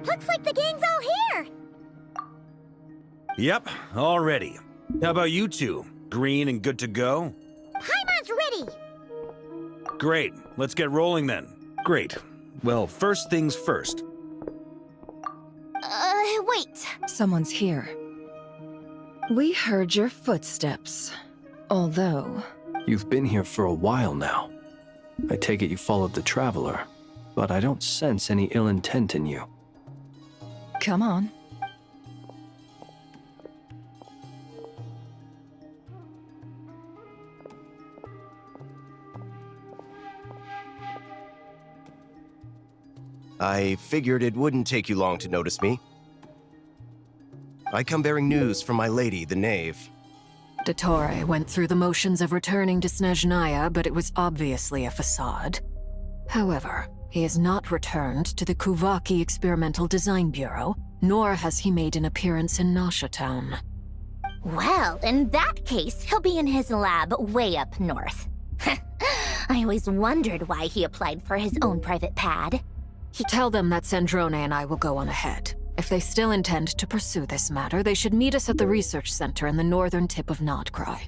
Looks like the gang's all here! Yep, all ready. How about you two? Green and good to go? Paimon's ready! Great, let's get rolling then. Great. Well, first things first. Wait. Someone's here. We heard your footsteps. Although... You've been here for a while now. I take it you followed the Traveler, but I don't sense any ill intent in you. Come on. I figured it wouldn't take you long to notice me. I come bearing news from my lady, the Knave. Dottore went through the motions of returning to Snezhnaya, but it was obviously a facade. However, he has not returned to the Kuvaki Experimental Design Bureau, nor has he made an appearance in Nasha Town. Well, in that case, he'll be in his lab way up north. I always wondered why he applied for his own private pad. Tell them that Sandrone and I will go on ahead. If they still intend to pursue this matter, they should meet us at the research center in the northern tip of Nodcry.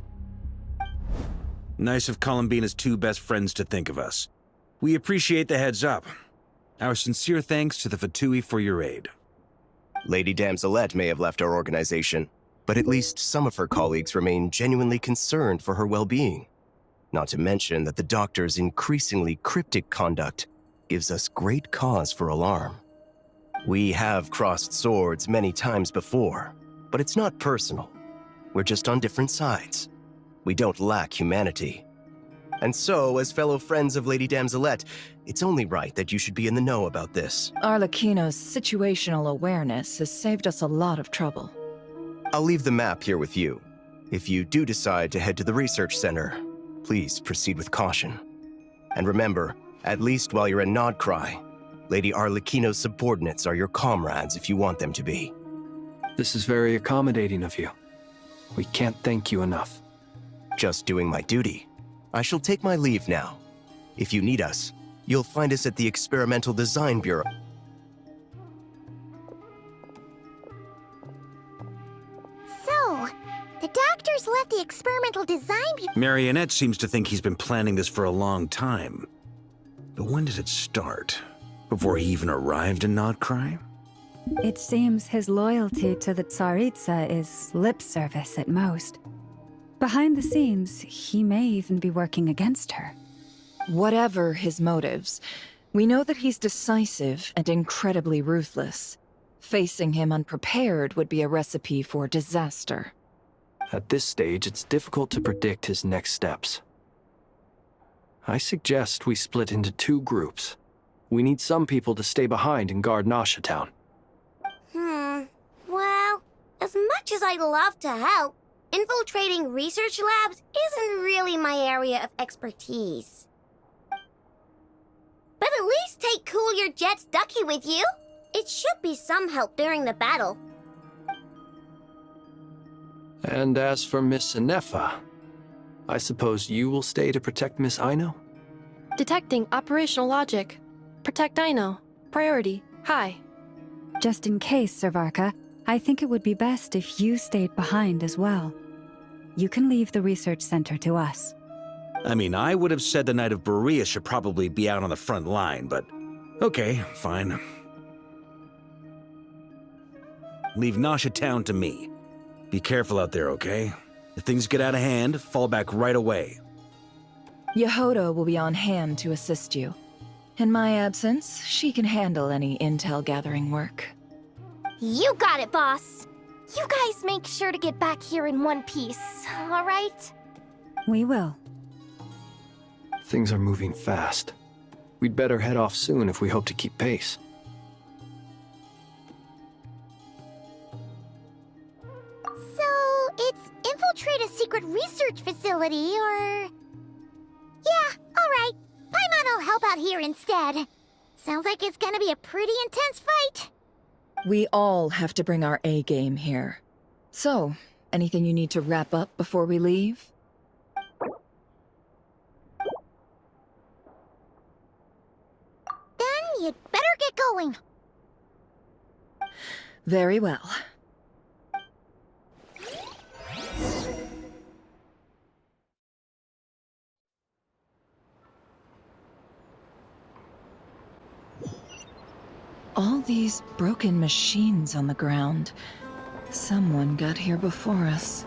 Nice of Columbina's two best friends to think of us. We appreciate the heads up. Our sincere thanks to the Fatui for your aid. Lady Damselette may have left our organization, but at least some of her colleagues remain genuinely concerned for her well-being. Not to mention that the Doctor's increasingly cryptic conduct gives us great cause for alarm. We have crossed swords many times before, but it's not personal. We're just on different sides. We don't lack humanity. And so, as fellow friends of Lady Damselette, it's only right that you should be in the know about this. Arlecchino's situational awareness has saved us a lot of trouble. I'll leave the map here with you. If you do decide to head to the research center, please proceed with caution. And remember, at least while you're in Nodcry, Lady Arlecchino's subordinates are your comrades if you want them to be. This is very accommodating of you. We can't thank you enough. Just doing my duty. I shall take my leave now. If you need us, you'll find us at the Experimental Design Bureau. So, the Doctor's left the Experimental Design Bureau. Marionette seems to think he's been planning this for a long time. But when did it start? Before he even arrived in Nodcry? It seems his loyalty to the Tsaritsa is lip service at most. Behind the scenes, he may even be working against her. Whatever his motives, we know that he's decisive and incredibly ruthless. Facing him unprepared would be a recipe for disaster. At this stage, it's difficult to predict his next steps. I suggest we split into two groups. We need some people to stay behind and guard Nasha Town. Well, as much as I'd love to help, infiltrating research labs isn't really my area of expertise. But at least take Cool Your Jet's Ducky with you. It should be some help during the battle. And as for Miss Inefa, I suppose you will stay to protect Miss Aino? Detecting operational logic. Protect Aino. Priority. High. Just in case, Servarka, I think it would be best if you stayed behind as well. You can leave the research center to us. I mean, I would have said the Knight of Berea should probably be out on the front line, but okay, fine. Leave Nasha Town to me. Be careful out there, okay? If things get out of hand, fall back right away. Yehoda will be on hand to assist you. In my absence, she can handle any intel gathering work. You got it, boss. You guys make sure to get back here in one piece, all right? We will. Things are moving fast. We'd better head off soon if we hope to keep pace. So, it's infiltrate a secret research facility, or... Yeah, alright. Paimon will help out here instead. Sounds like it's gonna be a pretty intense fight. We all have to bring our A-game here. So, anything you need to wrap up before we leave? Then you'd better get going. Very well. All these broken machines on the ground. Someone got here before us.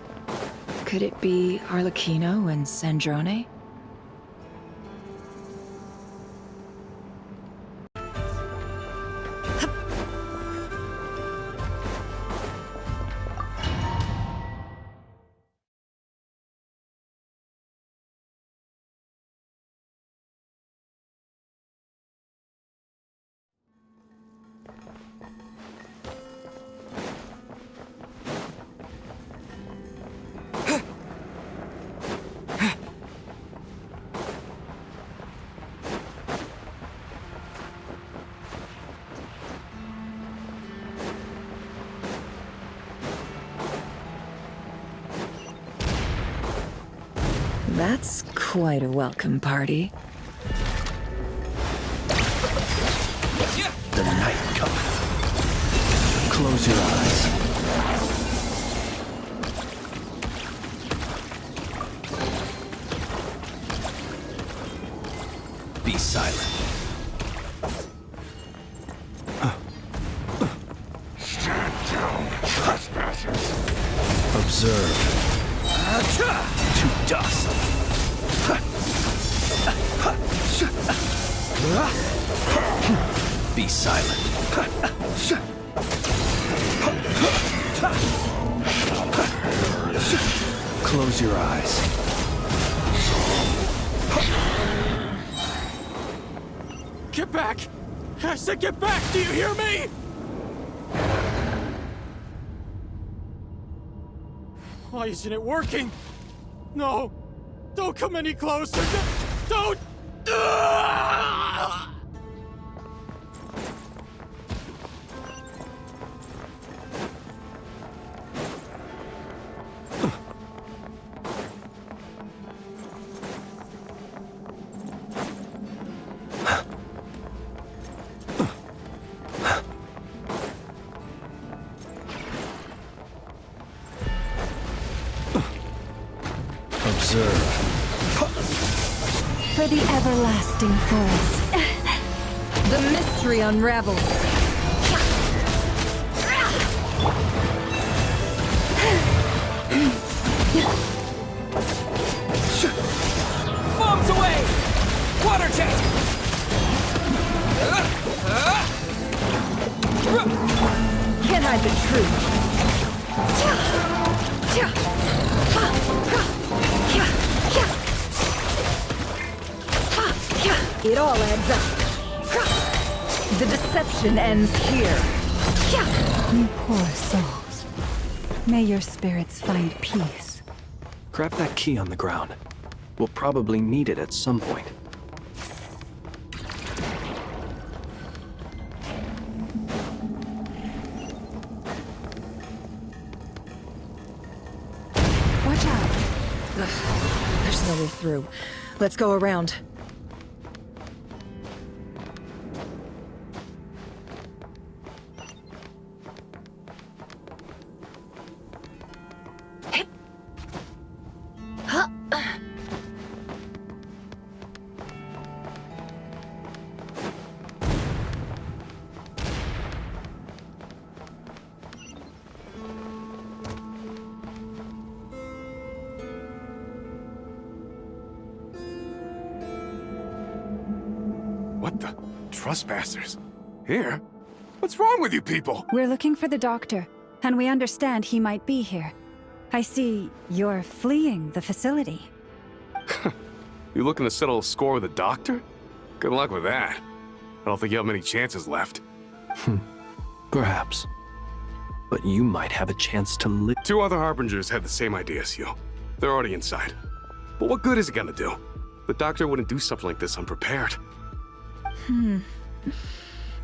Could it be Arlecchino and Sandrone? That's quite a welcome party. The night cometh. Close your eyes. Be silent. Stand down, trespassers. Observe. To dust. Be silent. Close your eyes. Get back! I said get back! Do you hear me? Why isn't it working? No! Don't come any closer! Don't! For the everlasting force. The mystery unravels. Bombs away! Water jet! Can't hide the truth. It all adds up. The deception ends here. You poor souls. May your spirits find peace. Grab that key on the ground. We'll probably need it at some point. Watch out. Ugh, there's no way through. Let's go around. trespassers. Here? What's wrong with you people? We're looking for the doctor, and we understand he might be here. I see you're fleeing the facility. You looking to settle a score with the doctor? Good luck with that. I don't think you have many chances left. Perhaps. But you might have a chance to live. 2 other Harbingers had the same idea as you. They're already inside. But what good is it gonna do? The doctor wouldn't do something like this unprepared.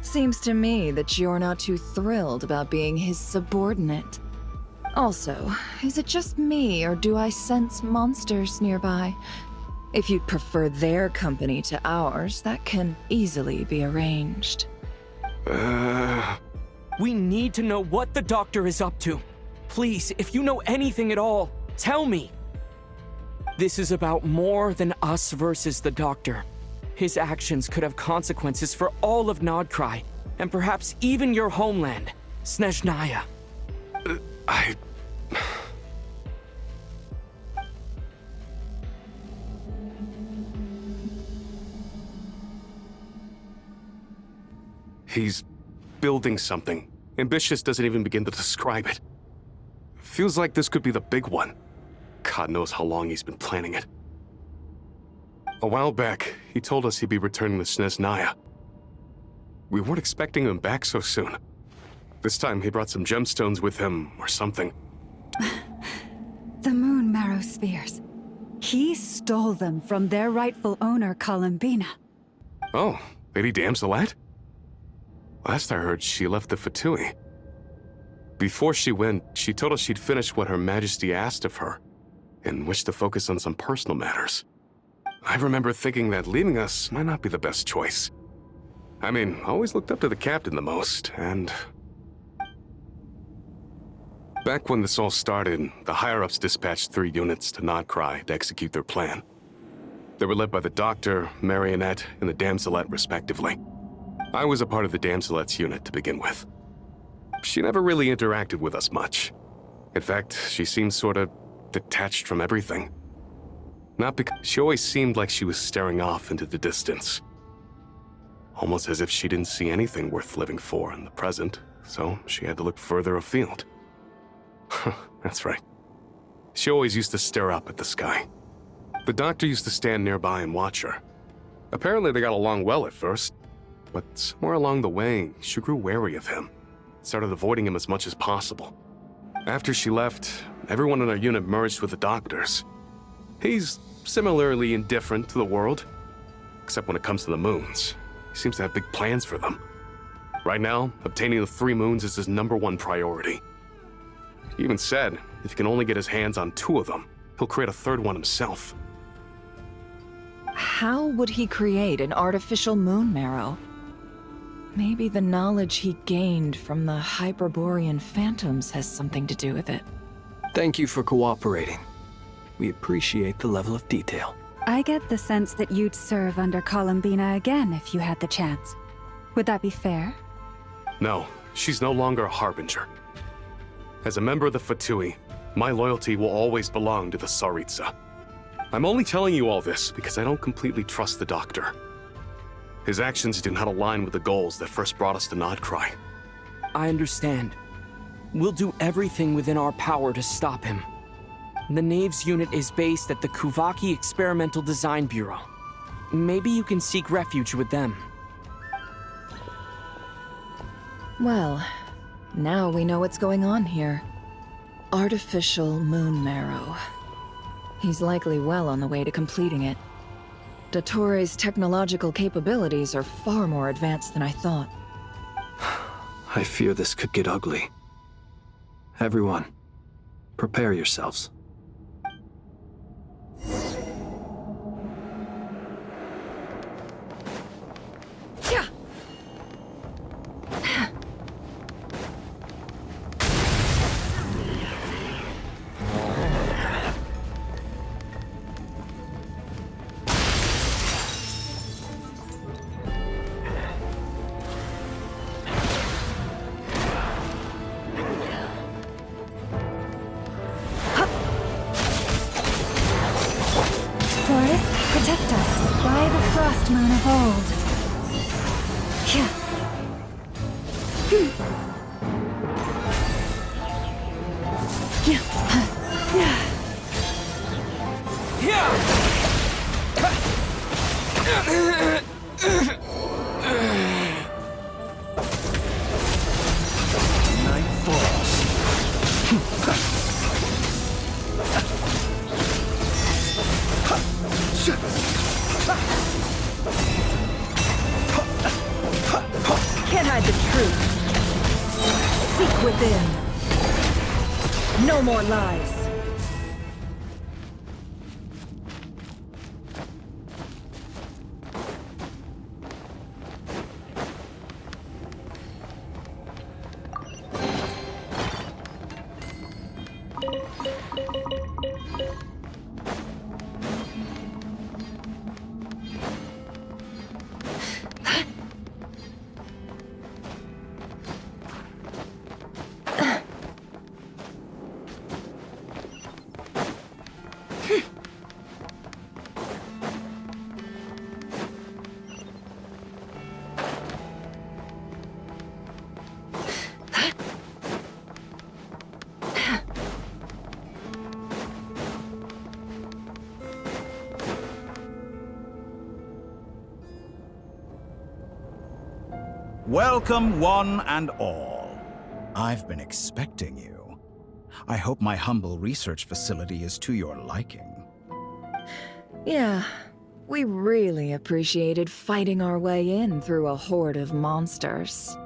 Seems to me that you're not too thrilled about being his subordinate. Also, is it just me, or do I sense monsters nearby? If you'd prefer their company to ours, that can easily be arranged. We need to know what the doctor is up to. Please, if you know anything at all, tell me. This is about more than us versus the doctor. His actions could have consequences for all of Nodcry, and perhaps even your homeland, Snezhnaya. He's building something. Ambitious doesn't even begin to describe it. Feels like this could be the big one. God knows how long he's been planning it. A while back, he told us he'd be returning to Snezhnaya. We weren't expecting him back so soon. This time he brought some gemstones with him, or something. The moon marrow spheres. He stole them from their rightful owner, Columbina. Oh, Lady Damselette? Last I heard, she left the Fatui. Before she went, she told us she'd finished what Her Majesty asked of her, and wished to focus on some personal matters. I remember thinking that leaving us might not be the best choice. I mean, I always looked up to the captain the most, and... Back when this all started, the higher-ups dispatched 3 units to Nodcry to execute their plan. They were led by the Doctor, Marionette, and the Damselette, respectively. I was a part of the Damselette's unit to begin with. She never really interacted with us much. In fact, she seemed sort of detached from everything. Not because she always seemed like she was staring off into the distance. Almost as if she didn't see anything worth living for in the present, so she had to look further afield. That's right. She always used to stare up at the sky. The Doctor used to stand nearby and watch her. Apparently they got along well at first, but somewhere along the way, she grew wary of him. Started avoiding him as much as possible. After she left, everyone in our unit merged with the Doctor's. He's similarly indifferent to the world, except when it comes to the moons. He seems to have big plans for them. Right now, obtaining the 3 moons is his #1 priority. He even said, if he can only get his hands on 2 of them, he'll create a 3rd one himself. How would he create an artificial moon marrow? Maybe the knowledge he gained from the Hyperborean phantoms has something to do with it. Thank you for cooperating. We appreciate the level of detail. I get the sense that you'd serve under Columbina again if you had the chance. Would that be fair? No, she's no longer a Harbinger. As a member of the Fatui, my loyalty will always belong to the Tsaritsa. I'm only telling you all this because I don't completely trust the Doctor. His actions do not align with the goals that first brought us to Nodcry. I understand. We'll do everything within our power to stop him. The Knaves unit is based at the Kuvaki Experimental Design Bureau. Maybe you can seek refuge with them. Well, now we know what's going on here. Artificial moon marrow. He's likely well on the way to completing it. Dottore's technological capabilities are far more advanced than I thought. I fear this could get ugly. Everyone, prepare yourselves. Protect us by the frost moon of old. Night falls. Can't hide the truth. Seek within. No more lies. Welcome, one and all. I've been expecting you. I hope my humble research facility is to your liking. Yeah, we really appreciated fighting our way in through a horde of monsters.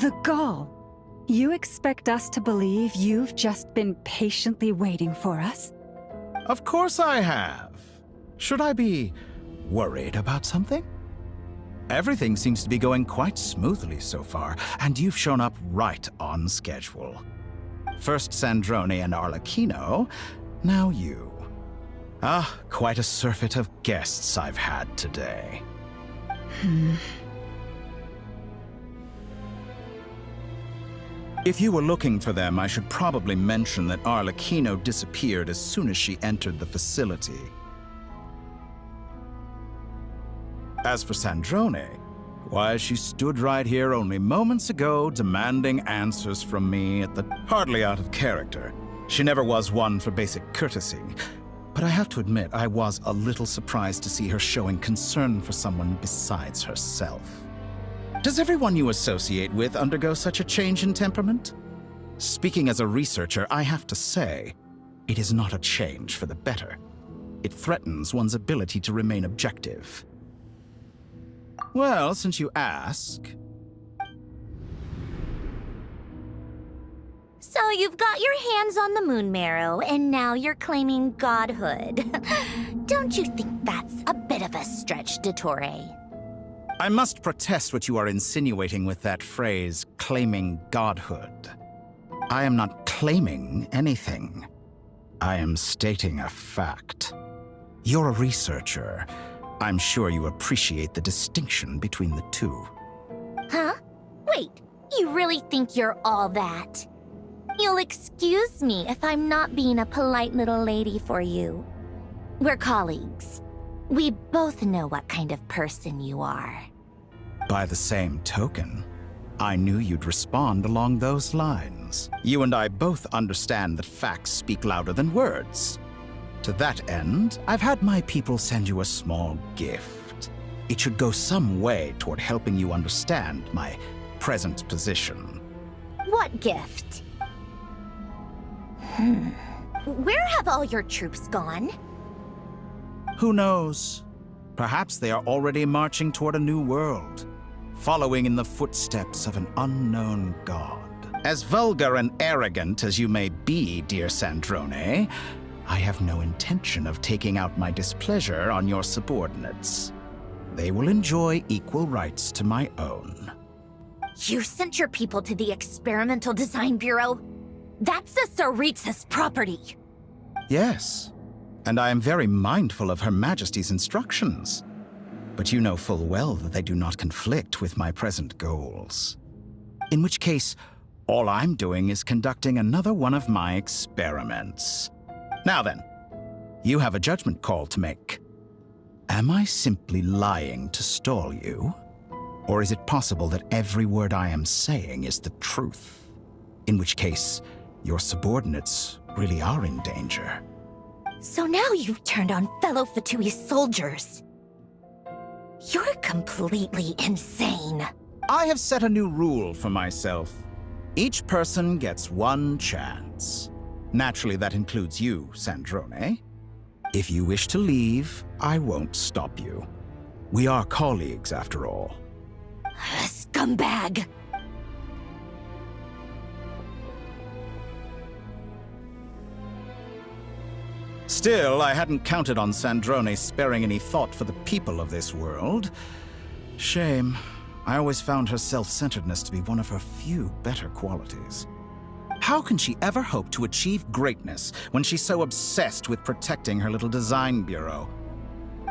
The gall. You expect us to believe you've just been patiently waiting for us? Of course I have. Should I be worried about something? Everything seems to be going quite smoothly so far, and you've shown up right on schedule. First Sandrone and Arlecchino, now you. Ah, quite a surfeit of guests I've had today. If you were looking for them, I should probably mention that Arlecchino disappeared as soon as she entered the facility. As for Sandrone, why, she stood right here only moments ago demanding answers from me at the hardly out of character. She never was one for basic courtesy, but I have to admit I was a little surprised to see her showing concern for someone besides herself. Does everyone you associate with undergo such a change in temperament? Speaking as a researcher, I have to say, it is not a change for the better. It threatens one's ability to remain objective. Well, since you ask... So you've got your hands on the moon marrow, and now you're claiming godhood. Don't you think that's a bit of a stretch, Dottore? I must protest what you are insinuating with that phrase, claiming godhood. I am not claiming anything. I am stating a fact. You're a researcher. I'm sure you appreciate the distinction between the two. Huh? Wait, you really think you're all that? You'll excuse me if I'm not being a polite little lady for you. We're colleagues. We both know what kind of person you are. By the same token, I knew you'd respond along those lines. You and I both understand that facts speak louder than words. To that end, I've had my people send you a small gift. It should go some way toward helping you understand my present position. What gift? Where have all your troops gone? Who knows? Perhaps they are already marching toward a new world, following in the footsteps of an unknown god. As vulgar and arrogant as you may be, dear Sandrone, I have no intention of taking out my displeasure on your subordinates. They will enjoy equal rights to my own. You sent your people to the Experimental Design Bureau? That's the Tsaritsa's property. Yes, and I am very mindful of Her Majesty's instructions. But you know full well that they do not conflict with my present goals. In which case, all I'm doing is conducting another one of my experiments. Now then, you have a judgment call to make. Am I simply lying to stall you? Or is it possible that every word I am saying is the truth? In which case, your subordinates really are in danger. So now you've turned on fellow Fatui soldiers. You're completely insane. I have set a new rule for myself. Each person gets one chance. Naturally, that includes you, Sandrone. If you wish to leave, I won't stop you. We are colleagues, after all. Scumbag! Still, I hadn't counted on Sandrone sparing any thought for the people of this world. Shame. I always found her self-centeredness to be one of her few better qualities. How can she ever hope to achieve greatness when she's so obsessed with protecting her little design bureau?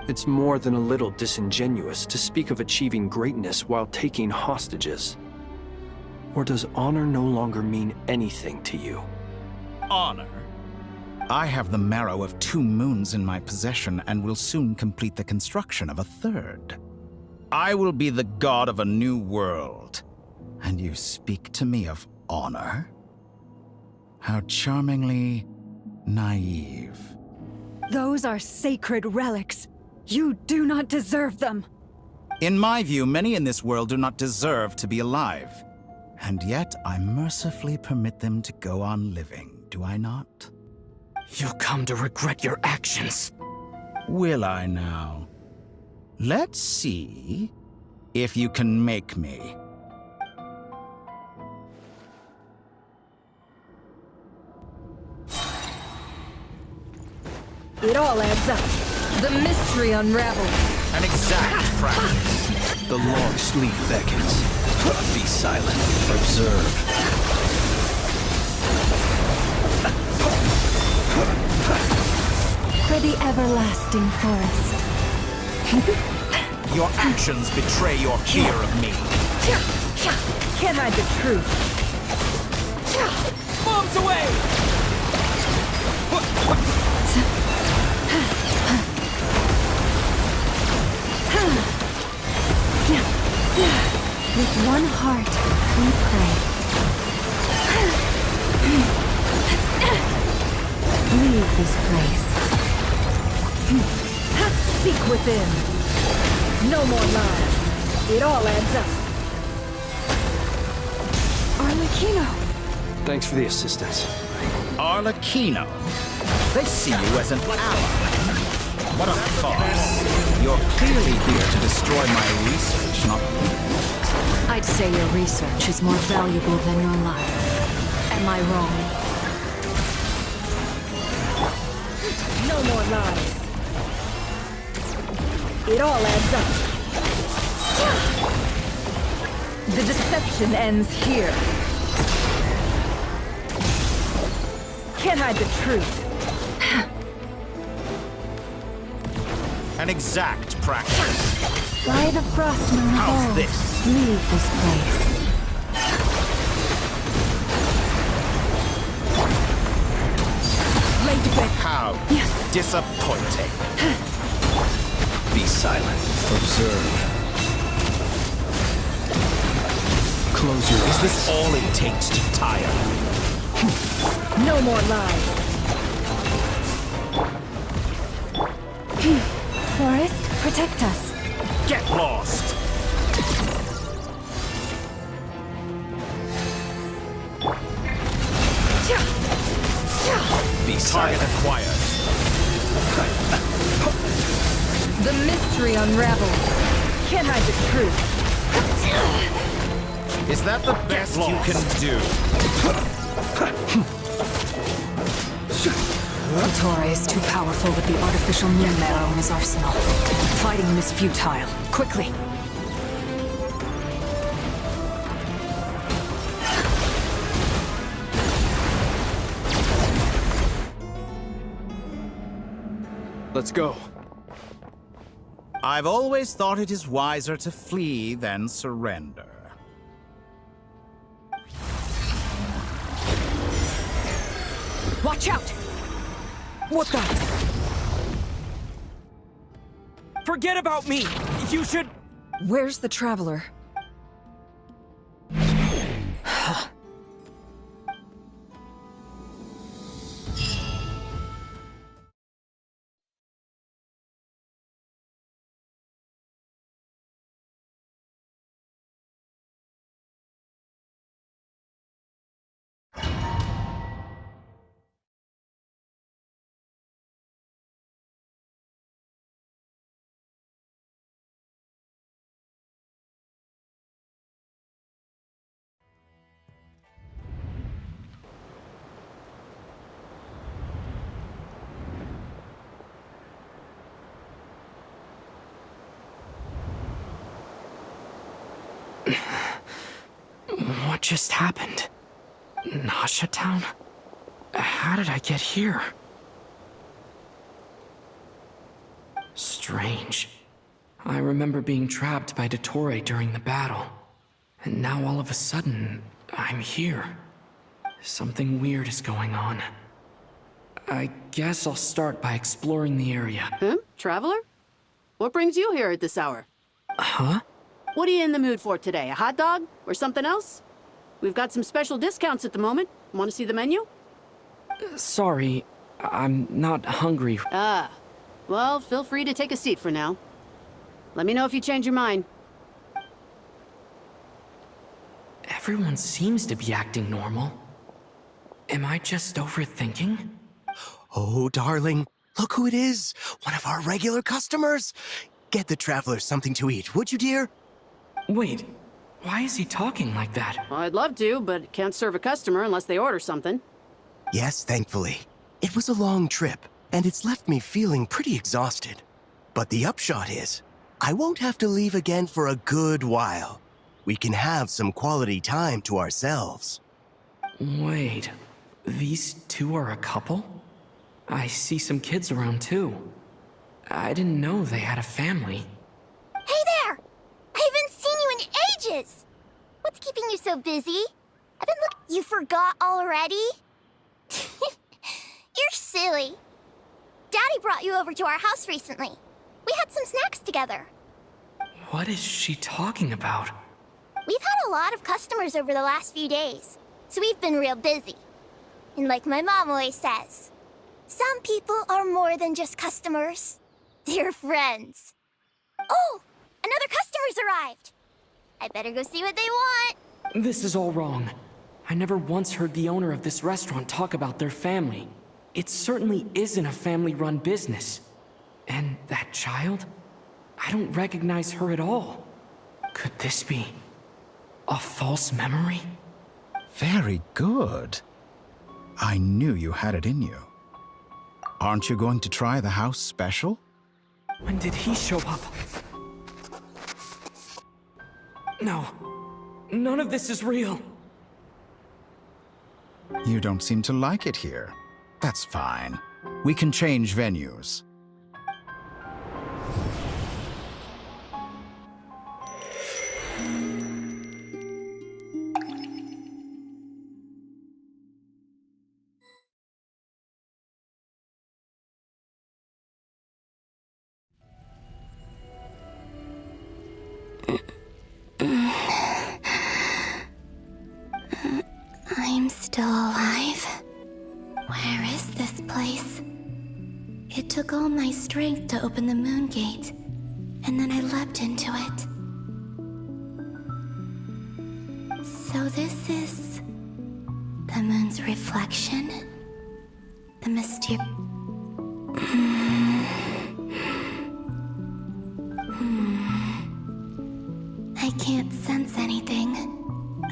It's more than a little disingenuous to speak of achieving greatness while taking hostages. Or does honor no longer mean anything to you? Honor? I have the marrow of 2 moons in my possession and will soon complete the construction of a 3rd. I will be the god of a new world. And you speak to me of honor? How charmingly naive. Those are sacred relics. You do not deserve them. In my view, many in this world do not deserve to be alive. And yet, I mercifully permit them to go on living, do I not? You'll come to regret your actions. Will I now? Let's see if you can make me. It all adds up. The mystery unravels. An exact practice. The long sleep beckons. Be silent. Observe. For the everlasting forest. Your actions betray your fear of me. Can't hide the truth. Bombs away! With one heart, we pray. Leave this place. Seek within. No more lies. It all adds up. Arlecchino! Thanks for the assistance. Arlecchino? They see you as an ally. What a farce. You're clearly here to destroy my research, not me. I'd say your research is more valuable than your life. Am I wrong? No more lies. It all adds up. The deception ends here. Can't hide the truth. An exact practice. By the frost moon of How's old, this? leave this place. How disappointing. Be silent. Observe. Close your eyes. Is this all it takes to tire? No more lies. Forest, protect us. Get lost! Be Target silent. acquired. The mystery unravels. Can't hide the truth. Is that the best you can do? Torre is too powerful with the artificial moon marrow in his arsenal. Fighting him is futile. Quickly! Let's go. I've always thought it is wiser to flee than surrender. Watch out! What the? Forget about me! You should... Where's the Traveler? What just happened? Nasha Town? How did I get here? Strange. I remember being trapped by Dottore during the battle. And now all of a sudden, I'm here. Something weird is going on. I guess I'll start by exploring the area. Traveler? What brings you here at this hour? Huh? What are you in the mood for today? A hot dog? Or something else? We've got some special discounts at the moment. Want to see the menu? Sorry, I'm not hungry. Ah. Well, feel free to take a seat for now. Let me know if you change your mind. Everyone seems to be acting normal. Am I just overthinking? Oh, darling, look who it is. One of our regular customers. Get the traveler something to eat, would you, dear? Wait, why is he talking like that? Well, I'd love to, but can't serve a customer unless they order something. Yes, thankfully. It was a long trip, and it's left me feeling pretty exhausted. But the upshot is, I won't have to leave again for a good while. We can have some quality time to ourselves. Wait, these two are a couple? I see some kids around too. I didn't know they had a family. Hey there! I haven't seen you in ages! What's keeping you so busy? I've been looking. You forgot already? You're silly. Daddy brought you over to our house recently. We had some snacks together. What is she talking about? We've had a lot of customers over the last few days, so we've been real busy. And like my mom always says, some people are more than just customers. They're friends. Oh, another customer's arrived. I better go see what they want. This is all wrong. I never once heard the owner of this restaurant talk about their family. It certainly isn't a family-run business. And that child? I don't recognize her at all. Could this be a false memory? Very good. I knew you had it in you. Aren't you going to try the house special? When did he show up? No. None of this is real. You don't seem to like it here. That's fine. We can change venues. I'm still alive. Where is this place? It took all my strength to open the moon gate, and then I leapt into it. So this is the moon's reflection? The mysterious... I can't sense anything.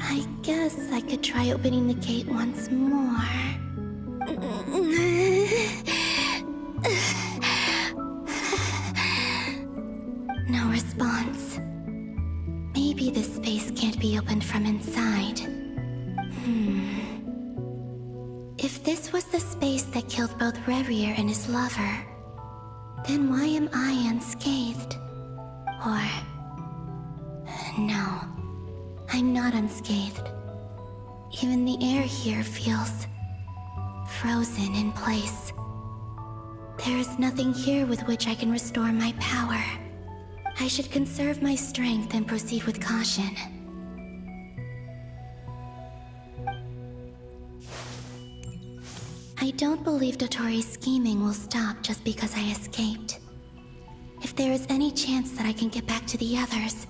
I guess I could try opening the gate once more. No response. Maybe this space can't be opened from inside. If this was the space that killed both Revier and his lover, then why am I unscathed? Or... no, I'm not unscathed. Even the air here feels frozen in place. There is nothing here with which I can restore my power. I should conserve my strength and proceed with caution. I don't believe Dottori's scheming will stop just because I escaped. If there is any chance that I can get back to the others,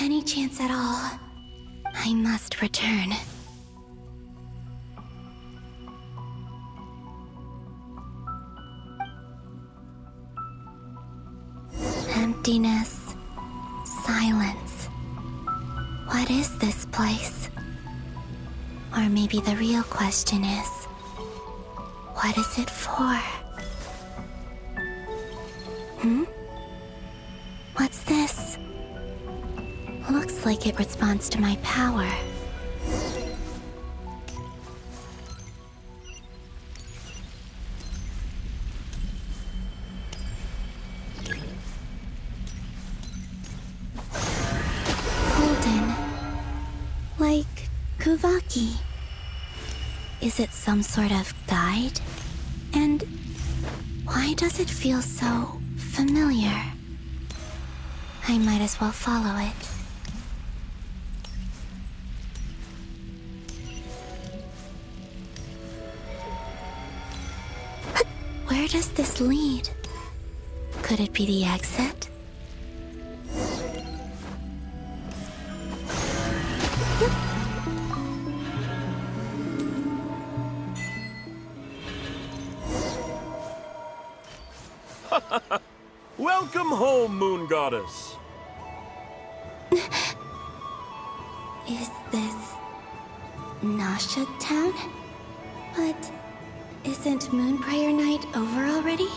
any chance at all, I must return. Emptiness. Silence. What is this place? Or maybe the real question is, what is it for? What's this? Looks like it responds to my power. Golden. Like Kuvaki. Is it some sort of guide? And why does it feel so familiar? I might as well follow it. Where does this lead? Could it be the exit? Welcome home, Moon Goddess. Is this Nasha Town? But isn't Moon Prayer Night over already?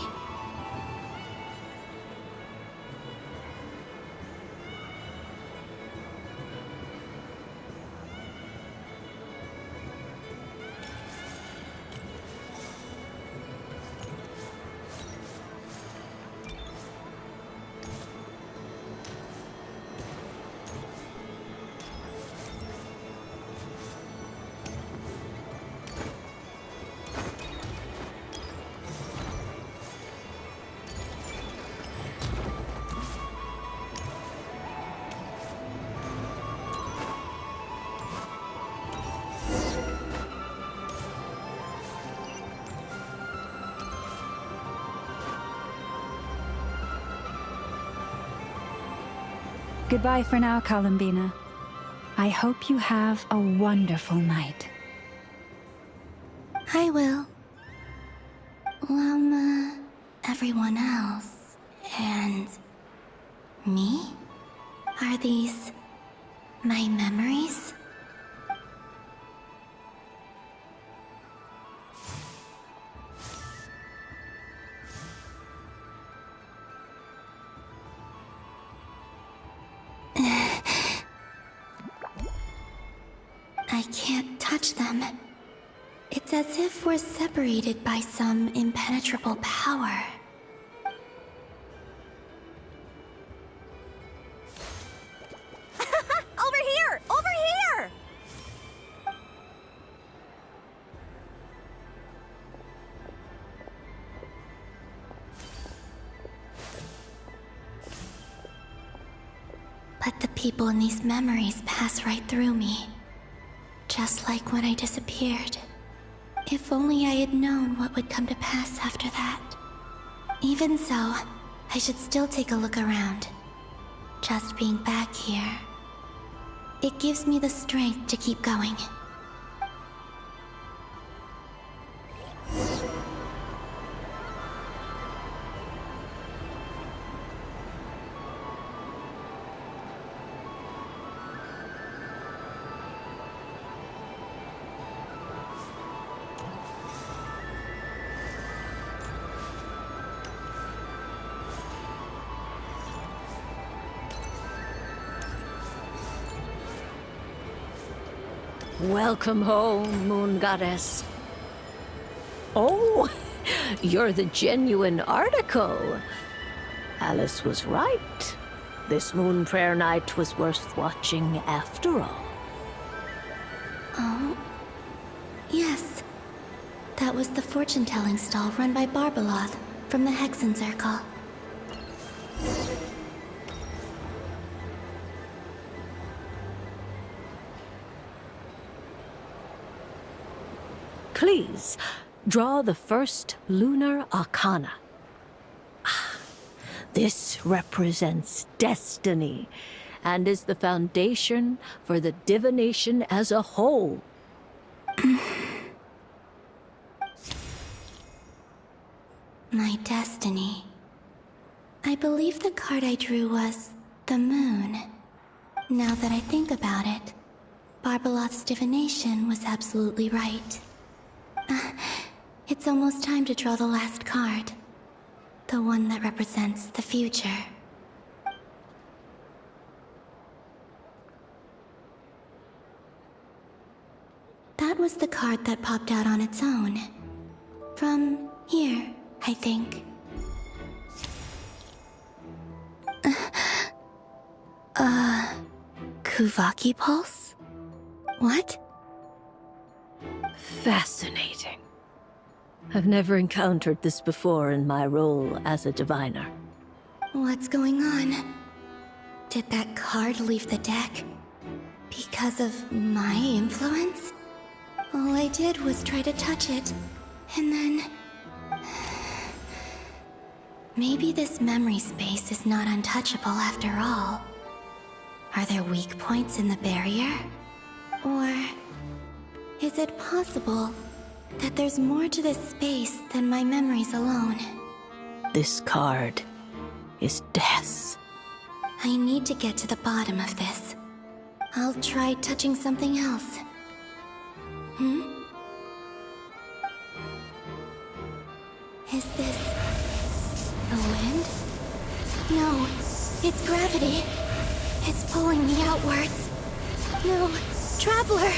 Goodbye for now, Columbina. I hope you have a wonderful night. I will. Everyone else. And me? Are these my memories? I can't touch them. It's as if we're separated by some impenetrable power. Over here! Over here! But the people in these memories pass right through me. Just like when I disappeared. If only I had known what would come to pass after that. Even so, I should still take a look around. Just being back here. It gives me the strength to keep going. Welcome home, Moon Goddess. Oh, you're the genuine article. Alice was right. This Moon Prayer Night was worth watching after all. Oh, yes. That was the fortune-telling stall run by Barbeloth from the Hexen Circle. Please, draw the first lunar arcana. This represents destiny and is the foundation for the divination as a whole. My destiny. I believe the card I drew was the moon. Now that I think about it, Barbeloth's divination was absolutely right. It's almost time to draw the last card. The one that represents the future. was the card that popped out on its own. From here, I think. Kuvaki Pulse? What? Fascinating. I've never encountered this before in my role as a diviner. What's going on? Did that card leave the deck? Because of my influence? All I did was try to touch it, and then... Maybe this memory space is not untouchable after all. Are there weak points in the barrier? Or... is it possible that there's more to this space than my memories alone? This card is death. I need to get to the bottom of this. I'll try touching something else. Is this... the wind? No, it's gravity. It's pulling me outwards. No, Traveler!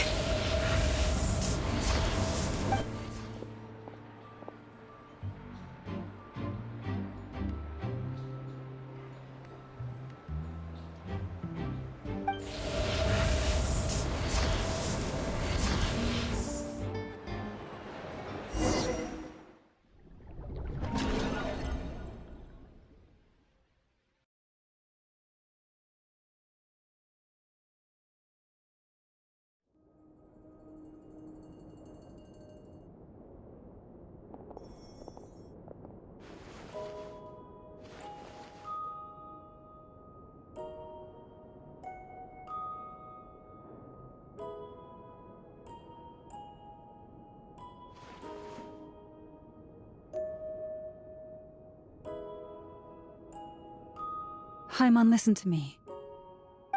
Paimon, listen to me.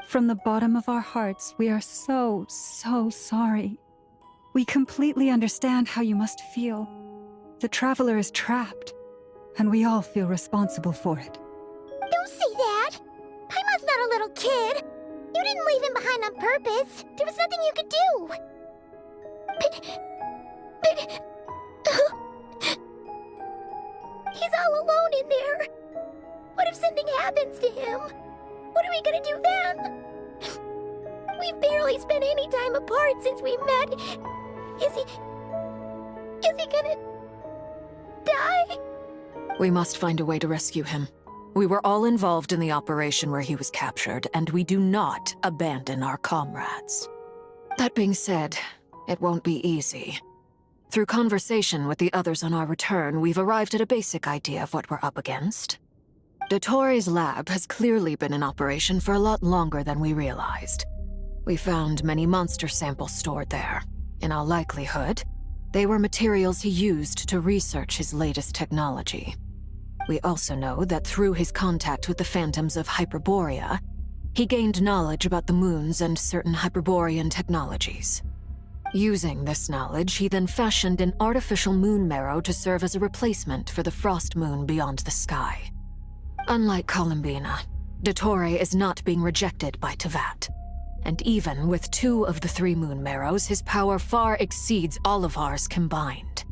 From the bottom of our hearts, we are so sorry. We completely understand how you must feel. The Traveler is trapped, and we all feel responsible for it. Don't say that! Paimon's not a little kid! You didn't leave him behind on purpose! There was nothing you could do! But... he's all alone in there! What if something happens to him? What are we gonna do then? We've barely spent any time apart since we met. Is he gonna... die? We must find a way to rescue him. We were all involved in the operation where he was captured, and we do not abandon our comrades. That being said, it won't be easy. Through conversation with the others on our return, we've arrived at a basic idea of what we're up against. Dottoro's lab has clearly been in operation for a lot longer than we realized. We found many monster samples stored there. In all likelihood, they were materials he used to research his latest technology. We also know that through his contact with the phantoms of Hyperborea, he gained knowledge about the moons and certain Hyperborean technologies. Using this knowledge, he then fashioned an artificial moon marrow to serve as a replacement for the frost moon beyond the sky. Unlike Columbina, Dottore is not being rejected by Tevat. And even with 2 of the 3 moon marrows, his power far exceeds all of ours combined.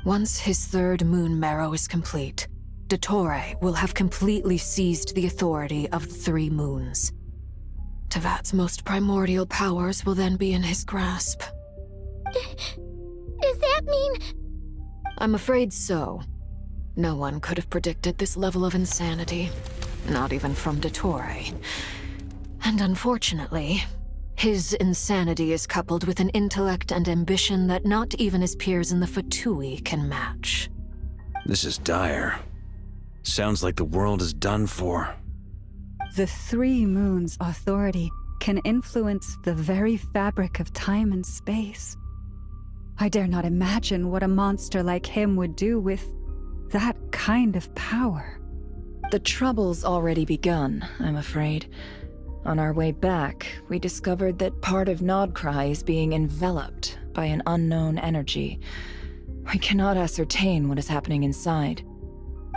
Once his 3rd moon marrow is complete, Dottore will have completely seized the authority of the 3 moons. Tevat's most primordial powers will then be in his grasp. Does that mean... I'm afraid so. No one could have predicted this level of insanity, not even from Dottore. And unfortunately, his insanity is coupled with an intellect and ambition that not even his peers in the Fatui can match. This is dire. Sounds like the world is done for. The 3 moons' authority can influence the very fabric of time and space. I dare not imagine what a monster like him would do with that kind of power. The trouble's already begun, I'm afraid. On our way back, we discovered that part of Nodcry is being enveloped by an unknown energy. We cannot ascertain what is happening inside.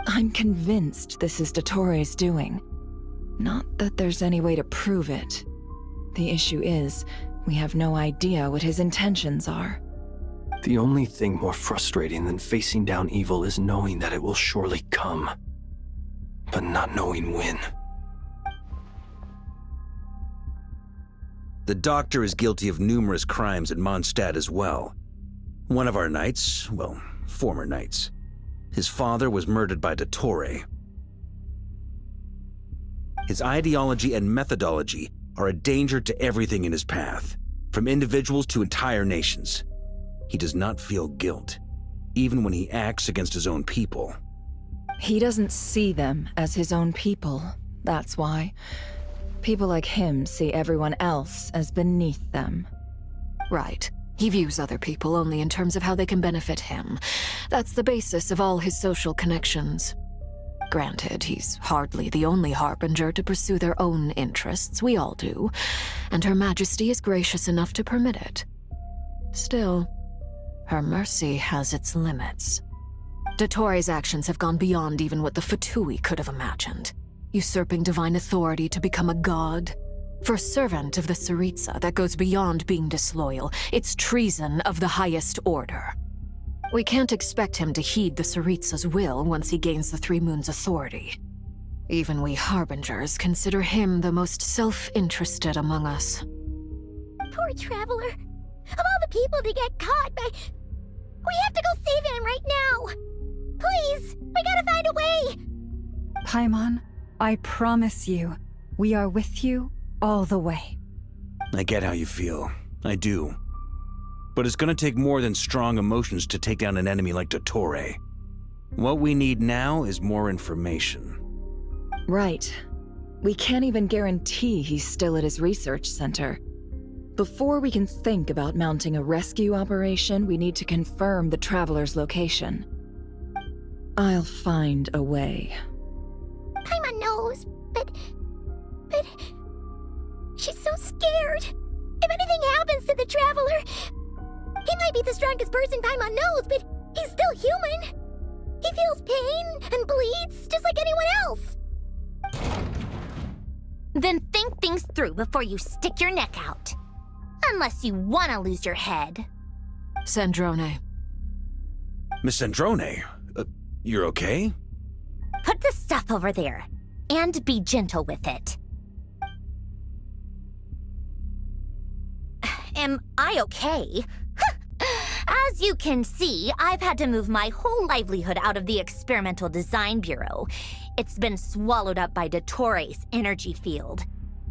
I'm convinced this is Dottore's doing. Not that there's any way to prove it. The issue is, We have no idea what his intentions are. The only thing more frustrating than facing down evil is knowing that it will surely come, but not knowing when. The Doctor is guilty of numerous crimes at Mondstadt as well. One of our knights, well, former knights, his father was murdered by Dottore. His ideology and methodology are a danger to everything in his path, from individuals to entire nations. He does not feel guilt, even when he acts against his own people. He doesn't see them as his own people, that's why. People like him see everyone else as beneath them. Right. He views other people only in terms of how they can benefit him. That's the basis of all his social connections. Granted, he's hardly the only harbinger to pursue their own interests. We all do. And Her Majesty is gracious enough to permit it. Still, her mercy has its limits. Dottore's actions have gone beyond even what the Fatui could have imagined. Usurping divine authority to become a god. For a servant of the Tsaritsa, that goes beyond being disloyal. It's treason of the highest order. We can't expect him to heed the Tsaritsa's will once he gains the Three Moons' authority. Even we Harbingers consider him the most self-interested among us. Poor Traveler. Of all the people to get caught by... We have to go save him right now! Please! We gotta find a way! Paimon, I promise you, we are with you all the way. I get how you feel. I do. But it's gonna take more than strong emotions to take down an enemy like Dottore. What we need now is more information. Right. We can't even guarantee he's still at his research center. Before we can think about mounting a rescue operation, we need to confirm the Traveler's location. I'll find a way. Paimon knows, but... She's so scared. If anything happens to the Traveler... He might be the strongest person Paimon knows, but he's still human. He feels pain and bleeds just like anyone else. Then think things through before you stick your neck out. Unless you want to lose your head. Sandrone. Miss Sandrone, you're okay? Put the stuff over there, and be gentle with it. Am I okay? As you can see, I've had to move my whole livelihood out of the Experimental Design Bureau. It's been swallowed up by Dottore's energy field.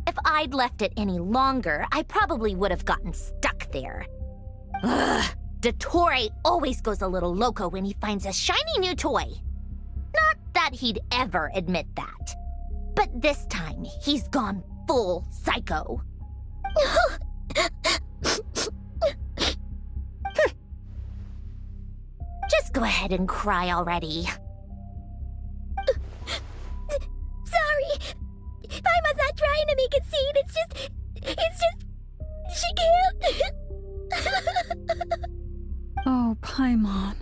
If I'd left it any longer, I probably would have gotten stuck there. Ugh, Dottore always goes a little loco when he finds a shiny new toy. Not that he'd ever admit that. But this time, he's gone full psycho. Just go ahead and cry already. Sorry. Paimon's not trying to make it seem. It's just... She can't. Oh, Paimon.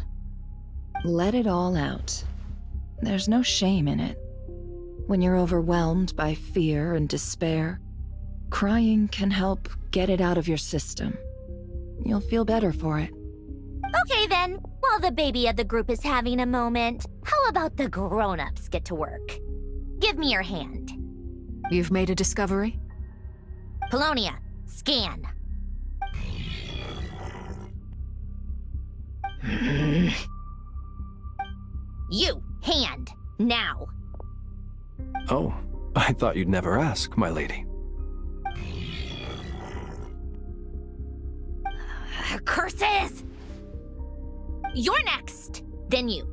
Let it all out. There's no shame in it. When you're overwhelmed by fear and despair, crying can help get it out of your system. You'll feel better for it. Okay then, while the baby of the group is having a moment, how about the grown-ups get to work? Give me your hand. You've made a discovery? Polonia, scan. You, hand, now. Oh, I thought you'd never ask, my lady. Curses! You're next, then you.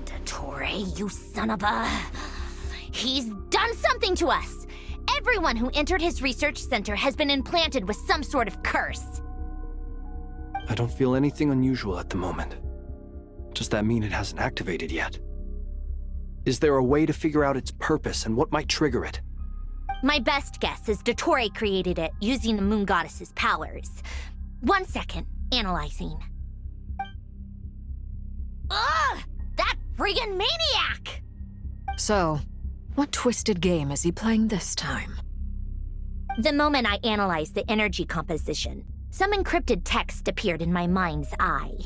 Dottore, you son of a... He's done something to us! Everyone who entered his research center has been implanted with some sort of curse. I don't feel anything unusual at the moment. Does that mean it hasn't activated yet? Is there a way to figure out its purpose and what might trigger it? My best guess is Dottore created it using the Moon Goddess's powers. 1 second, analyzing. Ugh! That friggin' maniac! So, What twisted game is he playing this time? The moment I analyzed the energy composition, some encrypted text appeared in my mind's eye.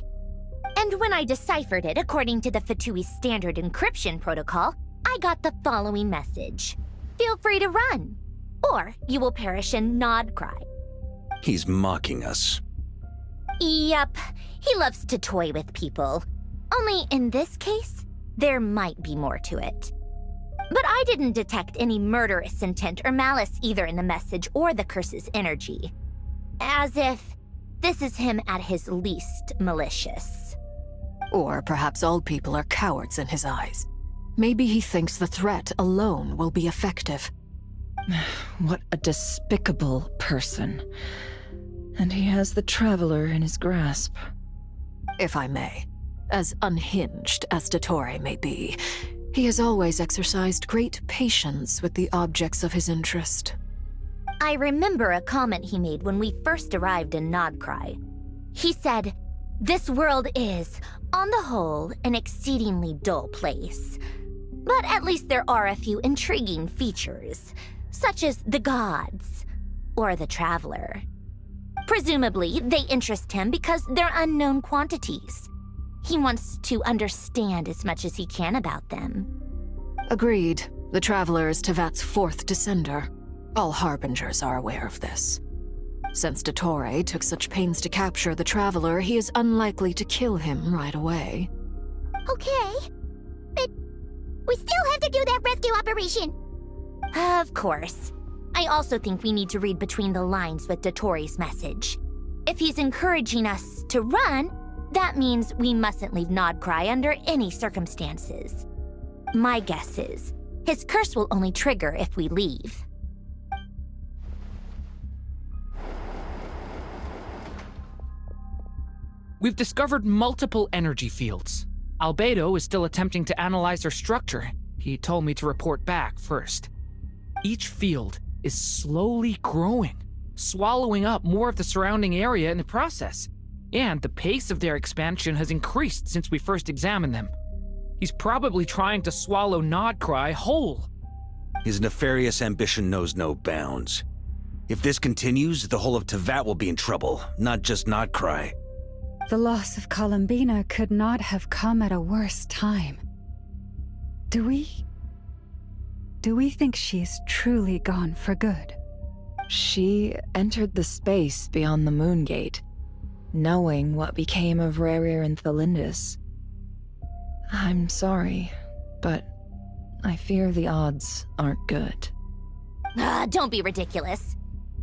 And when I deciphered it according to the Fatui standard encryption protocol, I got the following message. Feel free to run, or you will perish in Nod Cry. He's mocking us. Yep, he loves to toy with people. Only in this case, there might be more to it. But I didn't detect any murderous intent or malice either in the message or the curse's energy. As if this is him at his least malicious. Or perhaps all people are cowards in his eyes. Maybe he thinks the threat alone will be effective. What a despicable person. And he has the Traveler in his grasp. If I may, as unhinged as Dottore may be, he has always exercised great patience with the objects of his interest. I remember a comment he made when we first arrived in Nodcry. He said, "This world is, on the whole, an exceedingly dull place. But at least there are a few intriguing features, such as the gods, or the Traveler. Presumably, they interest him because they're unknown quantities. He wants to understand as much as he can about them." Agreed. The Traveler is Tevat's fourth descender. All Harbingers are aware of this. Since Dottore took such pains to capture the Traveler, he is unlikely to kill him right away. Okay, but we still have to do that rescue operation. Of course. I also think we need to read between the lines with Dottore's message. If he's encouraging us to run, that means we mustn't leave Nodcry under any circumstances. My guess is, his curse will only trigger if we leave. We've discovered multiple energy fields. Albedo is still attempting to analyze their structure. He told me to report back first. Each field is slowly growing, swallowing up more of the surrounding area in the process. And the pace of their expansion has increased since we first examined them. He's probably trying to swallow Nodcry whole. His nefarious ambition knows no bounds. If this continues, the whole of Tevat will be in trouble, not just Nodcry. The loss of Columbina could not have come at a worse time. Do we think she's truly gone for good? She entered the space beyond the Moon Gate, knowing what became of Rerir and Thalindus. I'm sorry, but I fear the odds aren't good. Don't be ridiculous.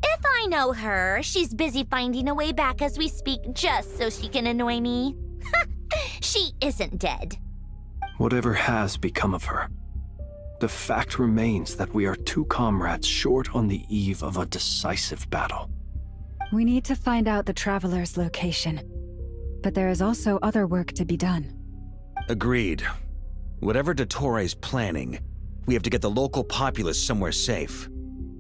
If I know her, she's busy finding a way back as we speak just so she can annoy me. She isn't dead. Whatever has become of her, the fact remains that we are two comrades short on the eve of a decisive battle. We need to find out the Traveler's location, but there is also other work to be done. Agreed. Whatever Dottore's planning, we have to get the local populace somewhere safe.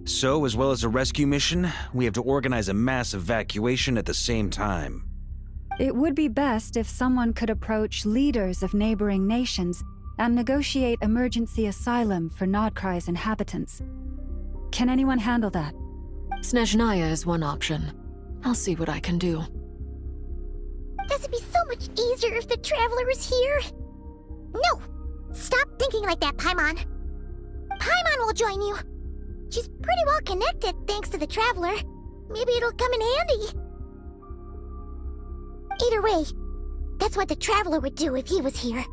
So, as well as a rescue mission, we have to organize a mass evacuation at the same time. It would be best if someone could approach leaders of neighboring nations and negotiate emergency asylum for Nodcry's inhabitants. Can anyone handle that? Snezhnaya is one option. I'll see what I can do. This would be so much easier if the Traveler was here. No! Stop thinking like that, Paimon. Paimon will join you. She's pretty well connected thanks to the Traveler. Maybe it'll come in handy. Either way, that's what the Traveler would do if he was here.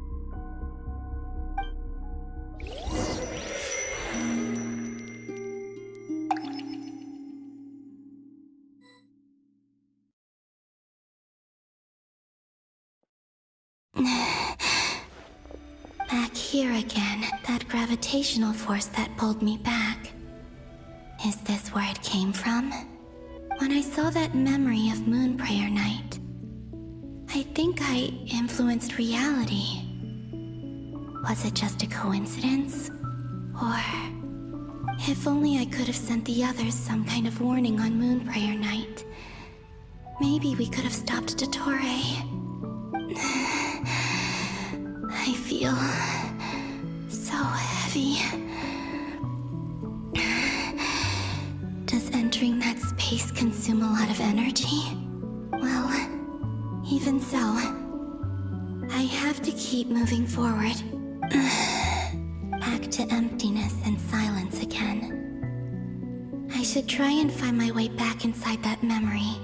Back here again, that gravitational force that pulled me back. Is this where it came from? When I saw that memory of Moon Prayer Night, I think I influenced reality. Was it just a coincidence? Or... if only I could have sent the others some kind of warning on Moon Prayer Night. Maybe we could have stopped Dottore. I feel so heavy. space consume a lot of energy? Well, even so, I have to keep moving forward. Back to emptiness and silence again. I should try and find my way back inside that memory.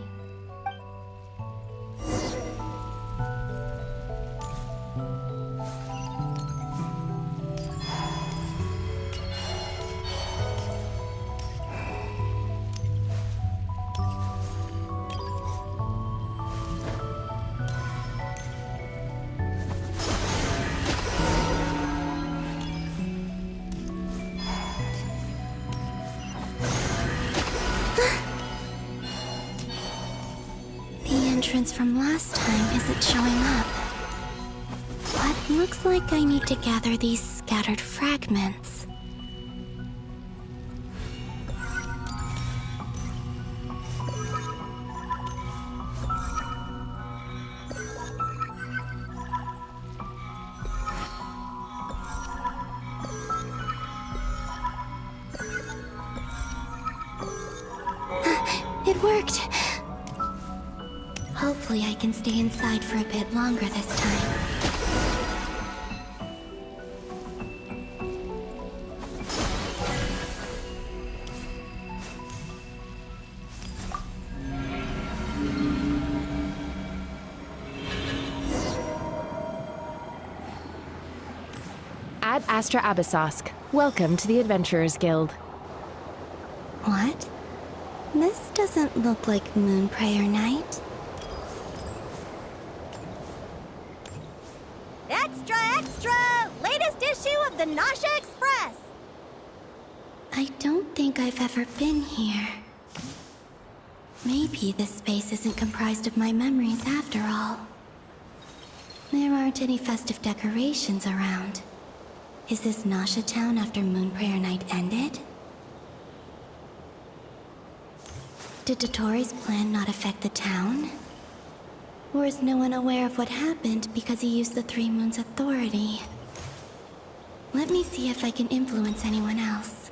From last time isn't showing up. But looks like I need to gather these scattered fragments. It worked! Hopefully I can stay inside for a bit longer this time. Ad Astra Abyssosk. Welcome to the Adventurers Guild. What? This doesn't look like Moonprayer Night. Extra, extra! Latest issue of the Nasha Express! I don't think I've ever been here. Maybe this space isn't comprised of my memories after all. There aren't any festive decorations around. Is this Nasha town after Moonprayer Night ended? Did Dotori's plan not affect the town? Or is no one aware of what happened because he used the Three Moons' authority? Let me see if I can influence anyone else.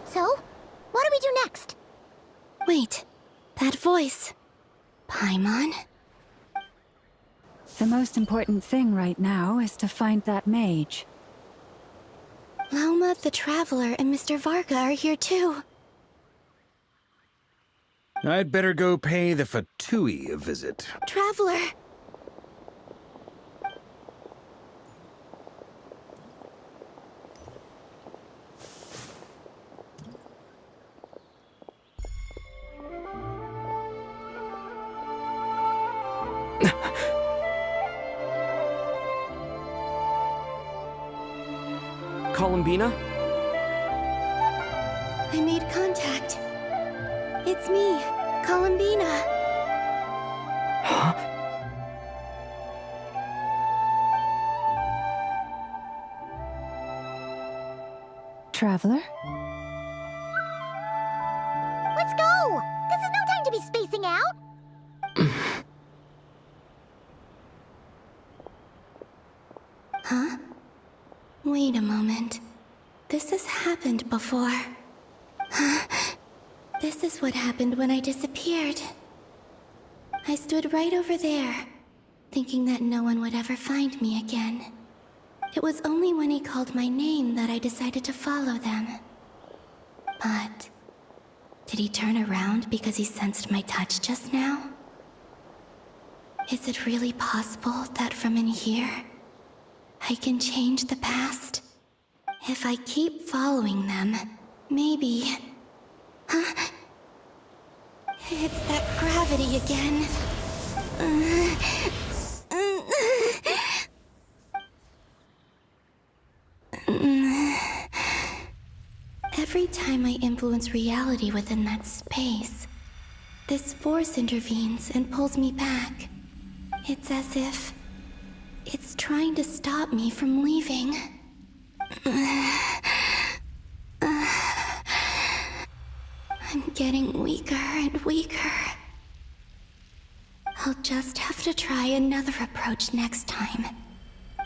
So, what do we do next? Wait, that voice. Paimon? The most important thing right now is to find that mage. Lauma the Traveler and Mr. Varga are here too. I'd better go pay the Fatui a visit. Traveler! Columbina? I made contact. It's me, Columbina. Huh? Traveler? Let's go! This is no time to be spacing out! Huh? Wait a moment. This has happened before. This is what happened when I disappeared. I stood right over there, thinking that no one would ever find me again. It was only when he called my name that I decided to follow them. But did he turn around because he sensed my touch just now? Is it really possible that from in here, I can change the past? If I keep following them, maybe... Huh? It's that gravity again. Every time I influence reality within that space, this force intervenes and pulls me back. It's as if it's trying to stop me from leaving. I'm getting weaker and weaker. I'll just have to try another approach next time.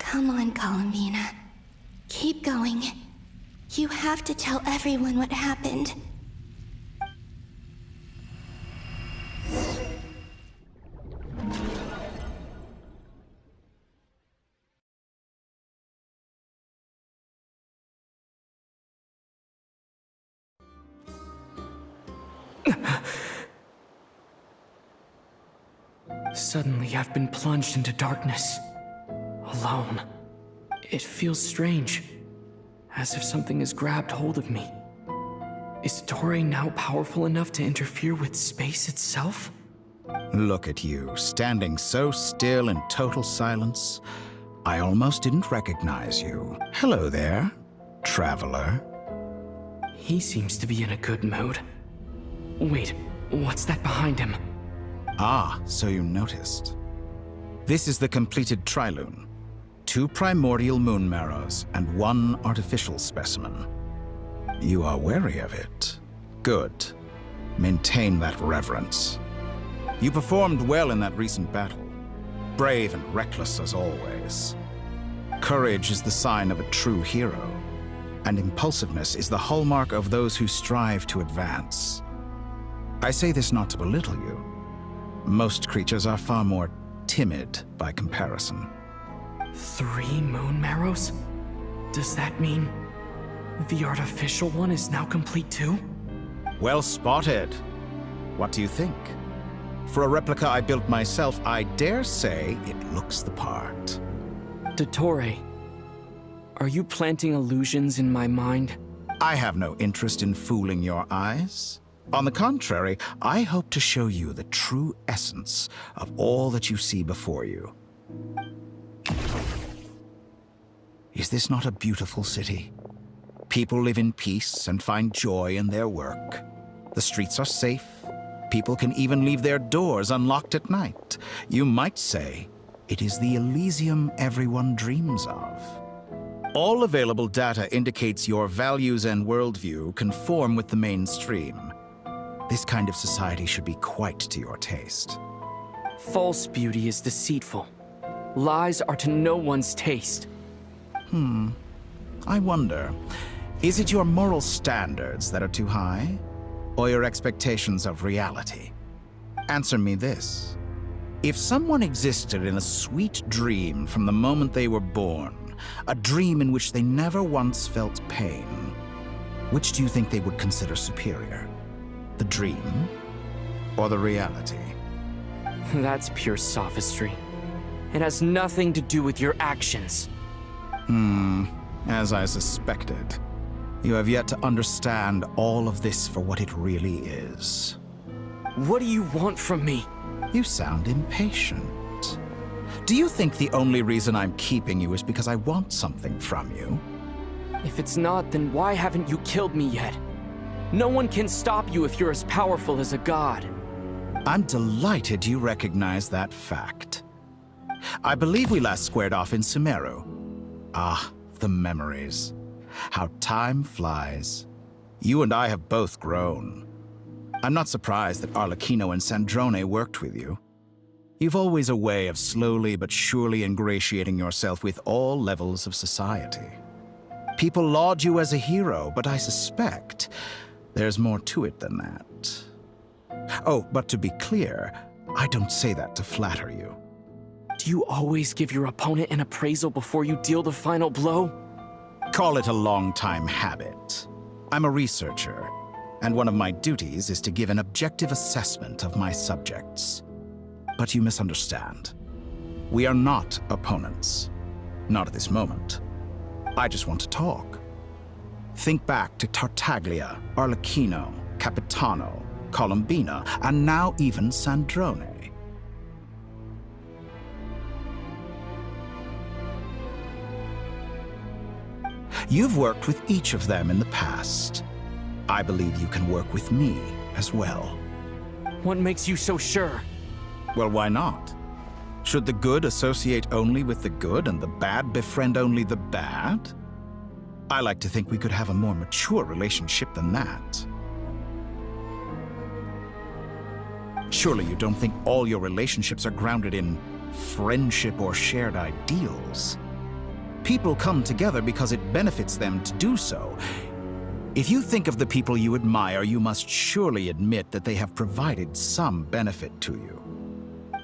Come on, Columbina. Keep going. You have to tell everyone what happened. Suddenly, I've been plunged into darkness. Alone. It feels strange. As if something has grabbed hold of me. Is Toray now powerful enough to interfere with space itself? Look at you, standing so still in total silence. I almost didn't recognize you. Hello there, traveler. He seems to be in a good mood. Wait, what's that behind him? Ah, so you noticed. This is the completed Trilune. 2 primordial moon marrows and 1 artificial specimen. You are wary of it. Good. Maintain that reverence. You performed well in that recent battle. Brave and reckless as always. Courage is the sign of a true hero, and impulsiveness is the hallmark of those who strive to advance. I say this not to belittle you. Most creatures are far more timid by comparison. 3 moon marrows? Does that mean the artificial one is now complete too? Well spotted. What do you think? For a replica I built myself, I dare say it looks the part. Dottore, are you planting illusions in my mind? I have no interest in fooling your eyes. On the contrary, I hope to show you the true essence of all that you see before you. Is this not a beautiful city? People live in peace and find joy in their work. The streets are safe. People can even leave their doors unlocked at night. You might say it is the Elysium everyone dreams of. All available data indicates your values and worldview conform with the mainstream. This kind of society should be quite to your taste. False beauty is deceitful. Lies are to no one's taste. I wonder, is it your moral standards that are too high? Or your expectations of reality? Answer me this. If someone existed in a sweet dream from the moment they were born, a dream in which they never once felt pain, which do you think they would consider superior? The dream or the reality? That's pure sophistry. It has nothing to do with your actions. As I suspected. You have yet to understand all of this for what it really is. What do you want from me? You sound impatient. Do you think the only reason I'm keeping you is because I want something from you? If it's not, then why haven't you killed me yet? No one can stop you if you're as powerful as a god. I'm delighted you recognize that fact. I believe we last squared off in Sumeru. Ah, the memories. How time flies. You and I have both grown. I'm not surprised that Arlecchino and Sandrone worked with you. You've always a way of slowly but surely ingratiating yourself with all levels of society. People laud you as a hero, but I suspect there's more to it than that. Oh, but to be clear, I don't say that to flatter you. Do you always give your opponent an appraisal before you deal the final blow? Call it a long-time habit. I'm a researcher, and one of my duties is to give an objective assessment of my subjects. But you misunderstand. We are not opponents. Not at this moment. I just want to talk. Think back to Tartaglia, Arlecchino, Capitano, Columbina, and now even Sandrone. You've worked with each of them in the past. I believe you can work with me as well. What makes you so sure? Well, why not? Should the good associate only with the good and the bad befriend only the bad? I like to think we could have a more mature relationship than that. Surely you don't think all your relationships are grounded in friendship or shared ideals. People come together because it benefits them to do so. If you think of the people you admire, you must surely admit that they have provided some benefit to you.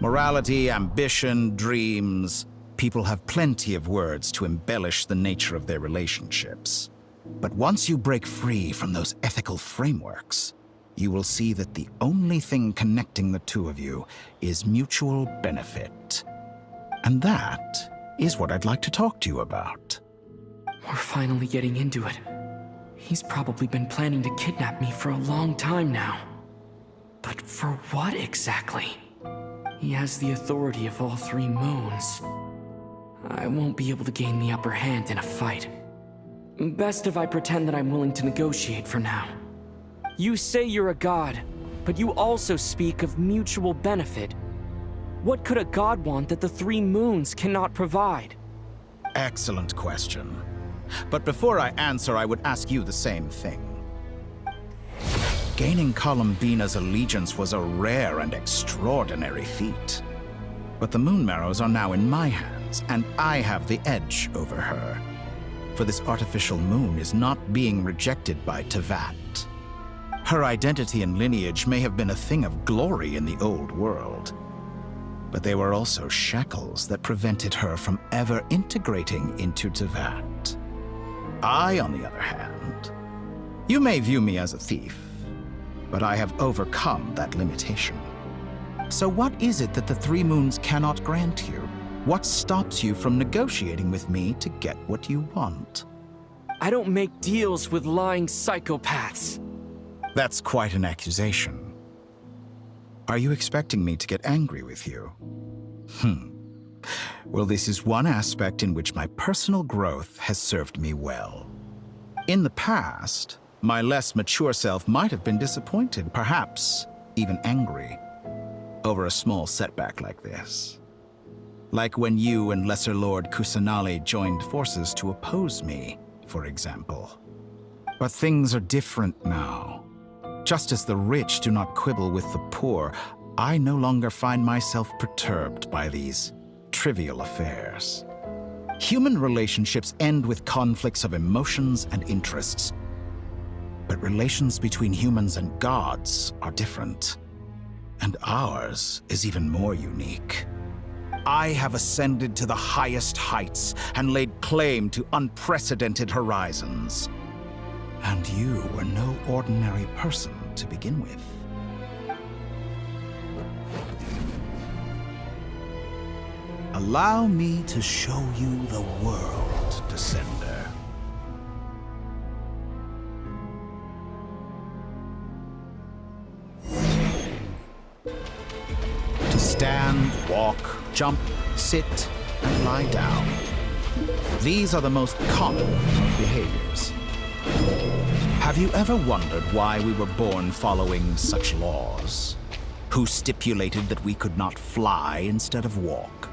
Morality, ambition, dreams. People have plenty of words to embellish the nature of their relationships. But once you break free from those ethical frameworks, you will see that the only thing connecting the two of you is mutual benefit. And that is what I'd like to talk to you about. We're finally getting into it. He's probably been planning to kidnap me for a long time now. But for what exactly? He has the authority of all three moons. I won't be able to gain the upper hand in a fight. Best if I pretend that I'm willing to negotiate for now. You say you're a god, but you also speak of mutual benefit. What could a god want that the three moons cannot provide? Excellent question. But before I answer, I would ask you the same thing. Gaining Columbina's allegiance was a rare and extraordinary feat. But the Moon Marrows are now in my hands, and I have the edge over her. For this artificial moon is not being rejected by Tevat. Her identity and lineage may have been a thing of glory in the old world, but they were also shackles that prevented her from ever integrating into Tevat. I, on the other hand, you may view me as a thief, but I have overcome that limitation. So what is it that the three moons cannot grant you? What stops you from negotiating with me to get what you want? I don't make deals with lying psychopaths. That's quite an accusation. Are you expecting me to get angry with you? Well, this is one aspect in which my personal growth has served me well. In the past, my less mature self might have been disappointed, perhaps even angry, over a small setback like this. Like when you and Lesser Lord Kusanali joined forces to oppose me, for example. But things are different now. Just as the rich do not quibble with the poor, I no longer find myself perturbed by these trivial affairs. Human relationships end with conflicts of emotions and interests. But relations between humans and gods are different. And ours is even more unique. I have ascended to the highest heights and laid claim to unprecedented horizons. And you were no ordinary person to begin with. Allow me to show you the world, Descender. To stand, walk, jump, sit, and lie down. These are the most common of behaviors. Have you ever wondered why we were born following such laws? Who stipulated that we could not fly instead of walk?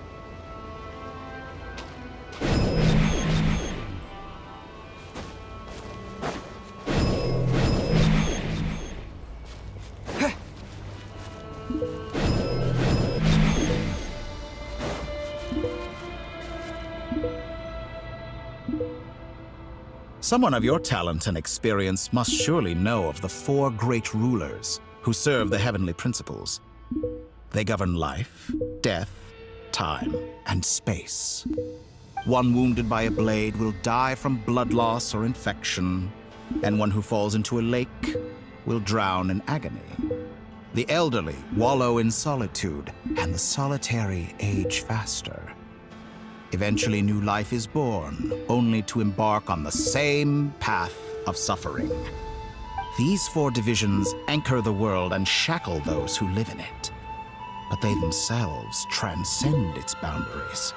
Someone of your talent and experience must surely know of the four great rulers who serve the heavenly principles. They govern life, death, time, and space. One wounded by a blade will die from blood loss or infection, and one who falls into a lake will drown in agony. The elderly wallow in solitude, and the solitary age faster. Eventually, new life is born, only to embark on the same path of suffering. These four divisions anchor the world and shackle those who live in it. But they themselves transcend its boundaries,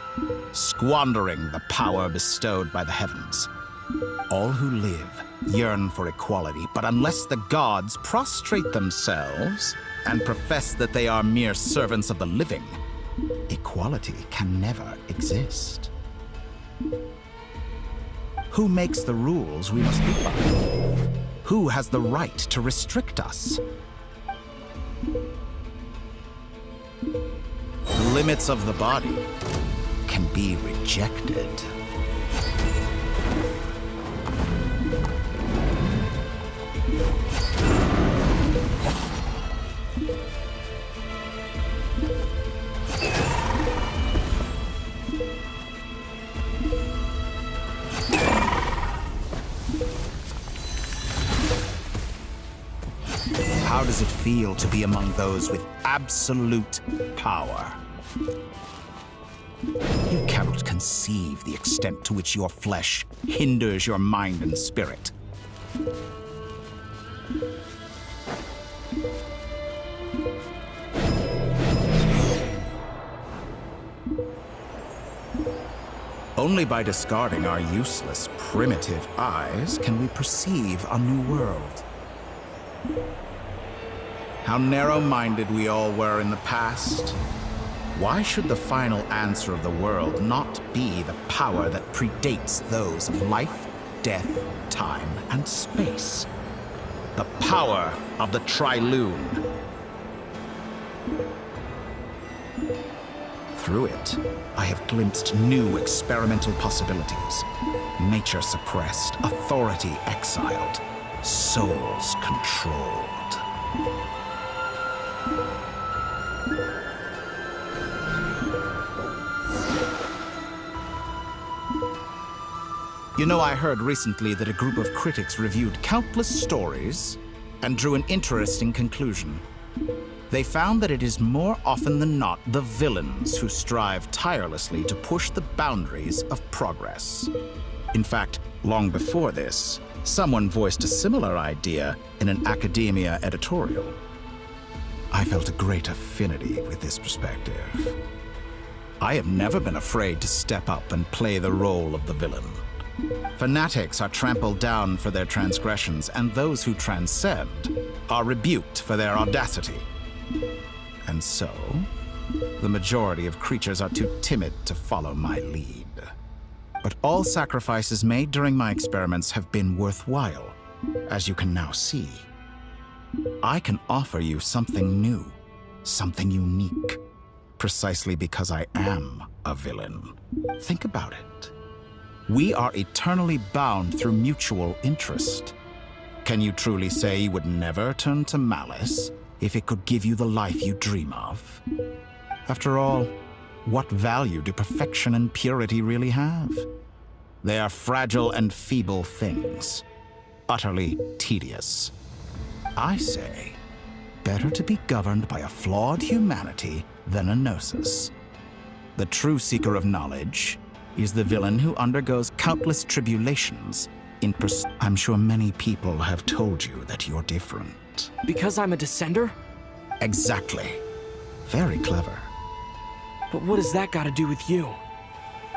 squandering the power bestowed by the heavens. All who live yearn for equality, but unless the gods prostrate themselves and profess that they are mere servants of the living, equality can never exist. Who makes the rules we must live by? Who has the right to restrict us? limits of the body can be rejected. How does it feel to be among those with absolute power? You cannot conceive the extent to which your flesh hinders your mind and spirit. Only by discarding our useless, primitive eyes can we perceive a new world. How narrow-minded we all were in the past. Why should the final answer of the world not be the power that predates those of life, death, time, and space? The power of the Triloon. Through it, I have glimpsed new experimental possibilities. Nature suppressed, authority exiled, souls controlled. You know, I heard recently that a group of critics reviewed countless stories and drew an interesting conclusion. They found that it is more often than not the villains who strive tirelessly to push the boundaries of progress. In fact, long before this, someone voiced a similar idea in an academia editorial. I felt a great affinity with this perspective. I have never been afraid to step up and play the role of the villain. Fanatics are trampled down for their transgressions, and those who transcend are rebuked for their audacity. And so, the majority of creatures are too timid to follow my lead. But all sacrifices made during my experiments have been worthwhile, as you can now see. I can offer you something new, something unique, precisely because I am a villain. Think about it. We are eternally bound through mutual interest. Can you truly say you would never turn to malice if it could give you the life you dream of? After all, what value do perfection and purity really have? They are fragile and feeble things, utterly tedious. I say, better to be governed by a flawed humanity than a gnosis. The true seeker of knowledge is the villain who undergoes countless tribulations in I'm sure many people have told you that you're different. Because I'm a descender? Exactly. Very clever. But what has that got to do with you?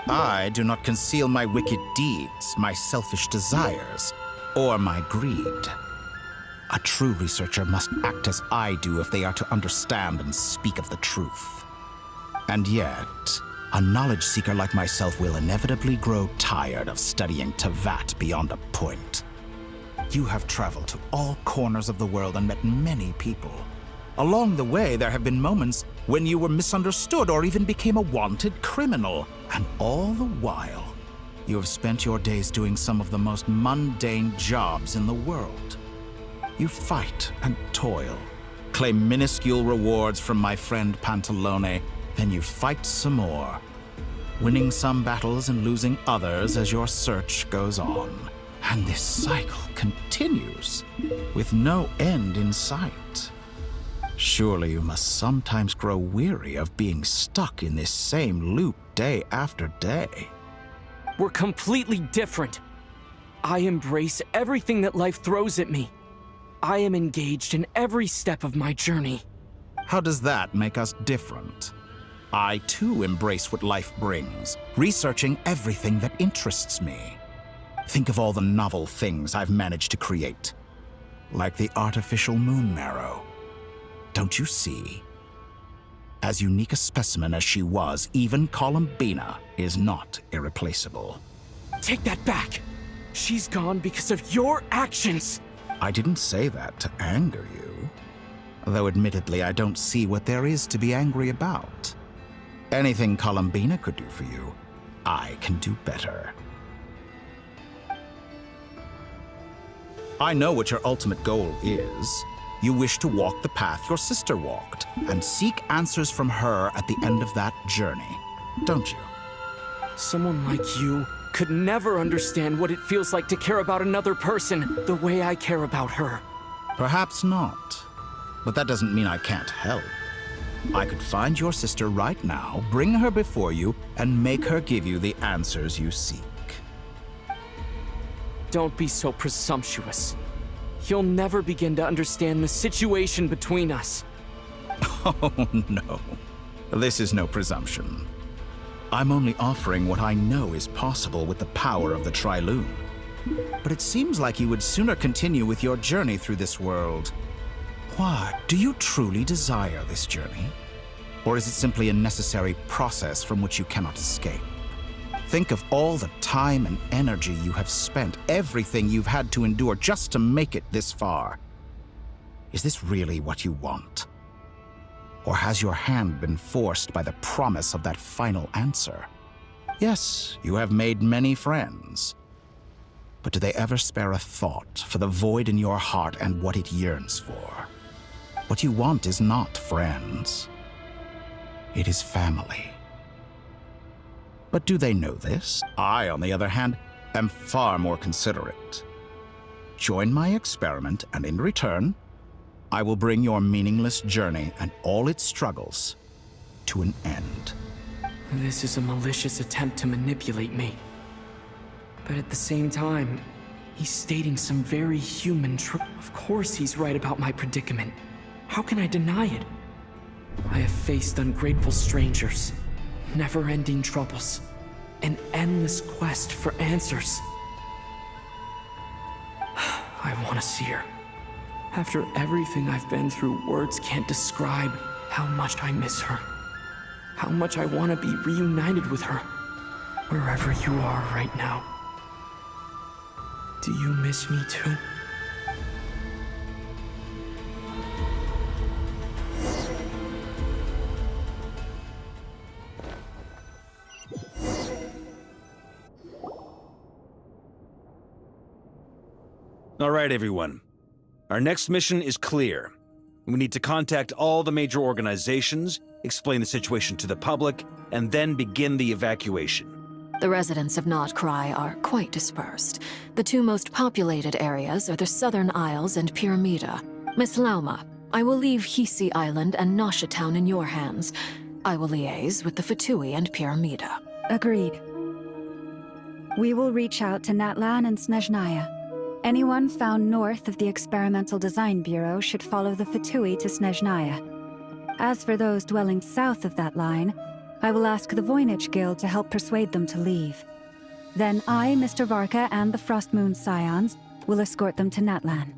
I do not conceal my wicked deeds, my selfish desires, or my greed. A true researcher must act as I do if they are to understand and speak of the truth. And yet, a knowledge seeker like myself will inevitably grow tired of studying Tevat beyond a point. You have traveled to all corners of the world and met many people. Along the way, there have been moments when you were misunderstood or even became a wanted criminal. And all the while, you have spent your days doing some of the most mundane jobs in the world. You fight and toil, claim minuscule rewards from my friend Pantalone, then you fight some more, winning some battles and losing others as your search goes on. And this cycle continues, with no end in sight. Surely you must sometimes grow weary of being stuck in this same loop day after day. We're completely different. I embrace everything that life throws at me. I am engaged in every step of my journey. How does that make us different? I too embrace what life brings, researching everything that interests me. Think of all the novel things I've managed to create, like the artificial moon marrow. Don't you see? As unique a specimen as she was, even Columbina is not irreplaceable. Take that back! She's gone because of your actions! I didn't say that to anger you. Though admittedly, I don't see what there is to be angry about. Anything Columbina could do for you, I can do better. I know what your ultimate goal is. You wish to walk the path your sister walked, and seek answers from her at the end of that journey, don't you? Someone like you could never understand what it feels like to care about another person the way I care about her. Perhaps not. But that doesn't mean I can't help. I could find your sister right now, bring her before you, and make her give you the answers you seek. Don't be so presumptuous. You'll never begin to understand the situation between us. Oh, no. This is no presumption. I'm only offering what I know is possible with the power of the Trilune. But it seems like you would sooner continue with your journey through this world. Why? Do you truly desire this journey? Or is it simply a necessary process from which you cannot escape? Think of all the time and energy you have spent, everything you've had to endure just to make it this far. Is this really what you want? Or has your hand been forced by the promise of that final answer? Yes, you have made many friends. But do they ever spare a thought for the void in your heart and what it yearns for? What you want is not friends. It is family. But do they know this? I, on the other hand, am far more considerate. Join my experiment, and in return, I will bring your meaningless journey and all its struggles to an end. This is a malicious attempt to manipulate me. But at the same time, he's stating some very human truth. Of course he's right about my predicament. How can I deny it? I have faced ungrateful strangers, never-ending troubles, an endless quest for answers. I want to see her. After everything I've been through, words can't describe how much I miss her. How much I want to be reunited with her. Wherever you are right now. Do you miss me too? All right, everyone. Our next mission is clear. We need to contact all the major organizations, explain the situation to the public, and then begin the evacuation. The residents of Not Cry are quite dispersed. The two most populated areas are the Southern Isles and Pyramida. Miss Lauma, I will leave Hisi Island and Nasha Town in your hands. I will liaise with the Fatui and Pyramida. Agreed. We will reach out to Natlan and Snezhnaya. Anyone found north of the Experimental Design Bureau should follow the Fatui to Snezhnaya. As for those dwelling south of that line, I will ask the Voynich Guild to help persuade them to leave. Then I, Mr. Varka, and the Frostmoon Scions will escort them to Natlan.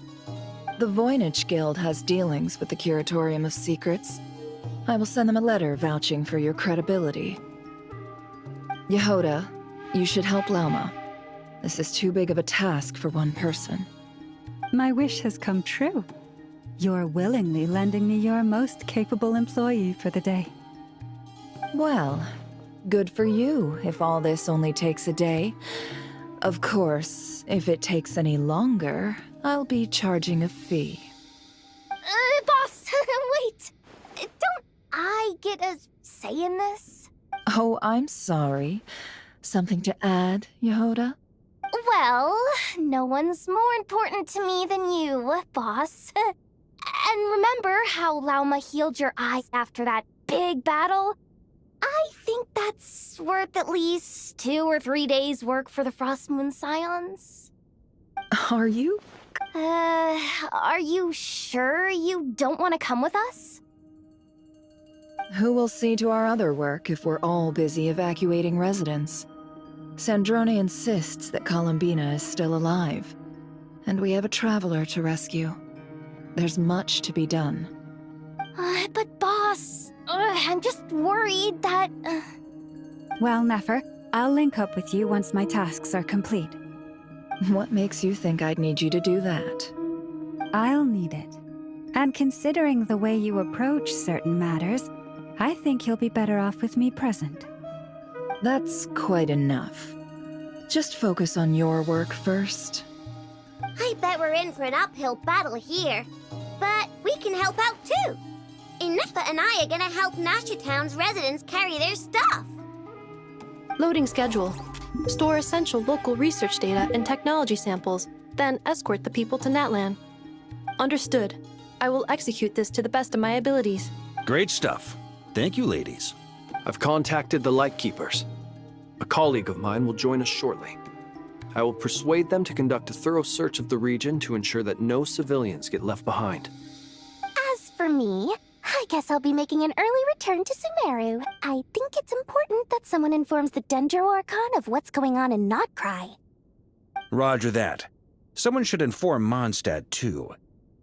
The Voynich Guild has dealings with the Curatorium of Secrets. I will send them a letter vouching for your credibility. Yehoda, you should help Lauma. This is too big of a task for one person. My wish has come true. You're willingly lending me your most capable employee for the day. Well, good for you if all this only takes a day. Of course, if it takes any longer, I'll be charging a fee. Boss, wait! Don't I get a say in this? Oh, I'm sorry. Something to add, Yehoda? Well, no one's more important to me than you, boss. And remember how Lauma healed your eyes after that big battle? I think that's worth at least 2 or 3 days' work for the Frostmoon Scions. Are you? Are you sure you don't want to come with us? Who will see to our other work if we're all busy evacuating residents? Sandrone insists that Columbina is still alive, and we have a traveler to rescue. There's much to be done. But boss, I'm just worried that... Well, Nefer, I'll link up with you once my tasks are complete. What makes you think I'd need you to do that? I'll need it. And considering the way you approach certain matters, I think he'll be better off with me present. That's quite enough. Just focus on your work first. I bet we're in for an uphill battle here. But we can help out too. Inepha and I are gonna help Nasha Town's residents carry their stuff. Loading schedule. Store essential local research data and technology samples, then escort the people to Natlan. Understood. I will execute this to the best of my abilities. Great stuff. Thank you, ladies. I've contacted the Lightkeepers. A colleague of mine will join us shortly. I will persuade them to conduct a thorough search of the region to ensure that no civilians get left behind. As for me, I guess I'll be making an early return to Sumeru. I think it's important that someone informs the Dendro Archon of what's going on in Notcry. Roger that. Someone should inform Mondstadt, too.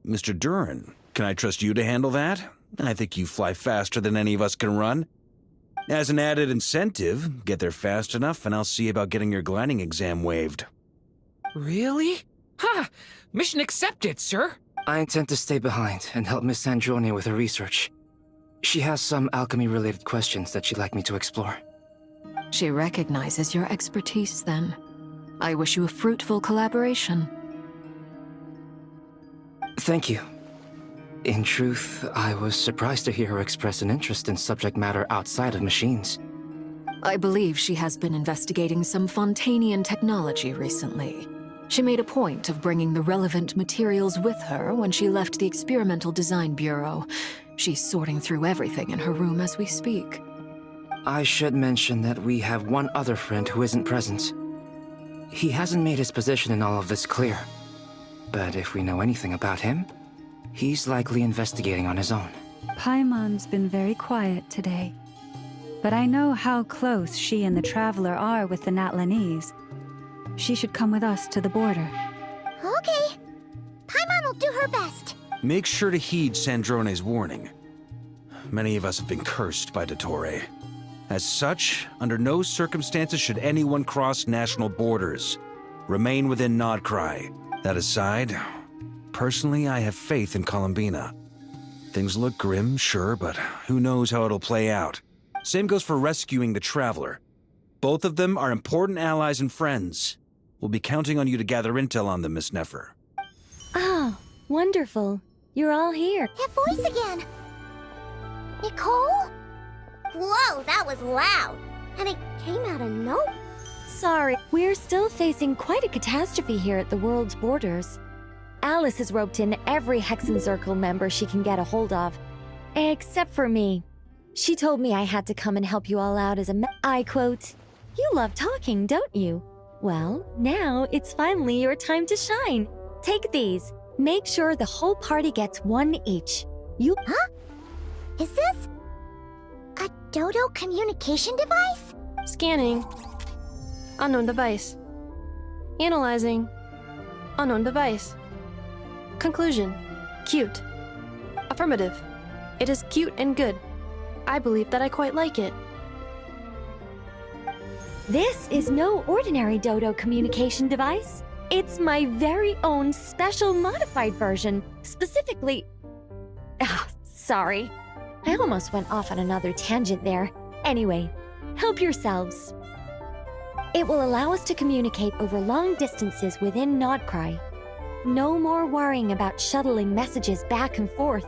Mr. Duran, can I trust you to handle that? I think you fly faster than any of us can run. As an added incentive, get there fast enough and I'll see about getting your gliding exam waived. Really? Ha! Mission accepted, sir. I intend to stay behind and help Miss Sandrone with her research. She has some alchemy-related questions that she'd like me to explore. She recognizes your expertise, then. I wish you a fruitful collaboration. Thank you. In truth, I was surprised to hear her express an interest in subject matter outside of machines. I believe she has been investigating some Fontanian technology recently. She made a point of bringing the relevant materials with her when she left the Experimental Design Bureau. She's sorting through everything in her room as we speak. I should mention that we have one other friend who isn't present. He hasn't made his position in all of this clear. But if we know anything about him, he's likely investigating on his own. Paimon's been very quiet today. But I know how close she and the Traveler are with the Natlanese. She should come with us to the border. Okay. Paimon will do her best. Make sure to heed Sandrone's warning. Many of us have been cursed by Dottore. As such, under no circumstances should anyone cross national borders. Remain within Nodcry. That aside, personally, I have faith in Columbina. Things look grim, sure, but who knows how it'll play out. Same goes for rescuing the Traveler. Both of them are important allies and friends. We'll be counting on you to gather intel on them, Miss Nefer. Oh, wonderful. You're all here. That voice again. Nicole? Whoa, that was loud. And it came out of nowhere. Sorry, we're still facing quite a catastrophe here at the world's borders. Alice has roped in every Hexenzirkel member she can get a hold of. Except for me. She told me I had to come and help you all out as a I quote, "You love talking, don't you? Well, now it's finally your time to shine. Take these. Make sure the whole party gets one each. You— Huh? Is this a Dodo communication device? Scanning. Unknown device. Analyzing. Unknown device. Conclusion. Cute. Affirmative. It is cute and good. I believe that I quite like it. This is no ordinary Dodo communication device. It's my very own special modified version, specifically— sorry. I almost went off on another tangent there. Anyway, help yourselves. It will allow us to communicate over long distances within Nodcry. No more worrying about shuttling messages back and forth.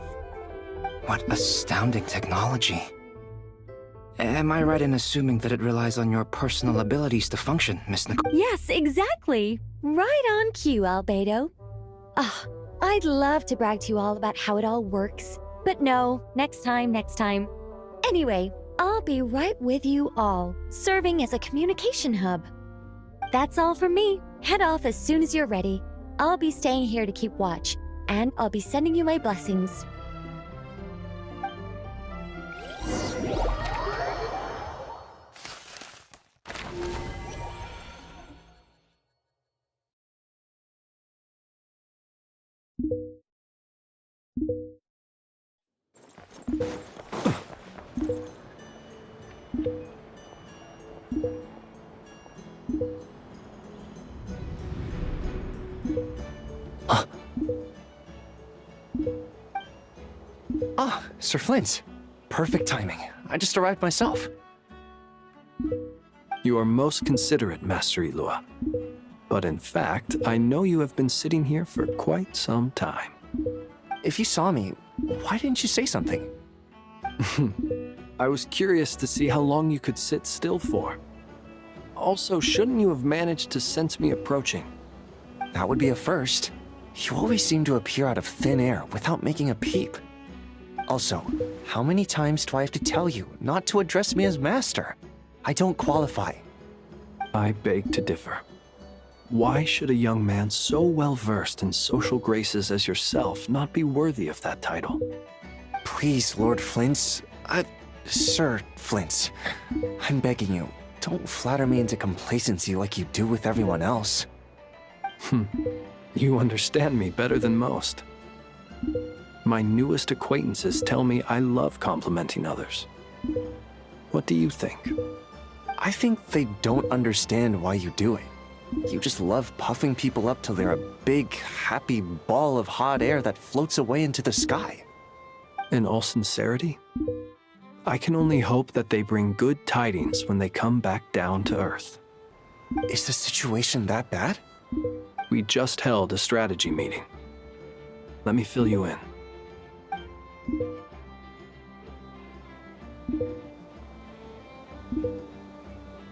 What astounding technology. Am I right in assuming that it relies on your personal abilities to function, Miss Nicole? Yes, exactly. Right on cue, Albedo. I'd love to brag to you all about how it all works. But no, next time. Anyway, I'll be right with you all, serving as a communication hub. That's all from me. Head off as soon as you're ready. I'll be staying here to keep watch, and I'll be sending you my blessings. Sir Flint. Perfect timing. I just arrived myself. You are most considerate, Master Ilua. But in fact, I know you have been sitting here for quite some time. If you saw me, why didn't you say something? I was curious to see how long you could sit still for. Also, shouldn't you have managed to sense me approaching? That would be a first. You always seem to appear out of thin air without making a peep. Also, how many times do I have to tell you not to address me as master? I don't qualify. I beg to differ. Why should a young man so well-versed in social graces as yourself not be worthy of that title? Please, Lord Flint's... Sir Flint's. I'm begging you, don't flatter me into complacency like you do with everyone else. You understand me better than most. My newest acquaintances tell me I love complimenting others. What do you think? I think they don't understand why you do it. You just love puffing people up till they're a big, happy ball of hot air that floats away into the sky. In all sincerity, I can only hope that they bring good tidings when they come back down to Earth. Is the situation that bad? We just held a strategy meeting. Let me fill you in.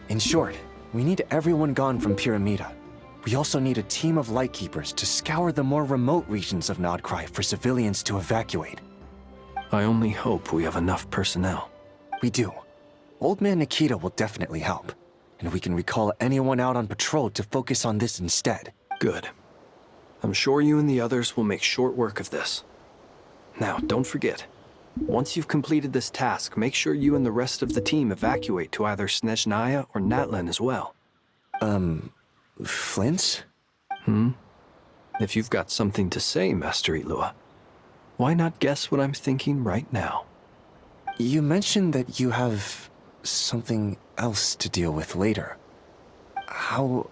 In short, we need everyone gone from Pyramida. We also need a team of Lightkeepers to scour the more remote regions of Nodcry for civilians to evacuate. I only hope we have enough personnel. We do. Old Man Nikita will definitely help, and we can recall anyone out on patrol to focus on this instead. Good. I'm sure you and the others will make short work of this. Now, don't forget, once you've completed this task, make sure you and the rest of the team evacuate to either Snezhnaya or Natlan as well. Flint? If you've got something to say, Master Ilua, why not guess what I'm thinking right now? You mentioned that you have something else to deal with later. How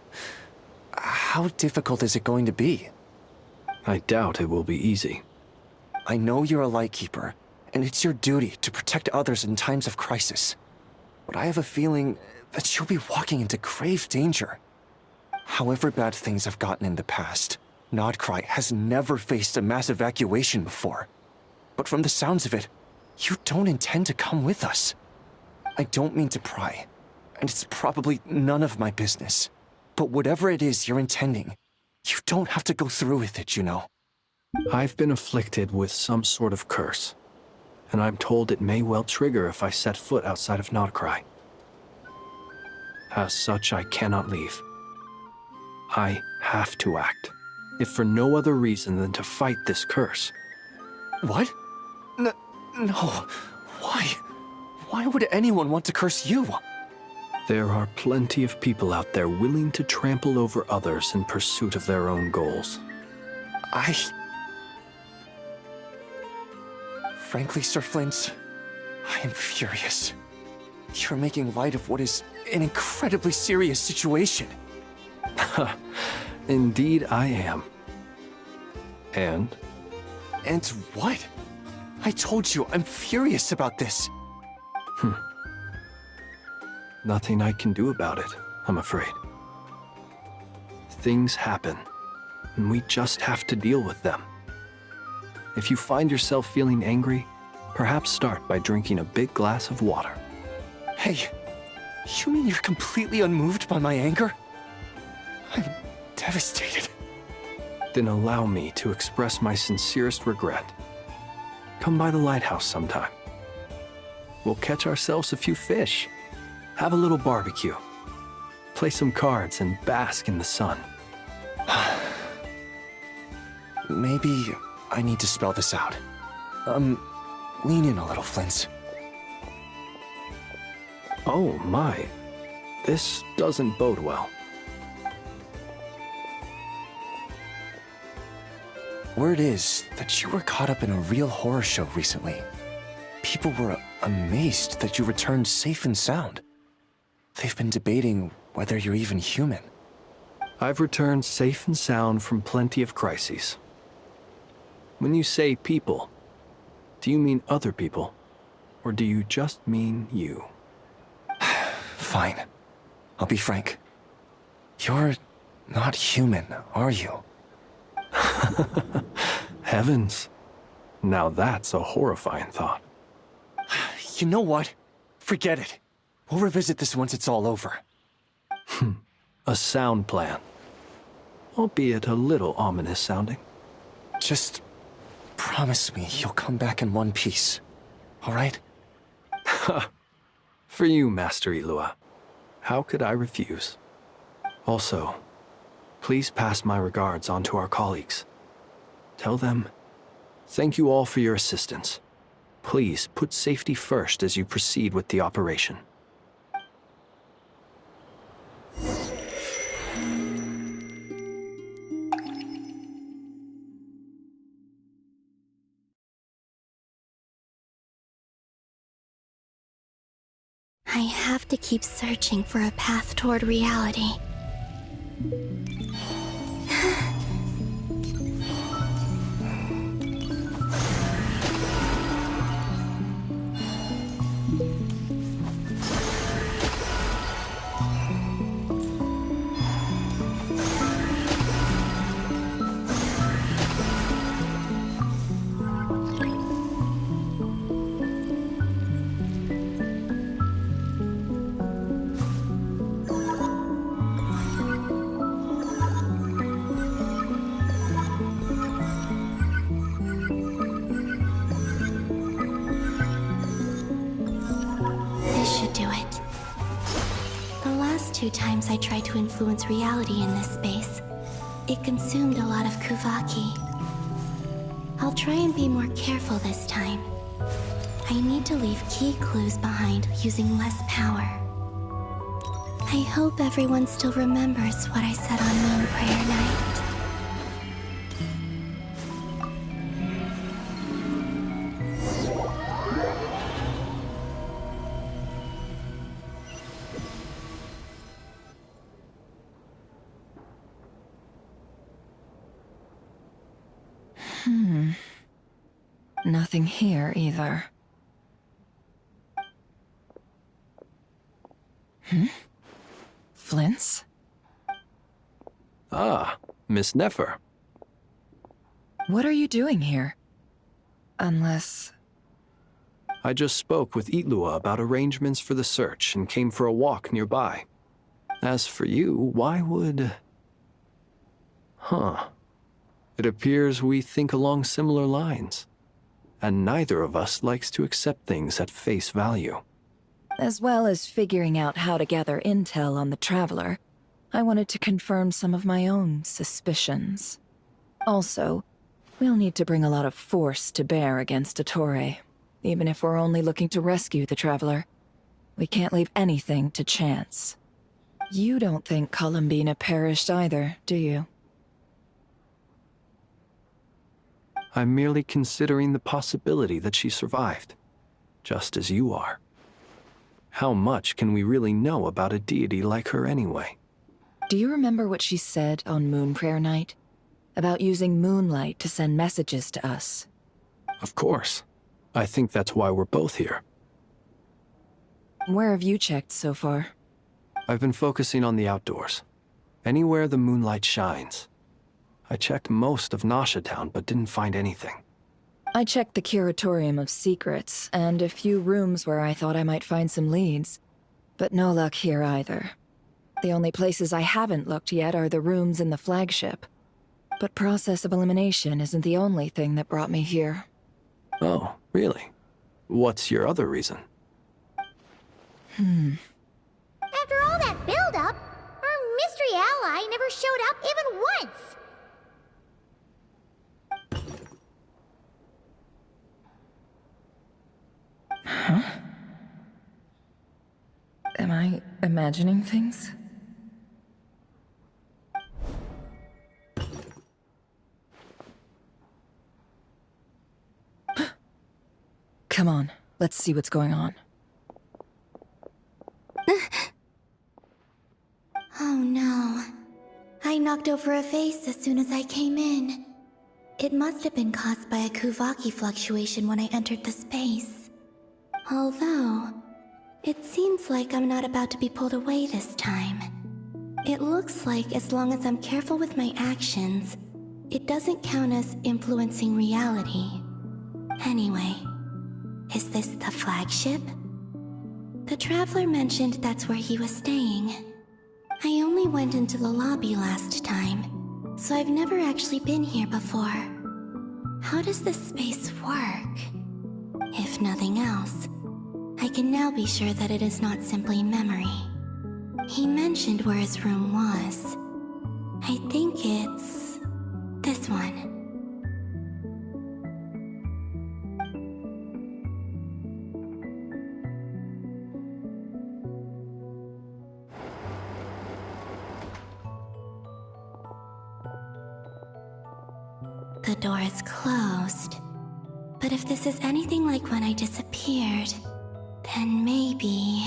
difficult is it going to be? I doubt it will be easy. I know you're a Lightkeeper, and it's your duty to protect others in times of crisis. But I have a feeling that you'll be walking into grave danger. However bad things have gotten in the past, Nodcry has never faced a mass evacuation before. But from the sounds of it, you don't intend to come with us. I don't mean to pry, and it's probably none of my business. But whatever it is you're intending, you don't have to go through with it, you know. I've been afflicted with some sort of curse, and I'm told it may well trigger if I set foot outside of Nodcry. As such, I cannot leave. I have to act, if for no other reason than to fight this curse. What? No. Why? Why would anyone want to curse you? There are plenty of people out there willing to trample over others in pursuit of their own goals. Frankly, Sir Flint, I am furious. You're making light of what is an incredibly serious situation. Indeed I am. And? And what? I told you, I'm furious about this. Nothing I can do about it, I'm afraid. Things happen, and we just have to deal with them. If you find yourself feeling angry, perhaps start by drinking a big glass of water. Hey, you mean you're completely unmoved by my anger? I'm devastated. Then allow me to express my sincerest regret. Come by the lighthouse sometime. We'll catch ourselves a few fish, have a little barbecue, play some cards, and bask in the sun. Maybe I need to spell this out. Lean in a little, Flint. Oh my, this doesn't bode well. Word is that you were caught up in a real horror show recently. People were amazed that you returned safe and sound. They've been debating whether you're even human. I've returned safe and sound from plenty of crises. When you say people, do you mean other people? Or do you just mean you? Fine. I'll be frank. You're not human, are you? Heavens. Now that's a horrifying thought. You know what? Forget it. We'll revisit this once it's all over. A sound plan. Albeit a little ominous sounding. Just promise me you'll come back in one piece, all right? For you, Master Ilua. How could I refuse? Also, please pass my regards on to our colleagues. Tell them, thank you all for your assistance. Please put safety first as you proceed with the operation. I have to keep searching for a path toward reality. Two times I tried to influence reality in this space, it consumed a lot of Kuvaki. I'll try and be more careful this time. I need to leave key clues behind using less power. I hope everyone still remembers what I said on Moon Prayer Night. Nothing here either. Flints? Ah, Miss Nefer. What are you doing here? Unless... I just spoke with Ilua about arrangements for the search and came for a walk nearby. As for you, why would... It appears we think along similar lines. And neither of us likes to accept things at face value. As well as figuring out how to gather intel on the Traveler, I wanted to confirm some of my own suspicions. Also, we'll need to bring a lot of force to bear against Ettore, even if we're only looking to rescue the Traveler. We can't leave anything to chance. You don't think Columbina perished either, do you? I'm merely considering the possibility that she survived, just as you are. How much can we really know about a deity like her anyway? Do you remember what she said on Moon Prayer Night? About using moonlight to send messages to us? Of course. I think that's why we're both here. Where have you checked so far? I've been focusing on the outdoors. Anywhere the moonlight shines. I checked most of Nasha Town, but didn't find anything. I checked the Curatorium of Secrets, and a few rooms where I thought I might find some leads. But no luck here either. The only places I haven't looked yet are the rooms in the flagship. But process of elimination isn't the only thing that brought me here. Oh, really? What's your other reason? After all that build-up, our mystery ally never showed up even once! Huh? Am I imagining things? Come on, let's see what's going on. Oh no. I knocked over a vase as soon as I came in. It must have been caused by a Kuvaki fluctuation when I entered the space. Although, it seems like I'm not about to be pulled away this time. It looks like as long as I'm careful with my actions, it doesn't count as influencing reality. Anyway, is this the flagship? The Traveler mentioned that's where he was staying. I only went into the lobby last time, so I've never actually been here before. How does this space work? If nothing else, I can now be sure that it is not simply memory. He mentioned where his room was. I think it's this one. The door is closed. But if this is anything like when I disappeared, then maybe...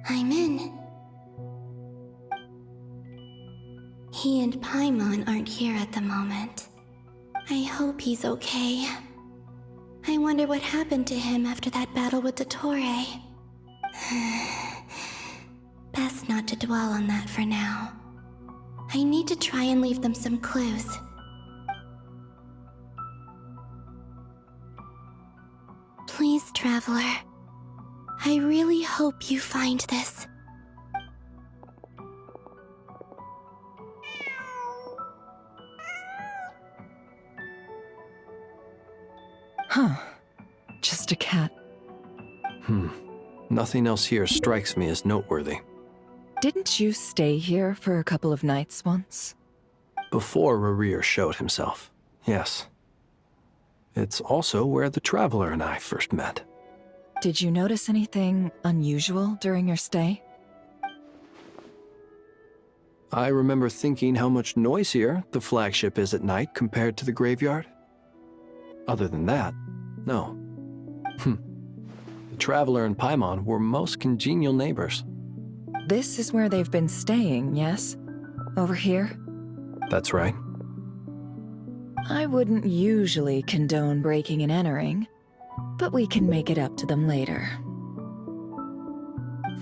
I'm in. He and Paimon aren't here at the moment. I hope he's okay. I wonder what happened to him after that battle with Dottore. Best not to dwell on that for now. I need to try and leave them some clues. Please, Traveler. I really hope you find this. Huh. Just a cat. Nothing else here strikes me as noteworthy. Didn't you stay here for a couple of nights once? Before Rerir showed himself, yes. It's also where the Traveler and I first met. Did you notice anything unusual during your stay? I remember thinking how much noisier the flagship is at night compared to the graveyard. Other than that, no. The Traveler and Paimon were most congenial neighbors. This is where they've been staying, yes? Over here? That's right. I wouldn't usually condone breaking and entering, but we can make it up to them later.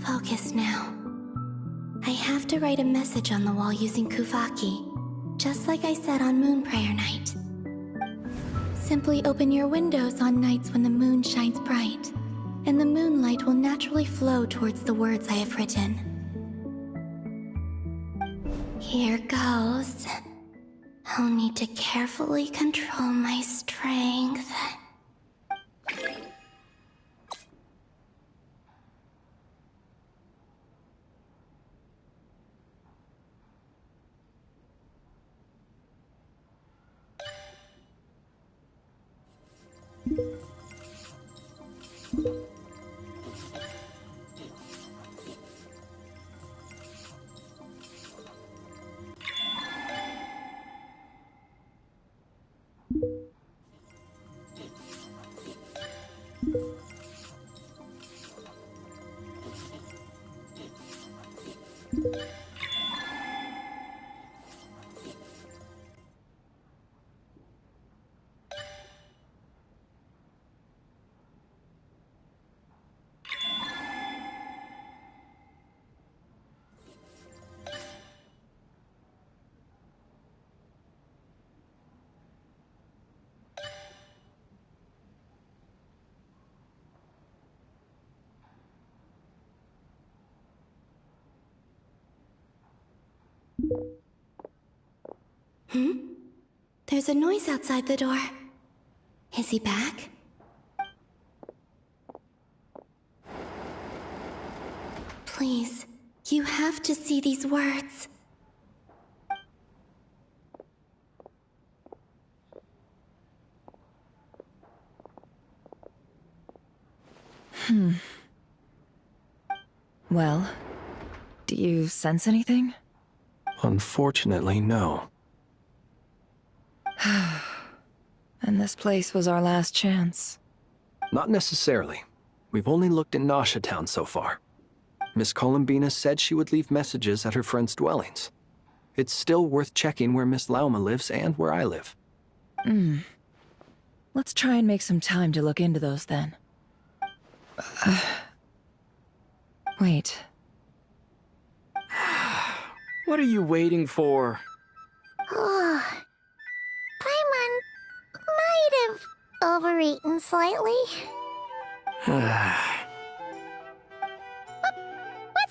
Focus now. I have to write a message on the wall using Kuvaki, just like I said on Moon Prayer Night. Simply open your windows on nights when the moon shines bright, and the moonlight will naturally flow towards the words I have written. Here goes. I'll need to carefully control my strength. There's a noise outside the door. Is he back? Please, you have to see these words. Well, do you sense anything? Unfortunately, no. And this place was our last chance. Not necessarily. We've only looked in Nasha Town so far. Miss Columbina said she would leave messages at her friends' dwellings. It's still worth checking where Miss Lauma lives and where I live. Let's try and make some time to look into those then. Wait. What are you waiting for? Oh, Paimon might have overeaten slightly. What's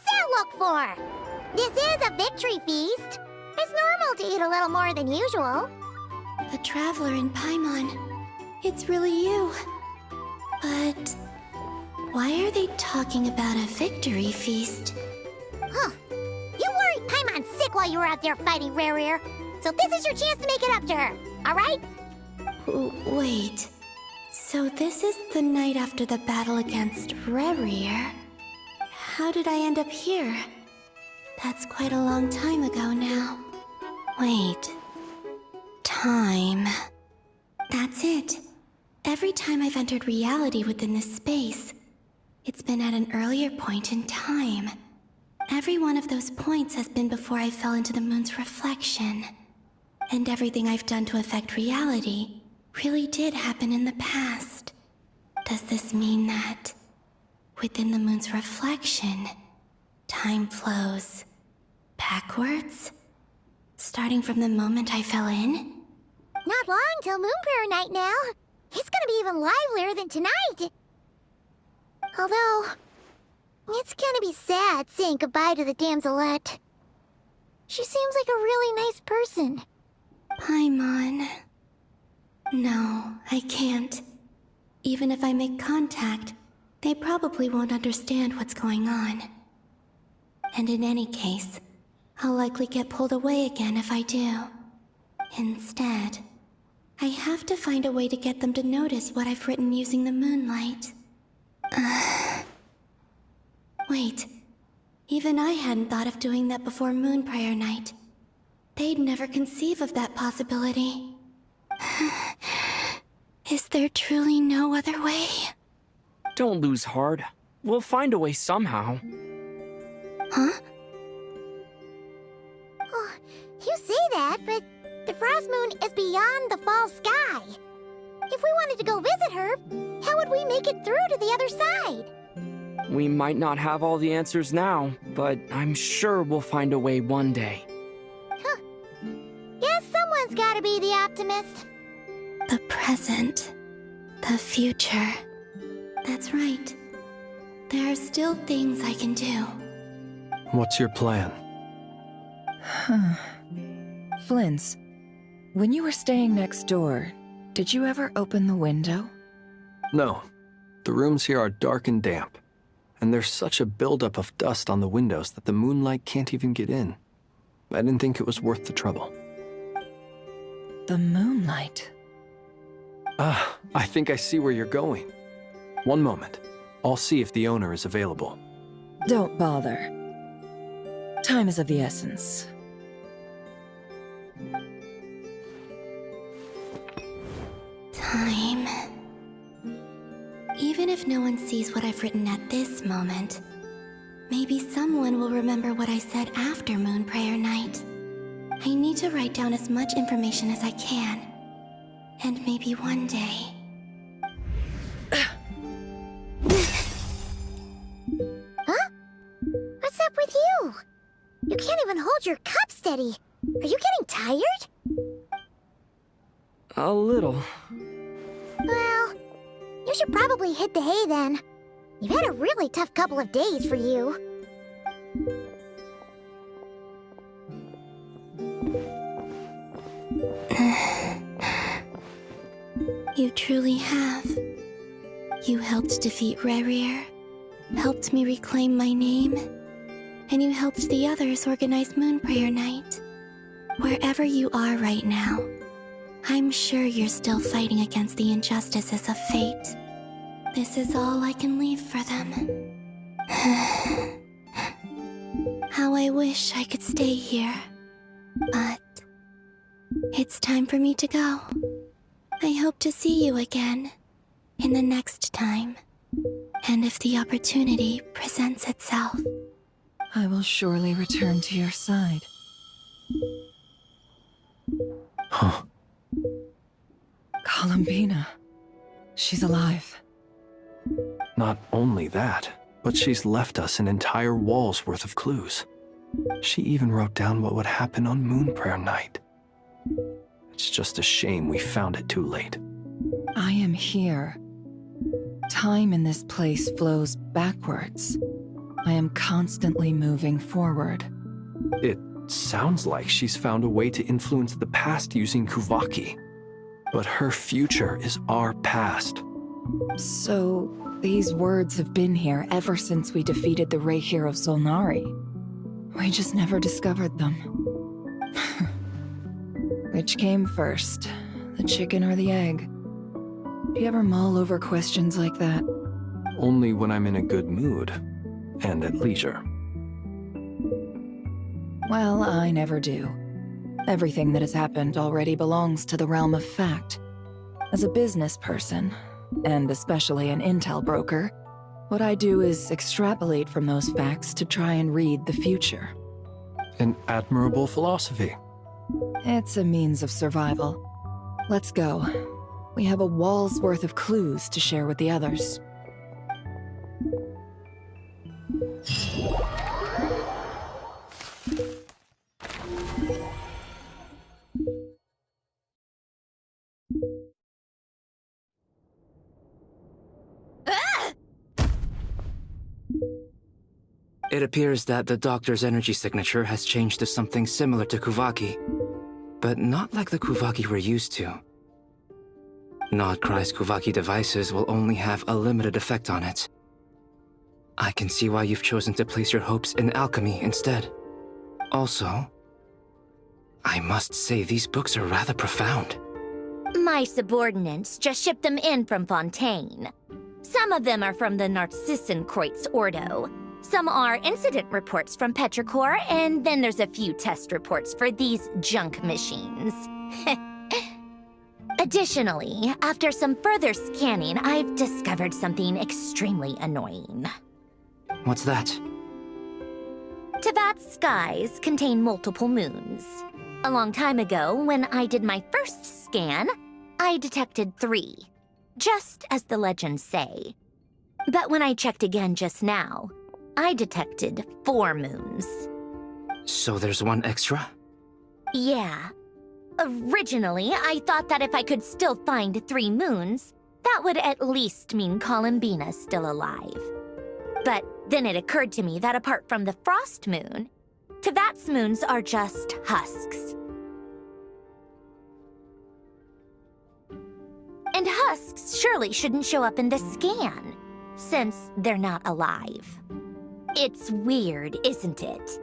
that look for? This is a victory feast. It's normal to eat a little more than usual. The Traveler in Paimon. It's really you. But why are they talking about a victory feast? Huh. You worried Paimon sick while you were out there fighting Rare, so this is your chance to make it up to her, alright? Wait. So this is the night after the battle against Rare. How did I end up here? That's quite a long time ago now. Wait. Time. That's it. Every time I've entered reality within this space, it's been at an earlier point in time. Every one of those points has been before I fell into the moon's reflection. And everything I've done to affect reality really did happen in the past. Does this mean that within the moon's reflection, time flows backwards? Starting from the moment I fell in? Not long till Moon Prayer Night now. It's gonna be even livelier than tonight. Although, it's gonna be sad saying goodbye to the damselette. She seems like a really nice person. Paimon. No, I can't. Even if I make contact, they probably won't understand what's going on. And in any case, I'll likely get pulled away again if I do. Instead, I have to find a way to get them to notice what I've written using the moonlight. Wait, even I hadn't thought of doing that before Moon Prayer Night. They'd never conceive of that possibility. Is there truly no other way? Don't lose heart. We'll find a way somehow. Huh? Oh, you say that, but the Frost Moon is beyond the fall sky. If we wanted to go visit her, how would we make it through to the other side? We might not have all the answers now, but I'm sure we'll find a way one day. Huh. Guess someone's gotta be the optimist. The present. The future. That's right. There are still things I can do. What's your plan? Flins, when you were staying next door, did you ever open the window? No. The rooms here are dark and damp. And there's such a buildup of dust on the windows that the moonlight can't even get in. I didn't think it was worth the trouble. The moonlight? I think I see where you're going. One moment. I'll see if the owner is available. Don't bother. Time is of the essence. Time. Even if no one sees what I've written at this moment, maybe someone will remember what I said after Moon Prayer Night. I need to write down as much information as I can. And maybe one day... Huh? What's up with you? You can't even hold your cup steady. Are you getting tired? A little. Well, you should probably hit the hay then. You've had a really tough couple of days for you. You truly have. You helped defeat Rare, helped me reclaim my name, and you helped the others organize Moon Prayer Night. Wherever you are right now, I'm sure you're still fighting against the injustices of fate. This is all I can leave for them. How I wish I could stay here. But it's time for me to go. I hope to see you again in the next time. And if the opportunity presents itself. I will surely return to your side. Huh. Columbina. She's alive. Not only that, but she's left us an entire wall's worth of clues. She even wrote down what would happen on Moon Prayer Night. It's just a shame we found it too late. I am here. Time in this place flows backwards. I am constantly moving forward. It sounds like she's found a way to influence the past using Kuvaki. But her future is our past. So, these words have been here ever since we defeated the Reikir of Solnari. We just never discovered them. Which came first, the chicken or the egg? Do you ever mull over questions like that? Only when I'm in a good mood, and at leisure. Well, I never do. Everything that has happened already belongs to the realm of fact. As a business person, and especially an intel broker, what I do is extrapolate from those facts to try and read the future. An admirable philosophy. It's a means of survival. Let's go. We have a wall's worth of clues to share with the others. It appears that the doctor's energy signature has changed to something similar to Kuvaki, but not like the Kuvaki we're used to. Nodcry's Kuvaki devices will only have a limited effect on it. I can see why you've chosen to place your hopes in alchemy instead. Also, I must say these books are rather profound. My subordinates just shipped them in from Fontaine. Some of them are from the Narcissenkreuz Ordo. Some are incident reports from Petrichor, and then there's a few test reports for these junk machines. Additionally, after some further scanning, I've discovered something extremely annoying. What's that? Tevat's skies contain multiple moons. A long time ago, when I did my first scan, I detected 3, just as the legends say. But when I checked again just now, I detected 4 moons. So there's one extra? Yeah. Originally, I thought that if I could still find 3 moons, that would at least mean Columbina's still alive. But then it occurred to me that apart from the frost moon, Tevat's moons are just husks. And husks surely shouldn't show up in the scan, since they're not alive. It's weird, isn't it?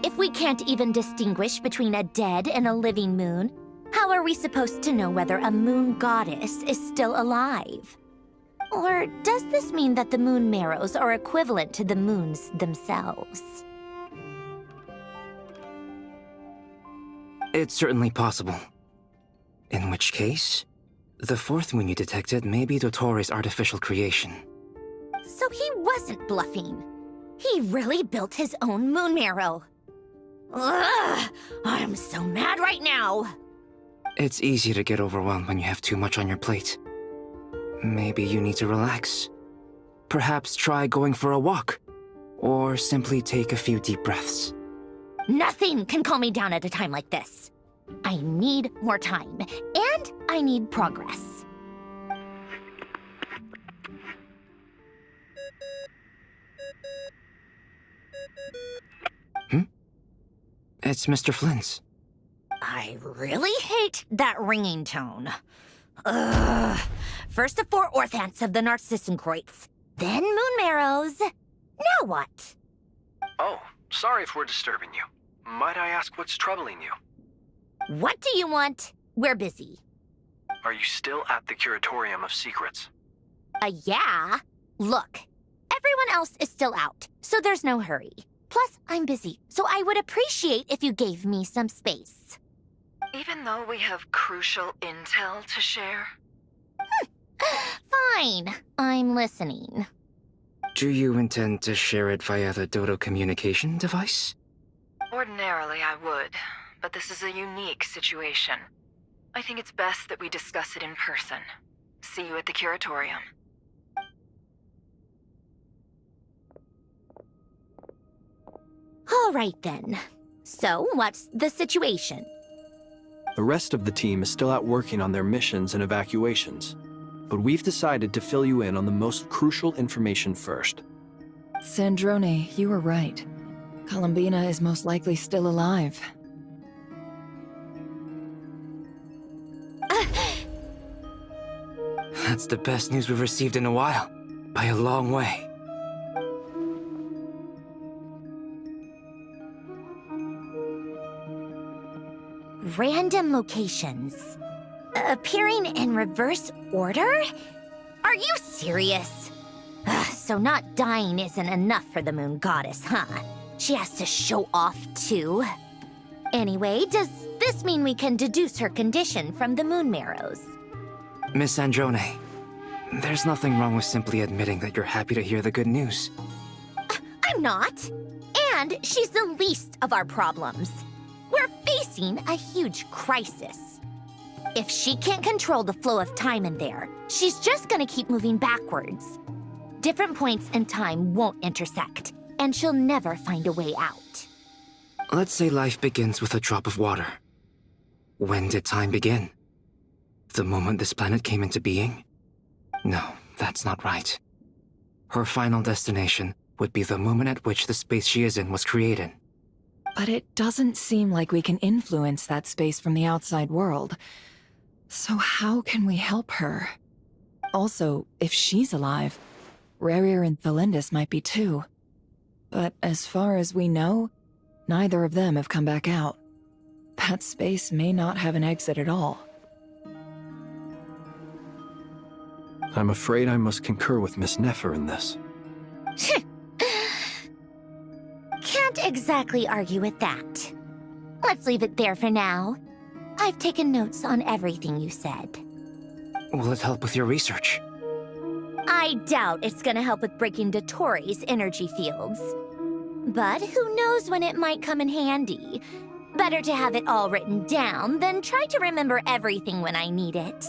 If we can't even distinguish between a dead and a living moon, how are we supposed to know whether a moon goddess is still alive? Or does this mean that the moon marrows are equivalent to the moons themselves? It's certainly possible. In which case, the 4th moon you detected may be Dottore artificial creation. So he wasn't bluffing. He really built his own moon marrow. Ugh! I'm so mad right now! It's easy to get overwhelmed when you have too much on your plate. Maybe you need to relax. Perhaps try going for a walk. Or simply take a few deep breaths. Nothing can calm me down at a time like this. I need more time, and I need progress. It's Mr. Flynn's. I really hate that ringing tone. Ugh. First the 4 orthants of the Narcissenkreuz, then moon marrows. Now what? Oh, sorry if we're disturbing you. Might I ask what's troubling you? What do you want? We're busy. Are you still at the Curatorium of Secrets? Yeah. Look, everyone else is still out, so there's no hurry. Plus, I'm busy, so I would appreciate if you gave me some space. Even though we have crucial intel to share? Fine. I'm listening. Do you intend to share it via the Dodo communication device? Ordinarily, I would, but this is a unique situation. I think it's best that we discuss it in person. See you at the curatorium. All right then. So, what's the situation? The rest of the team is still out working on their missions and evacuations, but we've decided to fill you in on the most crucial information first. Sandrone, you were right. Columbina is most likely still alive. That's the best news we've received in a while, by a long way. Random locations. Appearing in reverse order? Are you serious? So not dying isn't enough for the Moon Goddess, huh? She has to show off too. Anyway, does this mean we can deduce her condition from the Moon Marrows? Miss Androne, there's nothing wrong with simply admitting that you're happy to hear the good news. I'm not. And she's the least of our problems. We're facing a huge crisis. If she can't control the flow of time in there, she's just gonna keep moving backwards. Different points in time won't intersect, and she'll never find a way out. Let's say life begins with a drop of water. When did time begin? The moment this planet came into being? No, that's not right. Her final destination would be the moment at which the space she is in was created. But it doesn't seem like we can influence that space from the outside world. So how can we help her? Also, if she's alive, Rerir and Thalindus might be too. But as far as we know, neither of them have come back out. That space may not have an exit at all. I'm afraid I must concur with Miss Nefer in this. Can't exactly argue with that. Let's leave it there for now. I've taken notes on everything you said. Will it help with your research? I doubt it's gonna help with breaking Dotori's energy fields. But who knows when it might come in handy. Better to have it all written down than try to remember everything when I need it.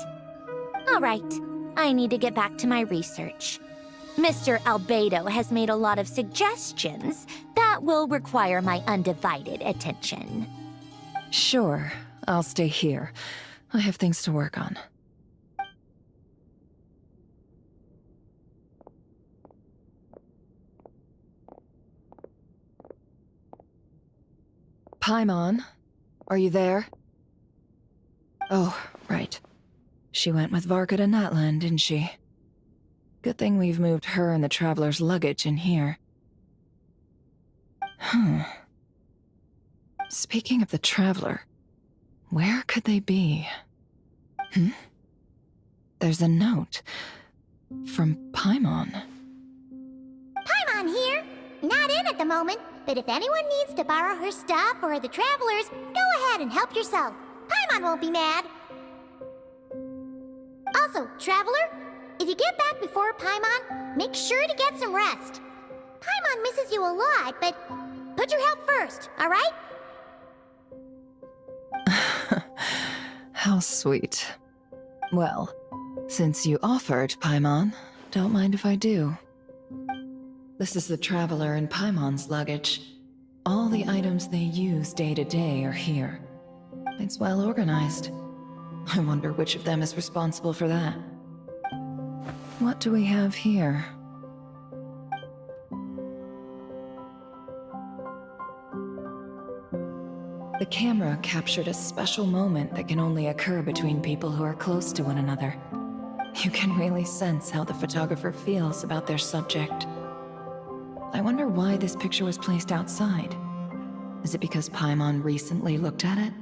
All right, I need to get back to my research. Mr. Albedo has made a lot of suggestions that will require my undivided attention. Sure, I'll stay here. I have things to work on. Paimon, are you there? Oh, right. She went with Varka to Natlan, didn't she? Good thing we've moved her and the Traveler's luggage in here. Speaking of the Traveler, where could they be? There's a note from Paimon. Paimon here. Not in at the moment, but if anyone needs to borrow her stuff or the Travelers, go ahead and help yourself. Paimon won't be mad. Also, Traveler, if you get back before Paimon, make sure to get some rest. Paimon misses you a lot, but put your health first, all right? How sweet. Well, since you offered, Paimon, don't mind if I do. This is the Traveler and Paimon's luggage. All the items they use day to day are here. It's well organized. I wonder which of them is responsible for that. What do we have here? The camera captured a special moment that can only occur between people who are close to one another. You can really sense how the photographer feels about their subject. I wonder why this picture was placed outside. Is it because Paimon recently looked at it?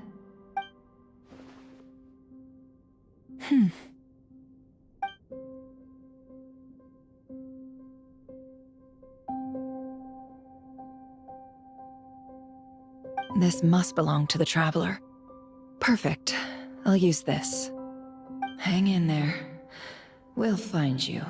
This must belong to the Traveler. Perfect. I'll use this. Hang in there. We'll find you.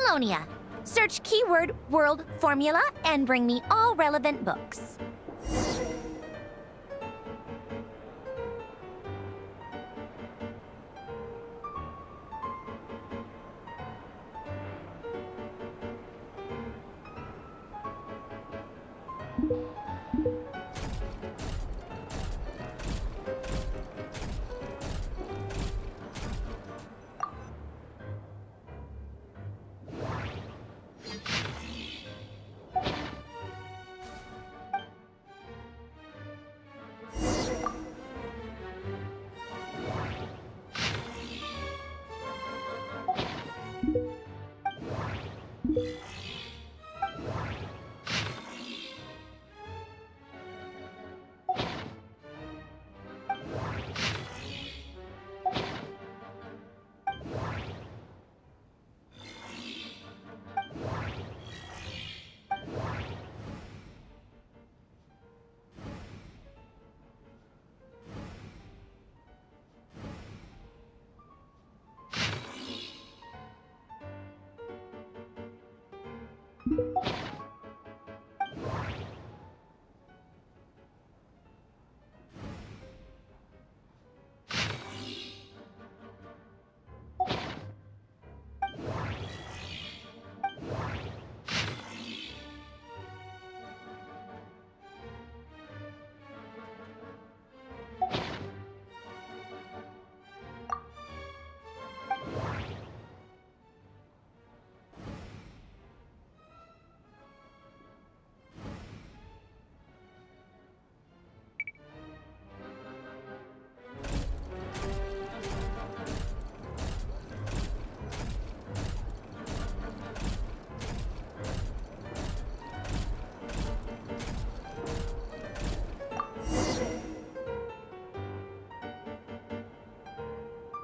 Polonia. Search keyword world formula and bring me all relevant books.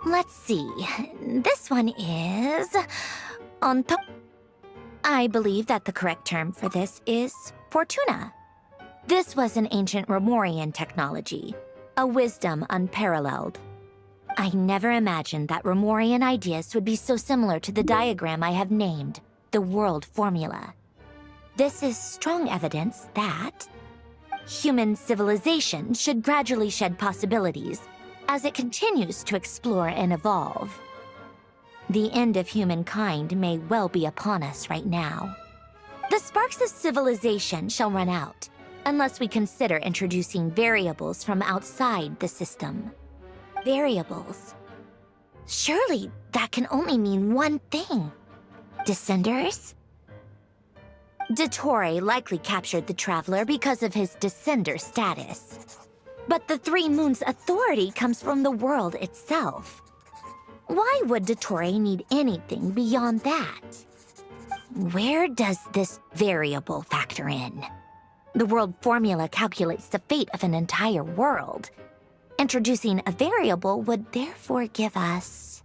Let's see. This one is... on top. I believe that the correct term for this is Fortuna. This was an ancient Romorian technology, a wisdom unparalleled. I never imagined that Romorian ideas would be so similar to the diagram I have named, the world formula. This is strong evidence that human civilization should gradually shed possibilities as it continues to explore and evolve. The end of humankind may well be upon us right now. The sparks of civilization shall run out, unless we consider introducing variables from outside the system. Variables? Surely that can only mean one thing. Descenders? Dottore likely captured the Traveler because of his descender status. But the Three Moons' authority comes from the world itself. Why would Dottore need anything beyond that? Where does this variable factor in? The world formula calculates the fate of an entire world. Introducing a variable would therefore give us...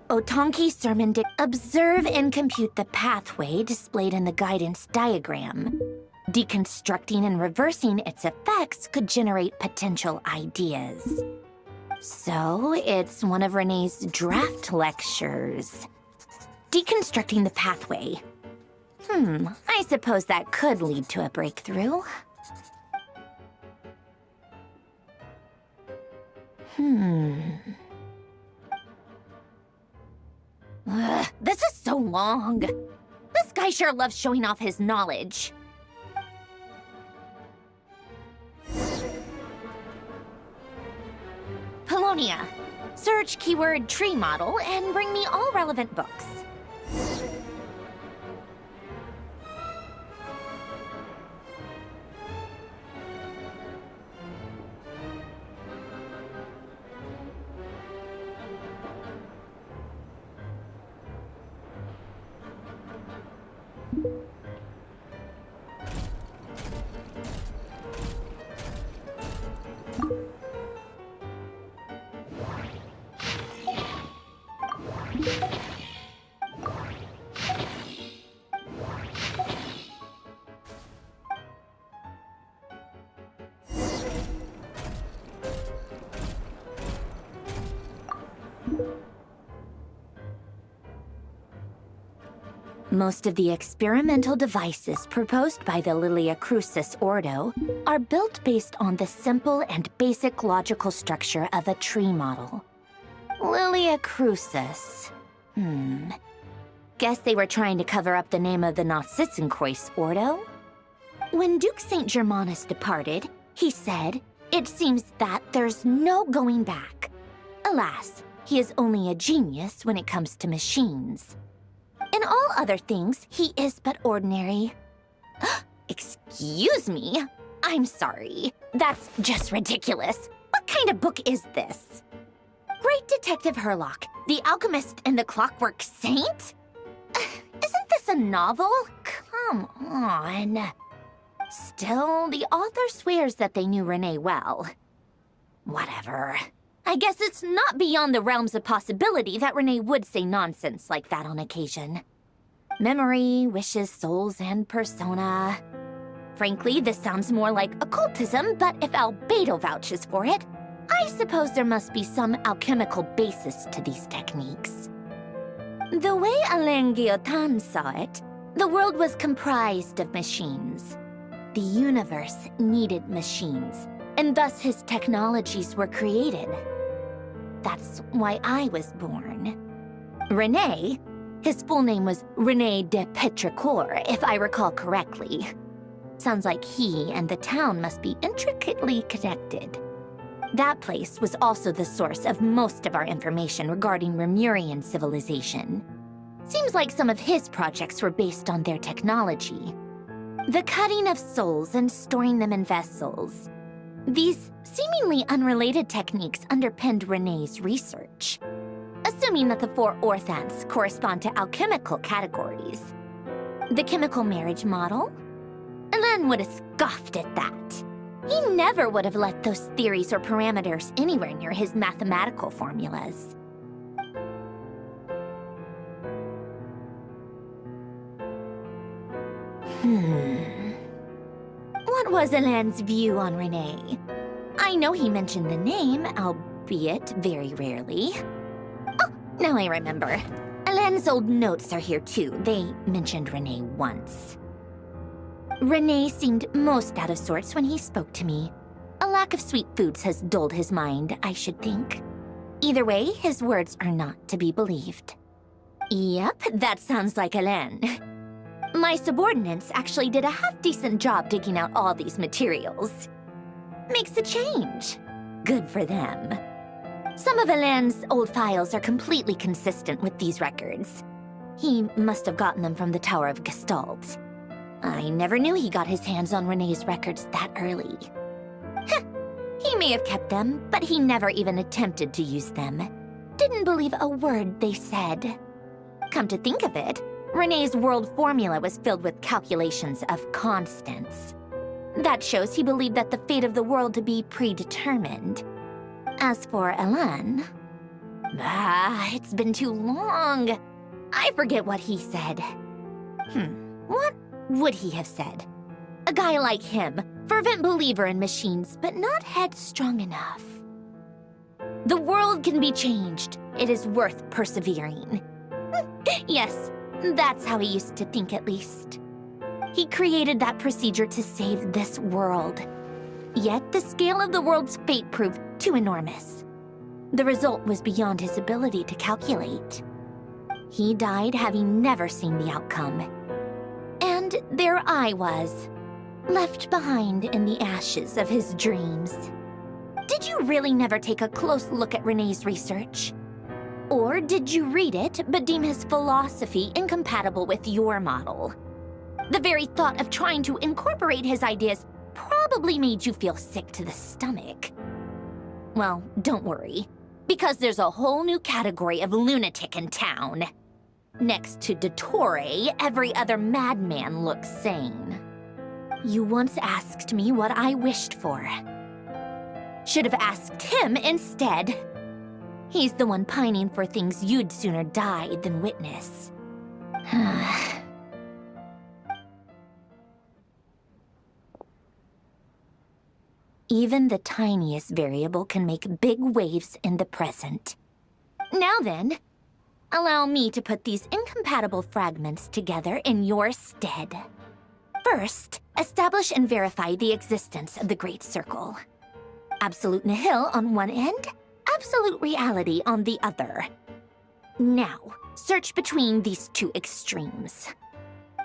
Otonki Sermon observe and compute the pathway displayed in the guidance diagram. Deconstructing and reversing its effects could generate potential ideas. So, it's one of Renee's draft lectures. Deconstructing the pathway. I suppose that could lead to a breakthrough. This is so long. This guy sure loves showing off his knowledge. Polonia. Search keyword tree model and bring me all relevant books. Most of the experimental devices proposed by the Lilia Crucis Ordo are built based on the simple and basic logical structure of a tree model. Lilia Crucis. Guess they were trying to cover up the name of the Narcissenkreuz Ordo? When Duke St. Germanus departed, he said, "It seems that there's no going back." Alas, he is only a genius when it comes to machines. In all other things, he is but ordinary. Excuse me? I'm sorry. That's just ridiculous. What kind of book is this? Great Detective Herlock, the Alchemist and the Clockwork Saint? Isn't this a novel? Come on. Still, the author swears that they knew Renee well. Whatever. I guess it's not beyond the realms of possibility that Renee would say nonsense like that on occasion. Memory, wishes, souls, and persona. Frankly, this sounds more like occultism, but if Albedo vouches for it, I suppose there must be some alchemical basis to these techniques. The way Alain Guillotin saw it, the world was comprised of machines. The universe needed machines, and thus his technologies were created. That's why I was born. René, his full name was René de Petrichor, if I recall correctly. Sounds like he and the town must be intricately connected. That place was also the source of most of our information regarding Remurian civilization. Seems like some of his projects were based on their technology. The cutting of souls and storing them in vessels. These seemingly unrelated techniques underpinned René's research, assuming that the 4 orthants correspond to alchemical categories. The chemical marriage model? Alain would have scoffed at that. He never would have let those theories or parameters anywhere near his mathematical formulas. What was Alain's view on René? I know he mentioned the name, albeit very rarely. Oh, now I remember. Alain's old notes are here too. They mentioned René once. René seemed most out of sorts when he spoke to me. A lack of sweet foods has dulled his mind, I should think. Either way, his words are not to be believed. Yep, that sounds like Alain. My subordinates actually did a half-decent job digging out all these materials. Makes a change. Good for them. Some of Alain's old files are completely consistent with these records. He must have gotten them from the Tower of Gestalt. I never knew he got his hands on René's records that early. He may have kept them, but he never even attempted to use them. Didn't believe a word they said. Come to think of it, René's world formula was filled with calculations of constants. That shows he believed that the fate of the world to be predetermined. As for Alain... it's been too long. I forget what he said. What would he have said? A guy like him, fervent believer in machines, but not headstrong enough. The world can be changed. It is worth persevering. Yes, that's how he used to think at least. He created that procedure to save this world. Yet the scale of the world's fate proved too enormous. The result was beyond his ability to calculate. He died having never seen the outcome. And there I was, left behind in the ashes of his dreams. Did you really never take a close look at René's research? Or did you read it but deem his philosophy incompatible with your model? The very thought of trying to incorporate his ideas probably made you feel sick to the stomach. Well, don't worry, because there's a whole new category of lunatic in town. Next to Dottore, every other madman looks sane. You once asked me what I wished for. Should have asked him instead. He's the one pining for things you'd sooner die than witness. Even the tiniest variable can make big waves in the present. Now then, allow me to put these incompatible fragments together in your stead. First, establish and verify the existence of the Great Circle. Absolute nihil on one end, absolute reality on the other. Now, search between these two extremes.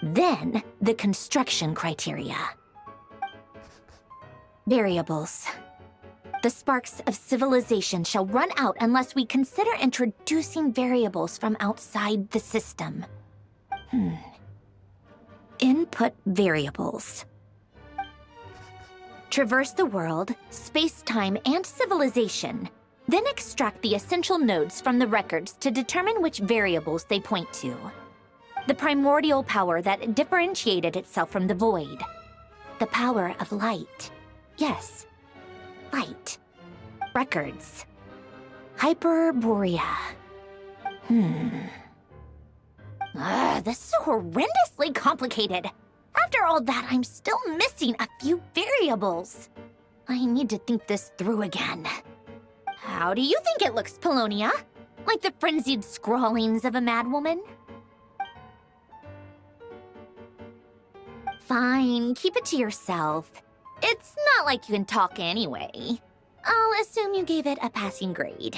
Then, the construction criteria. Variables. The sparks of civilization shall run out unless we consider introducing variables from outside the system. Input variables. Traverse the world, space-time, and civilization. Then extract the essential nodes from the records to determine which variables they point to. The primordial power that differentiated itself from the void. The power of light. Yes, light. Records. Hyperborea. This is horrendously complicated. After all that, I'm still missing a few variables. I need to think this through again. How do you think it looks, Polonia? Like the frenzied scrawlings of a madwoman? Fine, keep it to yourself. It's not like you can talk anyway. I'll assume you gave it a passing grade.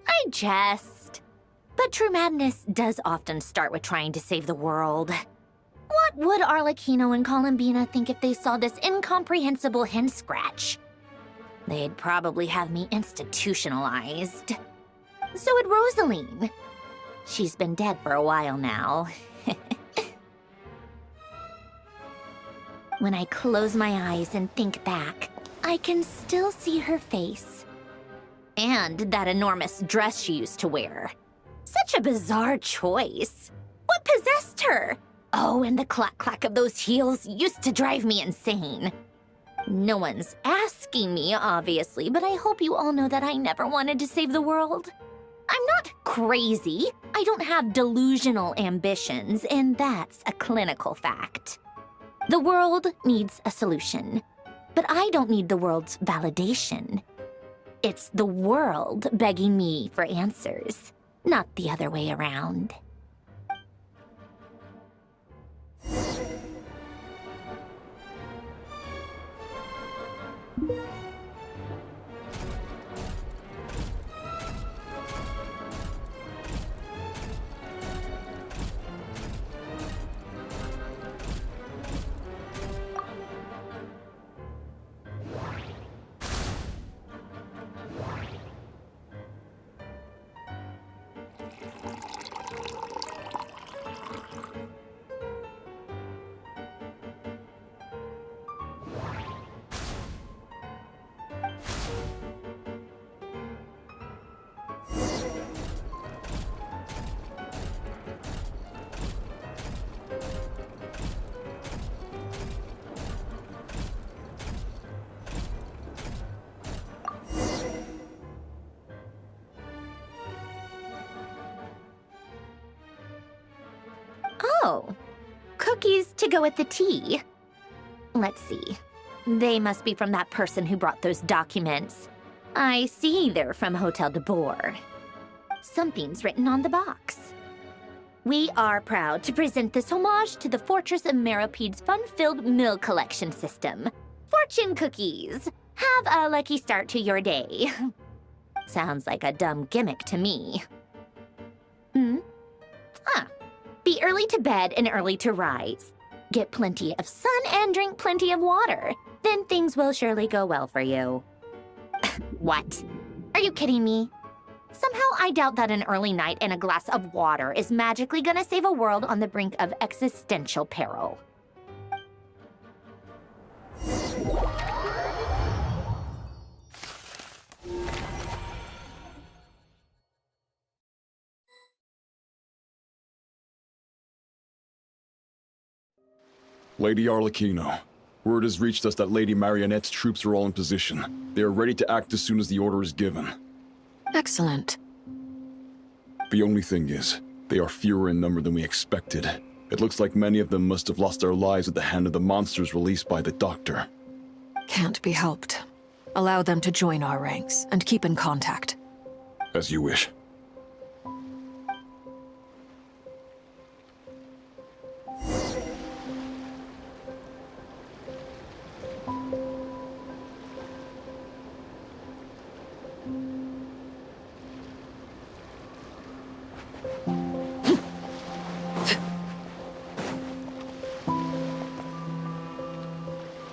I jest. But true madness does often start with trying to save the world. What would Arlecchino and Columbina think if they saw this incomprehensible hen scratch? They'd probably have me institutionalized. So would Rosaline. She's been dead for a while now. When I close my eyes and think back, I can still see her face. And that enormous dress she used to wear. Such a bizarre choice. What possessed her? Oh, and the clack-clack of those heels used to drive me insane. No one's asking me, obviously, but I hope you all know that I never wanted to save the world. I'm not crazy. I don't have delusional ambitions, and that's a clinical fact. The world needs a solution, but I don't need the world's validation. It's the world begging me for answers, not the other way around. Oh, cookies to go with the tea. Let's see. They must be from that person who brought those documents. I see they're from Hotel de Boer. Something's written on the box. We are proud to present this homage to the Fortress of Meropede's fun-filled mill collection system. Fortune cookies. Have a lucky start to your day. Sounds like a dumb gimmick to me. Be early to bed and early to rise. Get plenty of sun and drink plenty of water. Then things will surely go well for you. What? Are you kidding me? Somehow I doubt that an early night and a glass of water is magically gonna save a world on the brink of existential peril. Lady Arlecchino, word has reached us that Lady Marionette's troops are all in position. They are ready to act as soon as the order is given. Excellent. The only thing is, they are fewer in number than we expected. It looks like many of them must have lost their lives at the hand of the monsters released by the Doctor. Can't be helped. Allow them to join our ranks, and keep in contact. As you wish.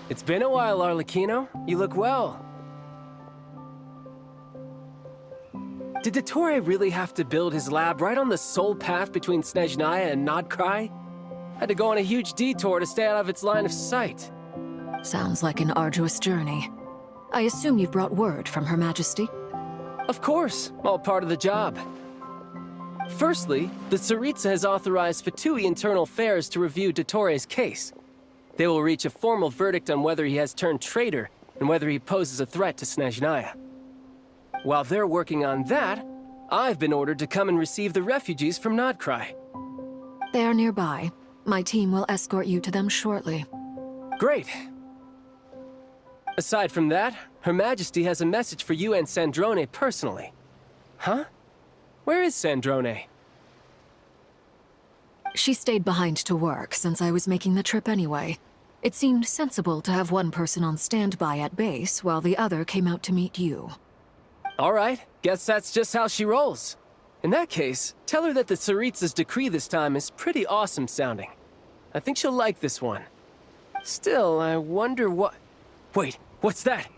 It's been a while, Arlecchino. You look well. Did Dottore really have to build his lab right on the sole path between Snezhnaya and Nodkrai? Had to go on a huge detour to stay out of its line of sight. Sounds like an arduous journey. I assume you've brought word from Her Majesty? Of course, all part of the job. Firstly, the Tsaritsa has authorized Fatui Internal Affairs to review Dottore's case. They will reach a formal verdict on whether he has turned traitor and whether he poses a threat to Snezhnaya. While they're working on that, I've been ordered to come and receive the refugees from Nodkrai. They are nearby. My team will escort you to them shortly. Great. Aside from that, Her Majesty has a message for you and Sandrone personally. Huh? Where is Sandrone? She stayed behind to work since I was making the trip anyway. It seemed sensible to have one person on standby at base while the other came out to meet you. All right, guess that's just how she rolls. In that case, tell her that the Tsaritsa's decree this time is pretty awesome sounding. I think she'll like this one. Still, I wonder what... Wait, what's that?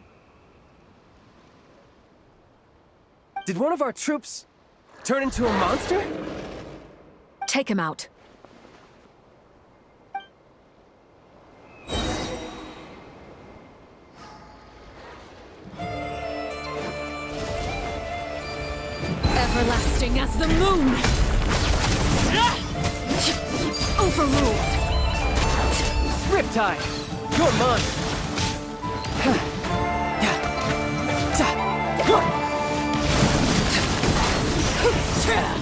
Did one of our troops turn into a monster? Take him out. Everlasting as the moon! Overruled! Riptide! You're mine!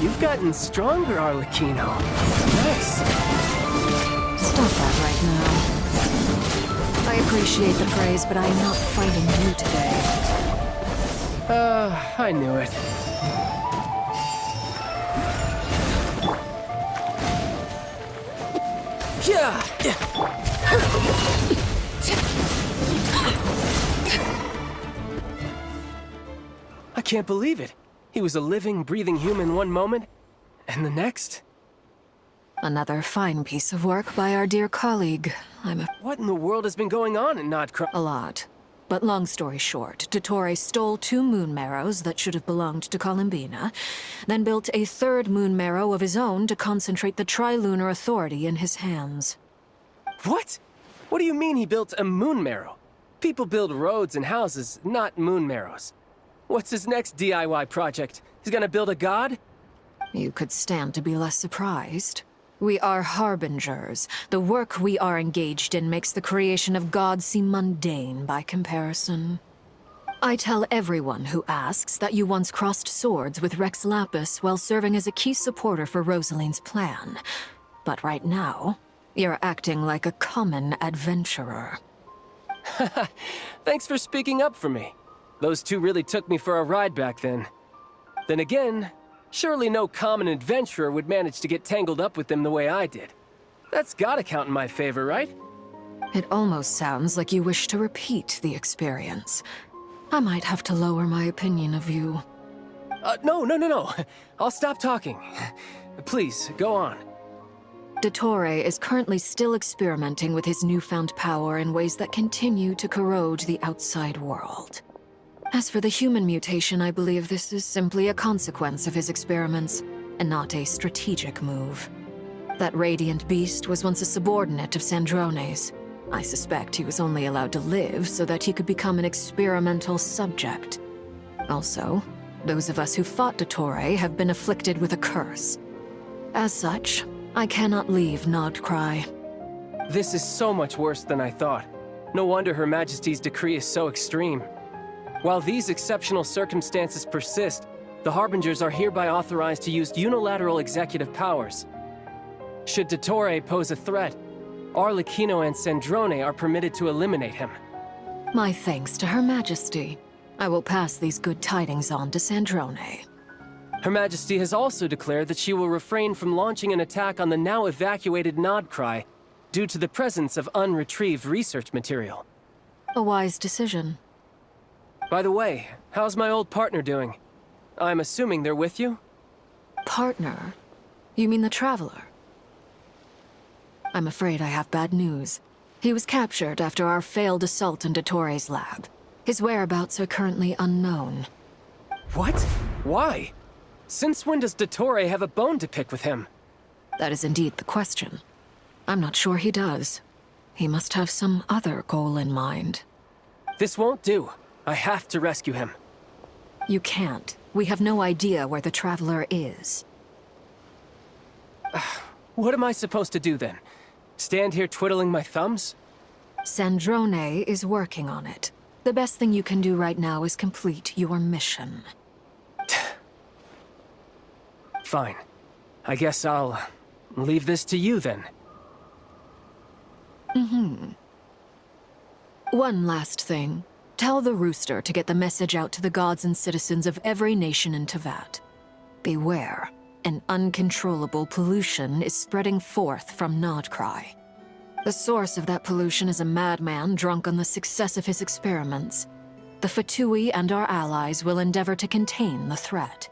You've gotten stronger, Arlecchino. Nice. Stop that right now. I appreciate the praise, but I am not fighting you today. I knew it. I can't believe it. He was a living, breathing human one moment, and the next... Another fine piece of work by our dear colleague. What in the world has been going on in Nodkrai? A lot. But long story short, Dottore stole 2 moon marrows that should have belonged to Columbina, then built a 3rd moon marrow of his own to concentrate the Trilunar Authority in his hands. What? What do you mean he built a moon marrow? People build roads and houses, not moon marrows. What's his next DIY project? He's gonna build a god? You could stand to be less surprised. We are harbingers. The work we are engaged in makes the creation of gods seem mundane by comparison. I tell everyone who asks that you once crossed swords with Rex Lapis while serving as a key supporter for Rosaline's plan. But right now, you're acting like a common adventurer. Thanks for speaking up for me. Those 2 really took me for a ride back then. Then again, surely no common adventurer would manage to get tangled up with them the way I did. That's gotta count in my favor, right? It almost sounds like you wish to repeat the experience. I might have to lower my opinion of you. No. I'll stop talking. Please, go on. Dottore is currently still experimenting with his newfound power in ways that continue to corrode the outside world. As for the human mutation, I believe this is simply a consequence of his experiments, and not a strategic move. That radiant beast was once a subordinate of Sandrone's. I suspect he was only allowed to live so that he could become an experimental subject. Also, those of us who fought Dottore have been afflicted with a curse. As such, I cannot leave Nodkrai. This is so much worse than I thought. No wonder Her Majesty's decree is so extreme. While these exceptional circumstances persist, the Harbingers are hereby authorized to use unilateral executive powers. Should Dottore pose a threat, Arlecchino and Sandrone are permitted to eliminate him. My thanks to Her Majesty. I will pass these good tidings on to Sandrone. Her Majesty has also declared that she will refrain from launching an attack on the now evacuated Nodcry due to the presence of unretrieved research material. A wise decision. By the way, how's my old partner doing? I'm assuming they're with you? Partner? You mean the Traveler? I'm afraid I have bad news. He was captured after our failed assault in Dottore's lab. His whereabouts are currently unknown. What? Why? Since when does Dottore have a bone to pick with him? That is indeed the question. I'm not sure he does. He must have some other goal in mind. This won't do. I have to rescue him. You can't. We have no idea where the Traveler is. What am I supposed to do then? Stand here twiddling my thumbs? Sandrone is working on it. The best thing you can do right now is complete your mission. Fine. I guess I'll leave this to you then. One last thing. Tell the Rooster to get the message out to the gods and citizens of every nation in Teyvat. Beware. An uncontrollable pollution is spreading forth from Nodcry. The source of that pollution is a madman drunk on the success of his experiments. The Fatui and our allies will endeavor to contain the threat.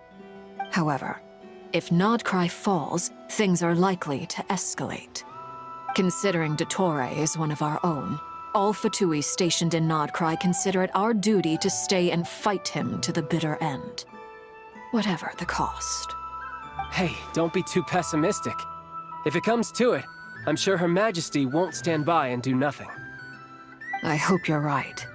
However, if Nodcry falls, things are likely to escalate. Considering Dottore is one of our own, all Fatui stationed in Nodcry consider it our duty to stay and fight him to the bitter end. Whatever the cost. Hey, don't be too pessimistic. If it comes to it, I'm sure Her Majesty won't stand by and do nothing. I hope you're right.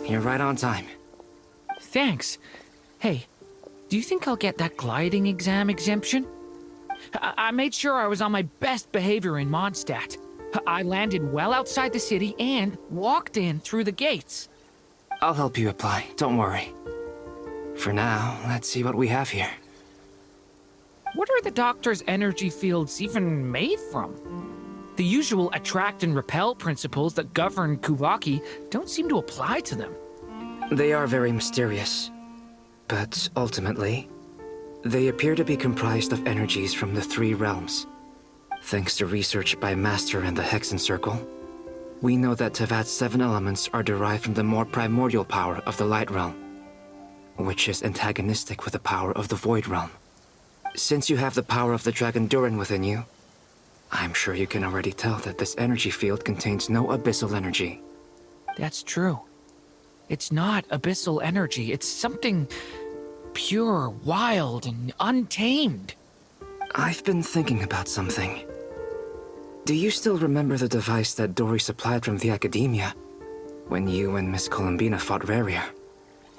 You're right on time. Thanks. Hey, do you think I'll get that gliding exam exemption? I made sure I was on my best behavior in Mondstadt. I landed well outside the city and walked in through the gates. I'll help you apply, don't worry. For now, let's see what we have here. What are the Doctor's energy fields even made from? The usual attract and repel principles that govern Kuvaki don't seem to apply to them. They are very mysterious. But ultimately, they appear to be comprised of energies from the three realms. Thanks to research by Master and the Hexen Circle, we know that Teyvat's 7 elements are derived from the more primordial power of the Light Realm, which is antagonistic with the power of the Void Realm. Since you have the power of the Dragon Durin within you, I'm sure you can already tell that this energy field contains no abyssal energy. That's true. It's not abyssal energy, it's something pure, wild, and untamed. I've been thinking about something. Do you still remember the device that Dory supplied from the Academia when you and Miss Columbina fought Rarier?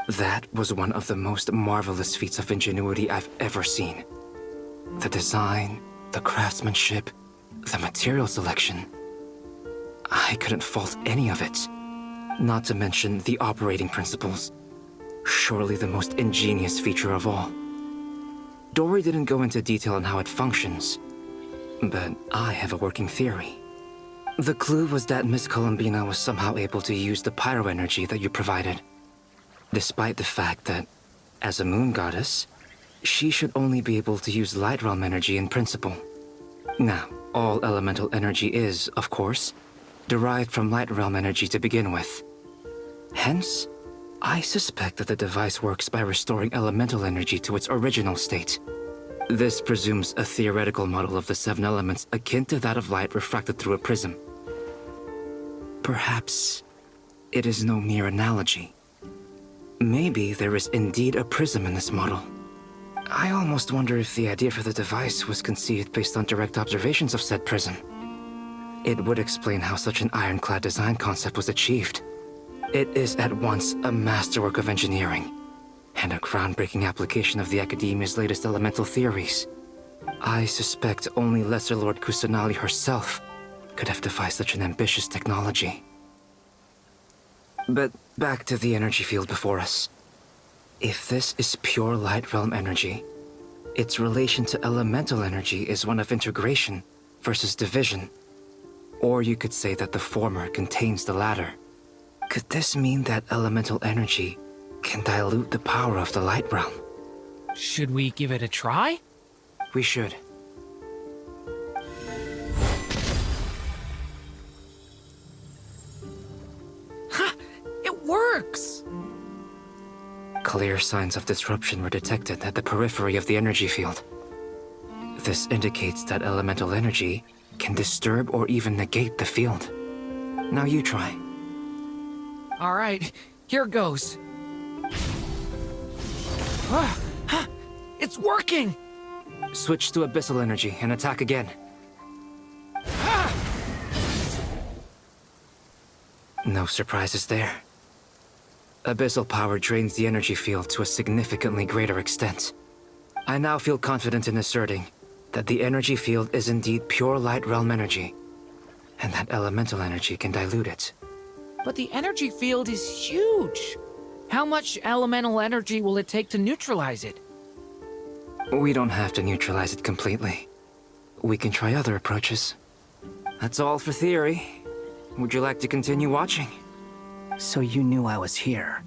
That was one of the most marvelous feats of ingenuity I've ever seen. The design, the craftsmanship, the material selection. I couldn't fault any of it. Not to mention the operating principles. Surely the most ingenious feature of all. Dory didn't go into detail on how it functions, but I have a working theory. The clue was that Miss Columbina was somehow able to use the pyro energy that you provided, despite the fact that, as a moon goddess, she should only be able to use light realm energy in principle. Now, all elemental energy is, of course, derived from light realm energy to begin with. Hence, I suspect that the device works by restoring elemental energy to its original state. This presumes a theoretical model of the 7 elements akin to that of light refracted through a prism. Perhaps it is no mere analogy. Maybe there is indeed a prism in this model. I almost wonder if the idea for the device was conceived based on direct observations of said prism. It would explain how such an ironclad design concept was achieved. It is at once a masterwork of engineering and a groundbreaking application of the Academia's latest elemental theories. I suspect only Lesser Lord Kusanali herself could have devised such an ambitious technology. But back to the energy field before us. If this is pure Light Realm energy, its relation to elemental energy is one of integration versus division. Or you could say that the former contains the latter. Could this mean that elemental energy can dilute the power of the Light Realm? Should we give it a try? We should. Ha! It works! Clear signs of disruption were detected at the periphery of the energy field. This indicates that elemental energy can disturb or even negate the field. Now you try. All right, here goes. It's working! Switch to abyssal energy and attack again. No surprises there. Abyssal power drains the energy field to a significantly greater extent. I now feel confident in asserting that the energy field is indeed pure Light Realm energy, and that elemental energy can dilute it. But the energy field is huge! How much elemental energy will it take to neutralize it? We don't have to neutralize it completely. We can try other approaches. That's all for theory. Would you like to continue watching? So you knew I was here?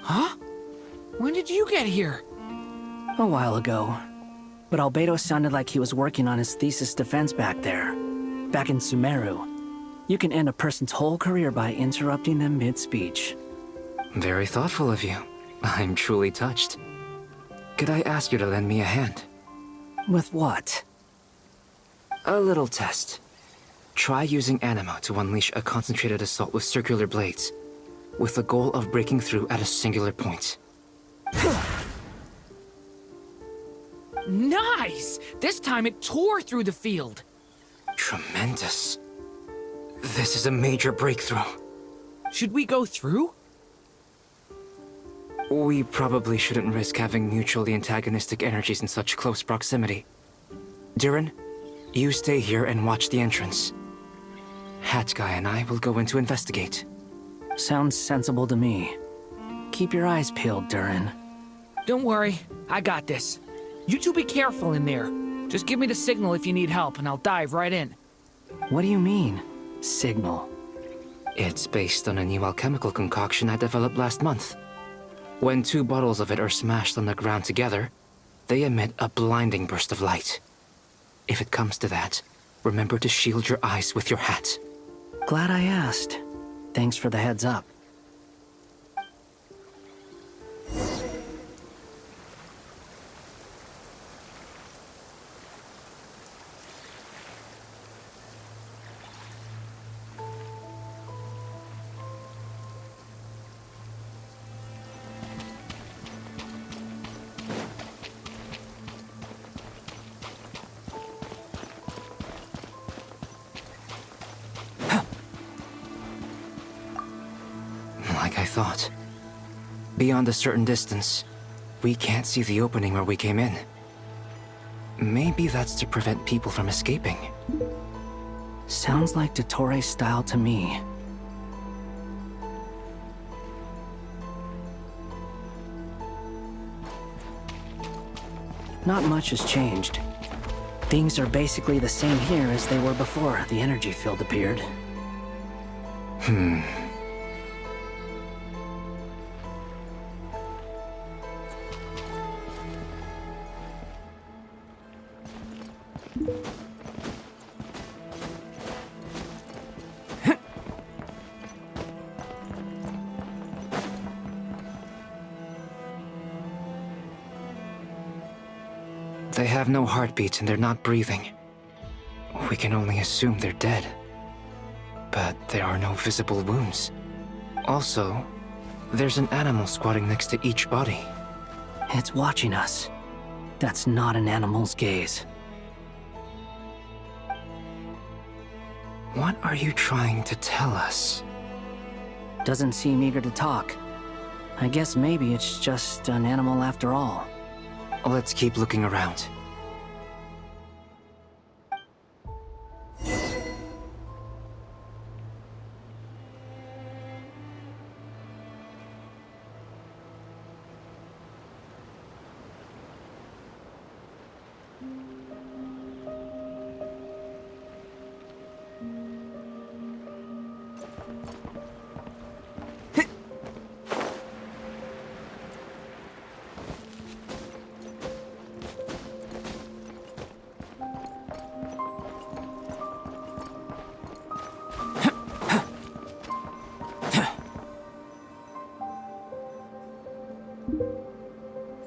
Huh? When did you get here? A while ago. But Albedo sounded like he was working on his thesis defense back there. Back in Sumeru. You can end a person's whole career by interrupting them mid-speech. Very thoughtful of you. I'm truly touched. Could I ask you to lend me a hand? With what? A little test. Try using Animo to unleash a concentrated assault with circular blades, with the goal of breaking through at a singular point. Nice! This time it tore through the field. Tremendous. This is a major breakthrough. Should we go through? We probably shouldn't risk having mutually antagonistic energies in such close proximity. Durin, you stay here and watch the entrance. Hat Guy and I will go in to investigate. Sounds sensible to me. Keep your eyes peeled, Durin. Don't worry, I got this. You two be careful in there. Just give me the signal if you need help, and I'll dive right in. What do you mean, signal? It's based on a new alchemical concoction I developed last month. When 2 bottles of it are smashed on the ground together, they emit a blinding burst of light. If it comes to that, remember to shield your eyes with your hat. Glad I asked. Thanks for the heads up. Like I thought. Beyond a certain distance, we can't see the opening where we came in. Maybe that's to prevent people from escaping. Sounds like Dottore style to me. Not much has changed. Things are basically the same here as they were before the energy field appeared. They have no heartbeats and they're not breathing. We can only assume they're dead. But there are no visible wounds. Also, there's an animal squatting next to each body. It's watching us. That's not an animal's gaze. What are you trying to tell us? Doesn't seem eager to talk. I guess maybe it's just an animal after all. Let's keep looking around.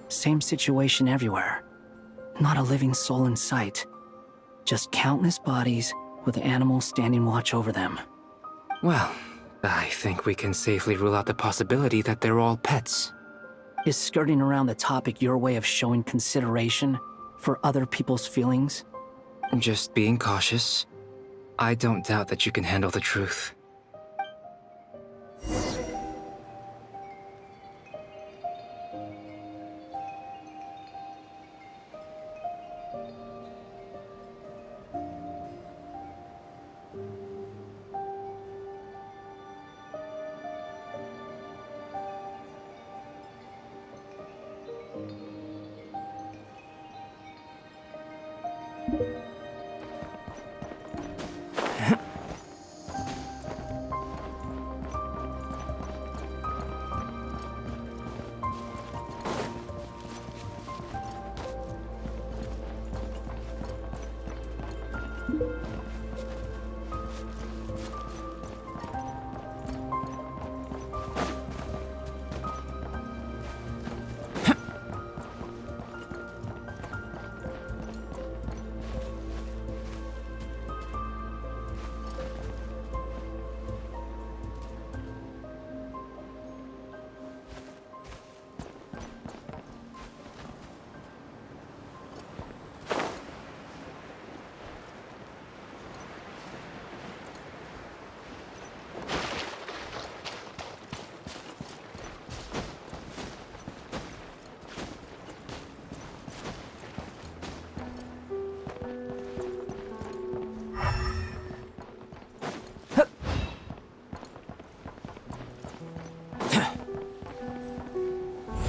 Same situation everywhere. Not a living soul in sight. Just countless bodies with animals standing watch over them. Well, I think we can safely rule out the possibility that they're all pets. Is skirting around the topic your way of showing consideration for other people's feelings? Just being cautious. I don't doubt that you can handle the truth.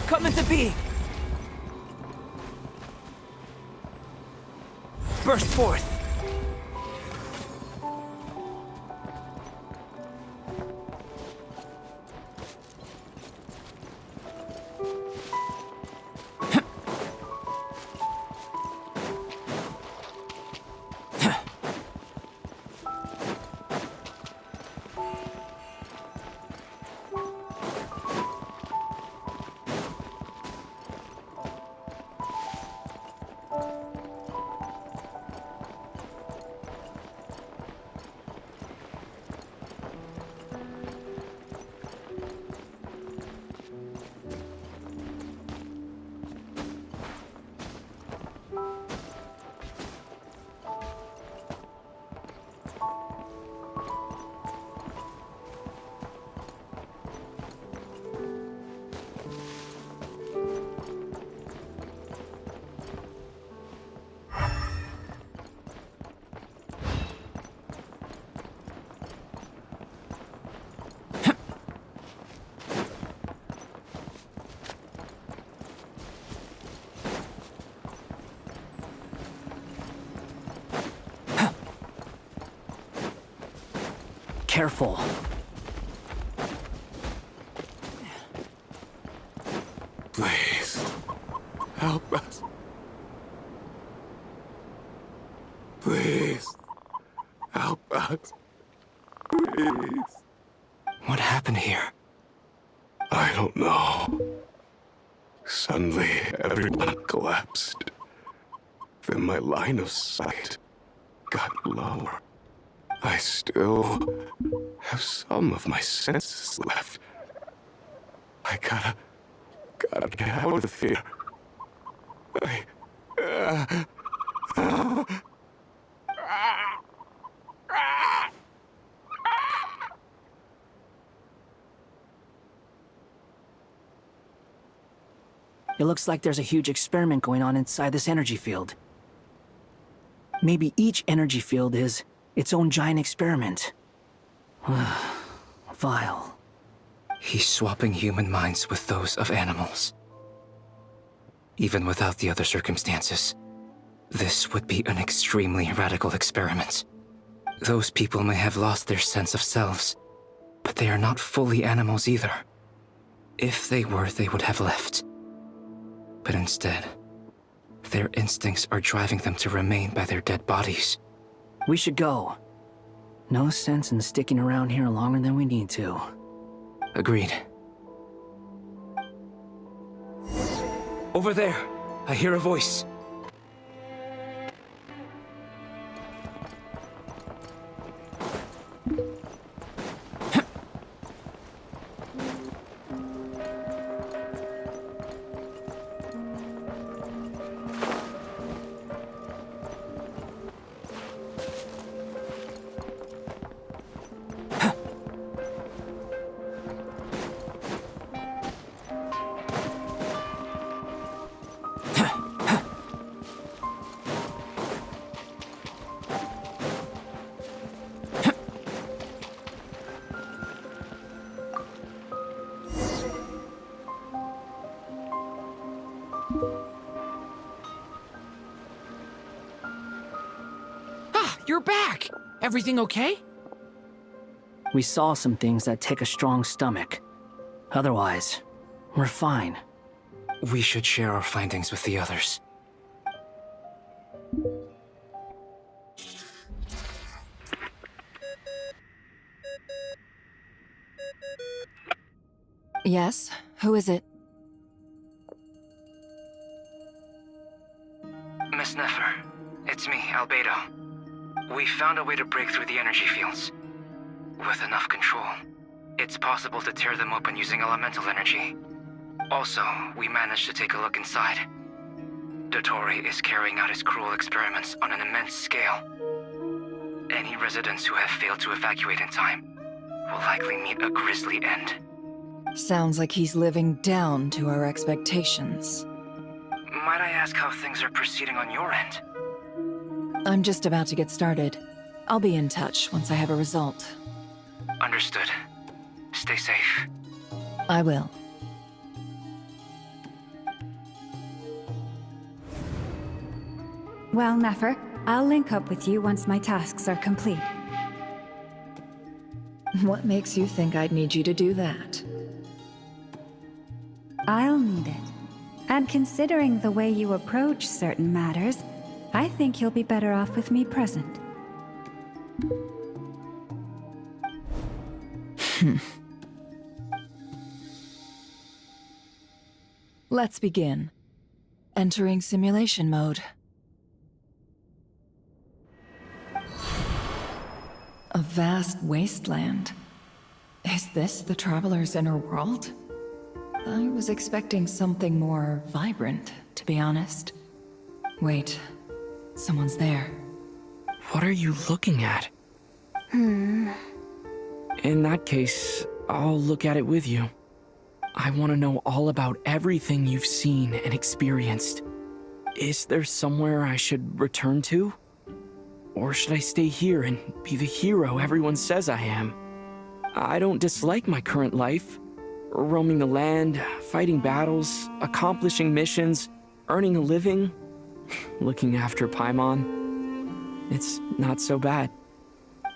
Come into being! Burst forth! Careful. Please, help us. Please, help us. Please. What happened here? I don't know. Suddenly, everyone collapsed. Then my line of sight got lower. I still have some of my senses left. I gotta get out of here. It looks like there's a huge experiment going on inside this energy field. Maybe each energy field is its own giant experiment. Vile. He's swapping human minds with those of animals. Even without the other circumstances, this would be an extremely radical experiment. Those people may have lost their sense of selves, but they are not fully animals either. If they were, they would have left. But instead, their instincts are driving them to remain by their dead bodies. We should go. No sense in sticking around here longer than we need to. Agreed. Over there, I hear a voice. You're back! Everything okay? We saw some things that take a strong stomach. Otherwise, we're fine. We should share our findings with the others. Yes? Who is it? Miss Nefer, it's me, Albedo. We found a way to break through the energy fields. With enough control, it's possible to tear them open using elemental energy. Also, we managed to take a look inside. Dottore is carrying out his cruel experiments on an immense scale. Any residents who have failed to evacuate in time will likely meet a grisly end. Sounds like he's living down to our expectations. Might I ask how things are proceeding on your end? I'm just about to get started. I'll be in touch once I have a result. Understood. Stay safe. I will. Well, Nefer, I'll link up with you once my tasks are complete. What makes you think I'd need you to do that? I'll need it. And considering the way you approach certain matters, I think you'll be better off with me present. Let's begin. Entering simulation mode. A vast wasteland. Is this the Traveler's inner world? I was expecting something more vibrant, to be honest. Wait, someone's there. What are you looking at? In that case, I'll look at it with you. I want to know all about everything you've seen and experienced. Is there somewhere I should return to? Or should I stay here and be the hero everyone says I am? I don't dislike my current life. Roaming the land, fighting battles, accomplishing missions, earning a living, looking after Paimon. It's not so bad.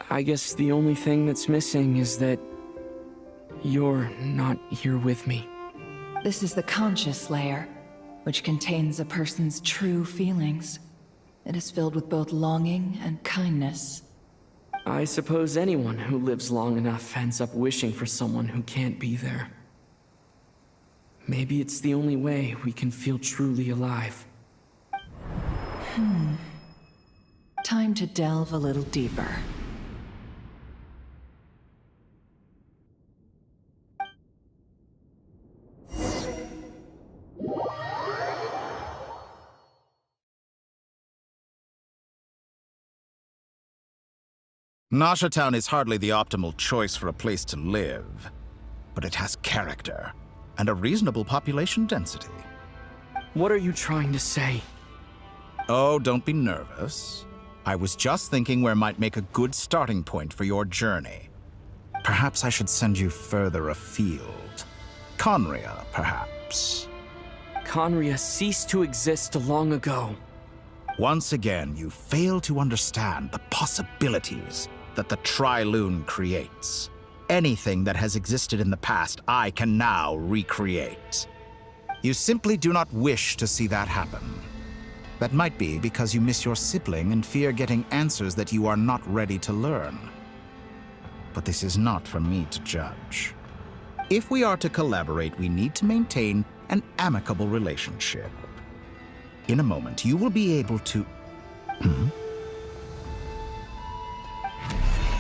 I guess the only thing that's missing is that you're not here with me. This is the conscious layer, which contains a person's true feelings. It is filled with both longing and kindness. I suppose anyone who lives long enough ends up wishing for someone who can't be there. Maybe it's the only way we can feel truly alive. Time to delve a little deeper. Nasha Town is hardly the optimal choice for a place to live, but it has character and a reasonable population density. What are you trying to say? Oh, don't be nervous. I was just thinking where might make a good starting point for your journey. Perhaps I should send you further afield. Conria, perhaps. Conria ceased to exist long ago. Once again, you fail to understand the possibilities that the Tri-Lune creates. Anything that has existed in the past, I can now recreate. You simply do not wish to see that happen. That might be because you miss your sibling and fear getting answers that you are not ready to learn. But this is not for me to judge. If we are to collaborate, we need to maintain an amicable relationship. In a moment, you will be able to...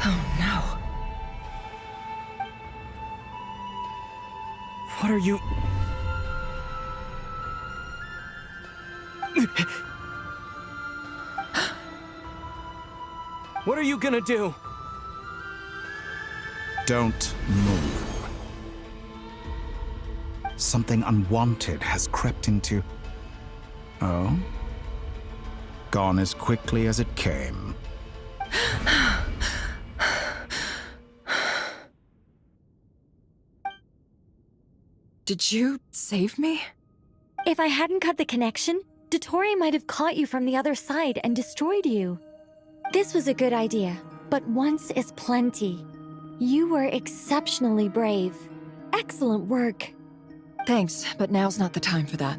Oh no. What are you... What are you gonna do? Don't move. Something unwanted has crept into... Oh? Gone as quickly as it came. Did you save me? If I hadn't cut the connection, Dottore might have caught you from the other side and destroyed you. This was a good idea, but once is plenty. You were exceptionally brave. Excellent work. Thanks, but now's not the time for that.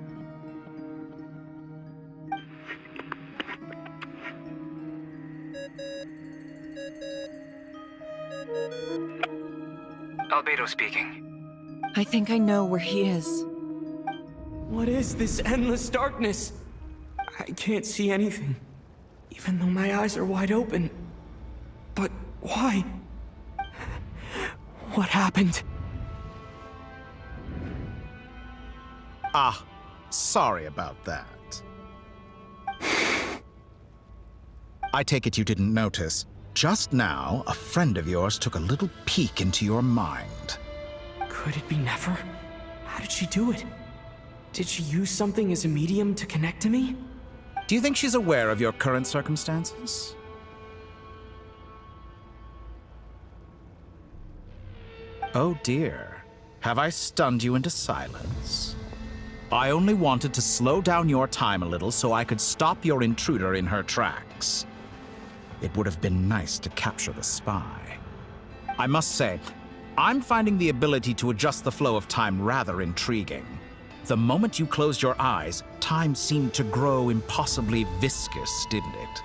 Albedo speaking. I think I know where he is. What is this endless darkness? I can't see anything, even though my eyes are wide open. But why? What happened? Ah, sorry about that. I take it you didn't notice. Just now, a friend of yours took a little peek into your mind. Could it be Nefer? How did she do it? Did she use something as a medium to connect to me? Do you think she's aware of your current circumstances? Oh dear. Have I stunned you into silence? I only wanted to slow down your time a little so I could stop your intruder in her tracks. It would have been nice to capture the spy. I must say, I'm finding the ability to adjust the flow of time rather intriguing. The moment you closed your eyes, time seemed to grow impossibly viscous, didn't it?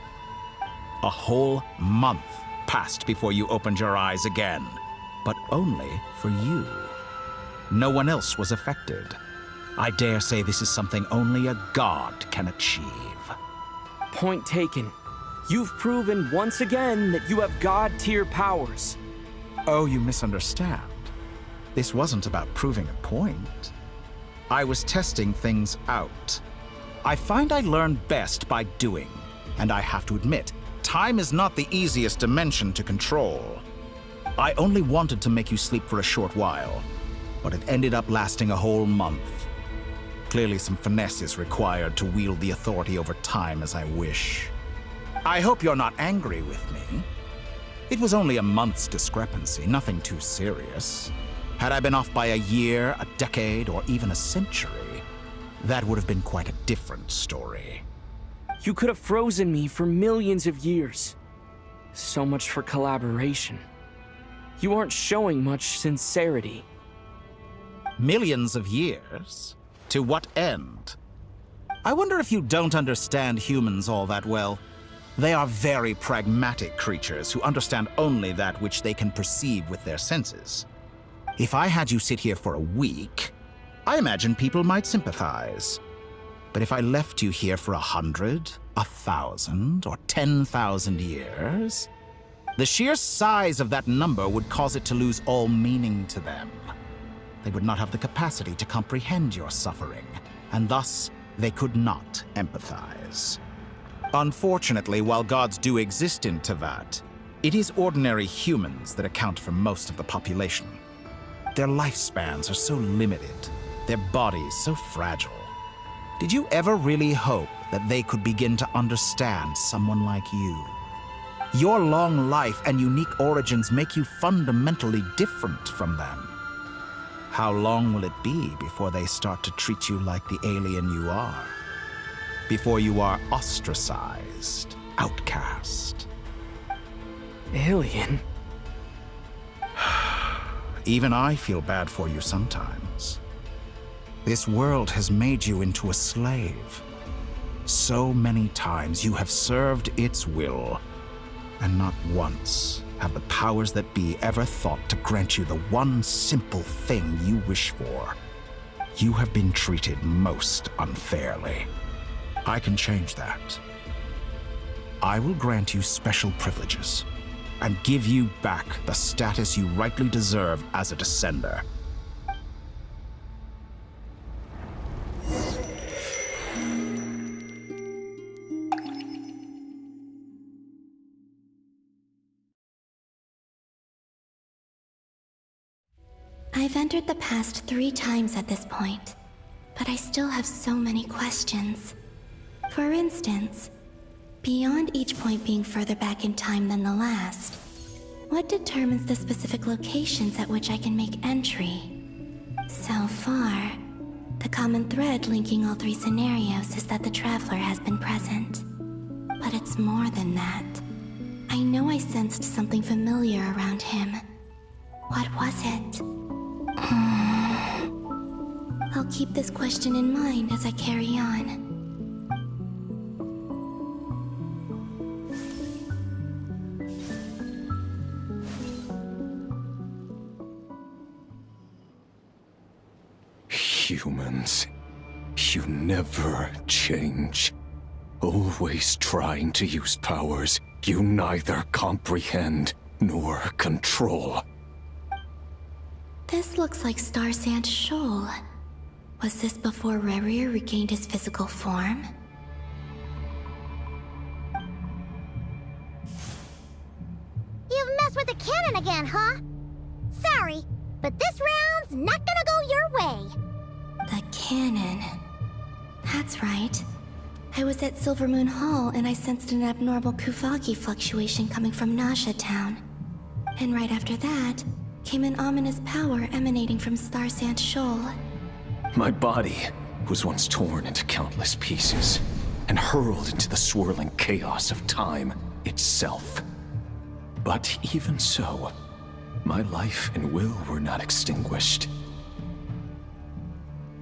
A whole month passed before you opened your eyes again, but only for you. No one else was affected. I dare say this is something only a god can achieve. Point taken. You've proven once again that you have god-tier powers. Oh, you misunderstand. This wasn't about proving a point. I was testing things out. I find I learn best by doing, and I have to admit, time is not the easiest dimension to control. I only wanted to make you sleep for a short while, but it ended up lasting a whole month. Clearly some finesse is required to wield the authority over time as I wish. I hope you're not angry with me. It was only a month's discrepancy, nothing too serious. Had I been off by a year, a decade, or even a century, that would have been quite a different story. You could have frozen me for millions of years. So much for collaboration. You aren't showing much sincerity. Millions of years? To what end? I wonder if you don't understand humans all that well. They are very pragmatic creatures who understand only that which they can perceive with their senses. If I had you sit here for a week, I imagine people might sympathize. But if I left you here for 100, 1,000, or 10,000 years, the sheer size of that number would cause it to lose all meaning to them. They would not have the capacity to comprehend your suffering, and thus they could not empathize. Unfortunately, while gods do exist in Tevat, It is ordinary humans that account for most of the population. Their lifespans are so limited, their bodies so fragile. Did you ever really hope that they could begin to understand someone like you? Your long life and unique origins make you fundamentally different from them. How long will it be before they start to treat you like the alien you are? Before you are ostracized, outcast? Alien? Even I feel bad for you sometimes. This world has made you into a slave. So many times you have served its will, and not once have the powers that be ever thought to grant you the one simple thing you wish for. You have been treated most unfairly. I can change that. I will grant you special privileges and give you back the status you rightly deserve as a descender. I've entered the past 3 times at this point, but I still have so many questions. For instance, beyond each point being further back in time than the last, what determines the specific locations at which I can make entry? So far, the common thread linking all 3 scenarios is that the Traveler has been present. But it's more than that. I know I sensed something familiar around him. What was it? I'll keep this question in mind as I carry on. Humans, you never change. Always trying to use powers you neither comprehend nor control. This looks like Star Sand Shoal. Was this before Rerir regained his physical form? You've messed with the cannon again, huh? Sorry, but this round's not gonna go your way. The cannon. That's right. I was at Silver Moon Hall and I sensed an abnormal Kuvagi fluctuation coming from Nasha Town. And right after that, came an ominous power emanating from Star Sand Shoal. My body was once torn into countless pieces and hurled into the swirling chaos of time itself. But even so, my life and will were not extinguished.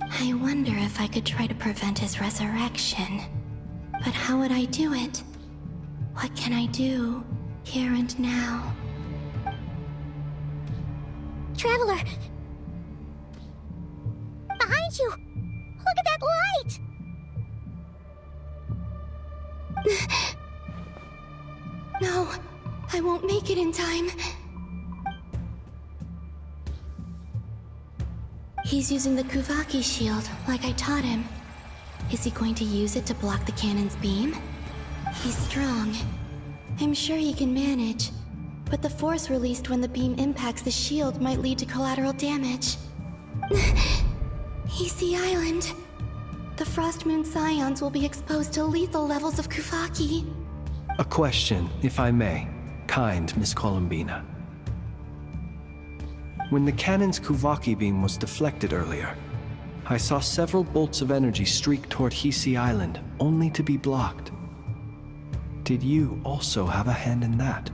I wonder if I could try to prevent his resurrection. But how would I do it? What can I do, here and now? Traveler! Behind you! Look at that light! No, I won't make it in time. He's using the Kuvaki shield, like I taught him. Is he going to use it to block the cannon's beam? He's strong. I'm sure he can manage. But the force released when the beam impacts the shield might lead to collateral damage. Easy Island. The Frost Moon Scions will be exposed to lethal levels of Kuvaki. A question, if I may. Kind Miss Columbina. When the cannon's Kuvaki beam was deflected earlier, I saw several bolts of energy streak toward Hisi Island, only to be blocked. Did you also have a hand in that?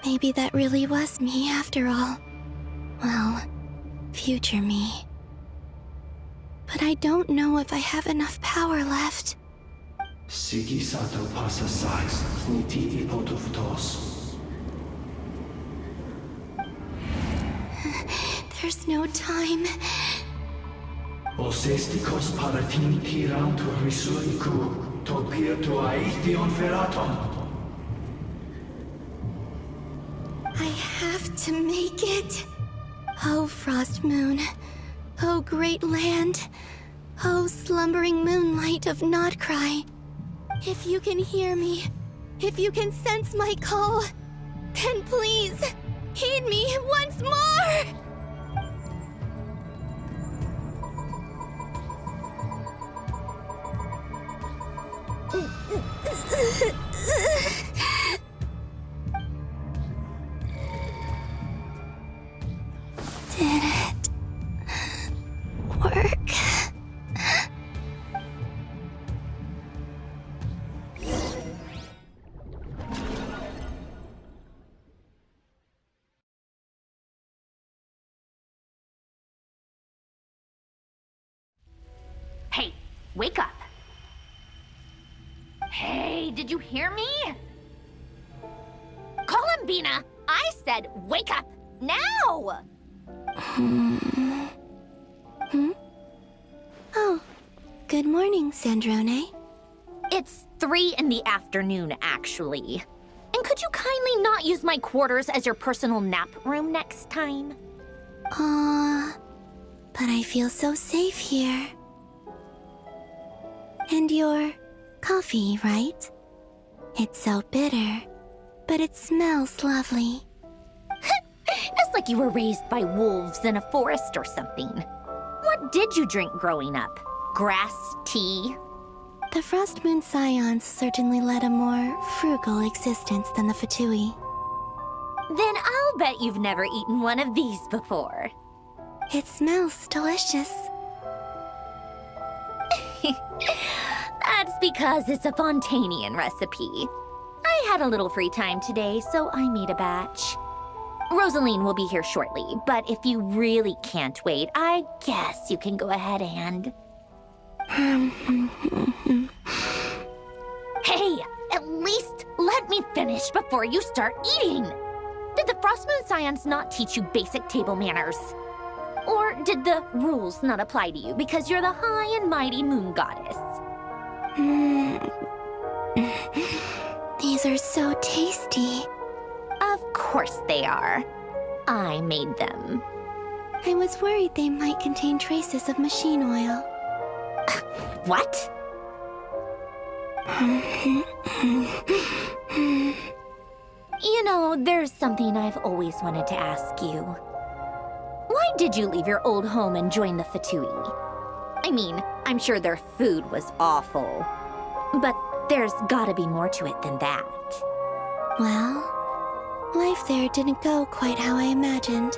Maybe that really was me after all. Well, future me. But I don't know if I have enough power left. Sigi sato pasa sais, niti ipotuftos. There's no time. Osestikos paratini tirant risuiku, topir to aithion feraton. I have to make it. Oh, Frost Moon. Oh, great land. Oh, slumbering moonlight of Nodcry. If you can hear me, if you can sense my call, then please, heed me once more! Did it work? Hey, wake up. Hey, did you hear me? Columbina, I said wake up now! Oh, good morning, Sandrone. It's 3 in the afternoon, actually. And could you kindly not use my quarters as your personal nap room next time? But I feel so safe here. And your coffee, right? It's so bitter, but it smells lovely. It's like you were raised by wolves in a forest or something. What did you drink growing up? Grass tea? The Frost Moon Scions certainly led a more frugal existence than the Fatui. Then I'll bet you've never eaten one of these before. It smells delicious. That's because it's a Fontanian recipe. I had a little free time today, so I made a batch. Rosaline will be here shortly, but if you really can't wait, I guess you can go ahead and... Hey, at least let me finish before you start eating! Did the Frost Moon Scions not teach you basic table manners? Or did the rules not apply to you because you're the high and mighty moon goddess? These are so tasty. Of course they are. I made them. I was worried they might contain traces of machine oil. What? You know, there's something I've always wanted to ask you. Why did you leave your old home and join the Fatui? I mean, I'm sure their food was awful. But there's gotta be more to it than that. Well, life there didn't go quite how I imagined.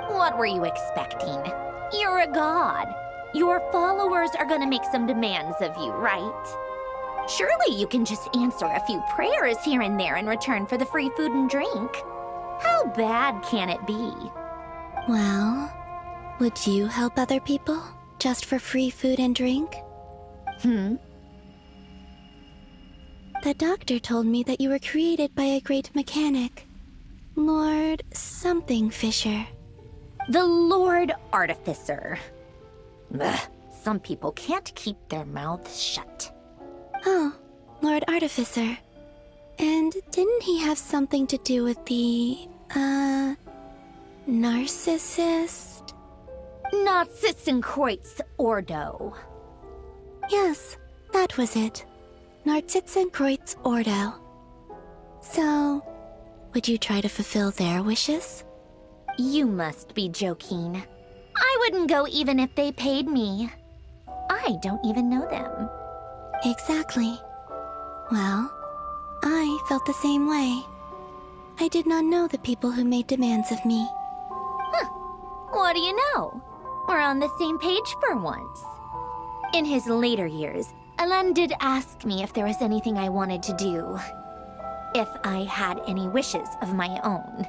What were you expecting? You're a god. Your followers are gonna make some demands of you, right? Surely you can just answer a few prayers here and there in return for the free food and drink. How bad can it be? Well, would you help other people just for free food and drink? The doctor told me that you were created by a great mechanic, Lord something Fisher. The Lord Artificer. Ugh, some people can't keep their mouths shut. Oh, Lord Artificer. And didn't he have something to do with the, narcissist? Narcissenkreuz Ordo. Yes, that was it. Narcissenkreuz Ordo. So, would you try to fulfill their wishes? You must be joking. I wouldn't go even if they paid me. I don't even know them. Exactly. Well, I felt the same way. I did not know the people who made demands of me. Huh. What do you know? We're on the same page for once. In his later years, Alain did ask me if there was anything I wanted to do. If I had any wishes of my own.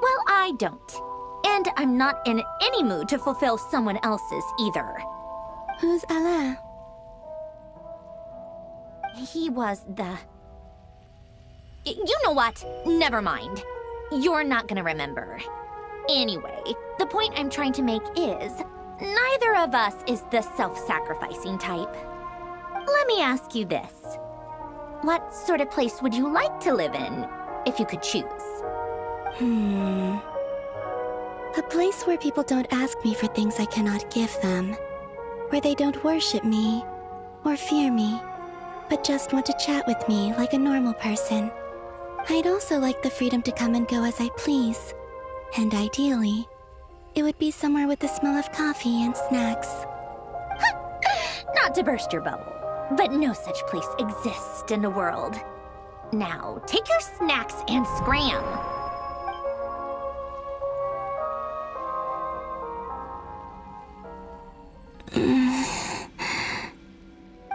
Well, I don't. And I'm not in any mood to fulfill someone else's either. Who's Alain? He was the... You know what? Never mind. You're not gonna remember. Anyway, the point I'm trying to make is, neither of us is the self-sacrificing type. Let me ask you this. What sort of place would you like to live in, if you could choose? A place where people don't ask me for things I cannot give them. Where they don't worship me, or fear me, but just want to chat with me like a normal person. I'd also like the freedom to come and go as I please. And ideally, it would be somewhere with the smell of coffee and snacks. Not to burst your bubble, but no such place exists in the world. Now, take your snacks and scram.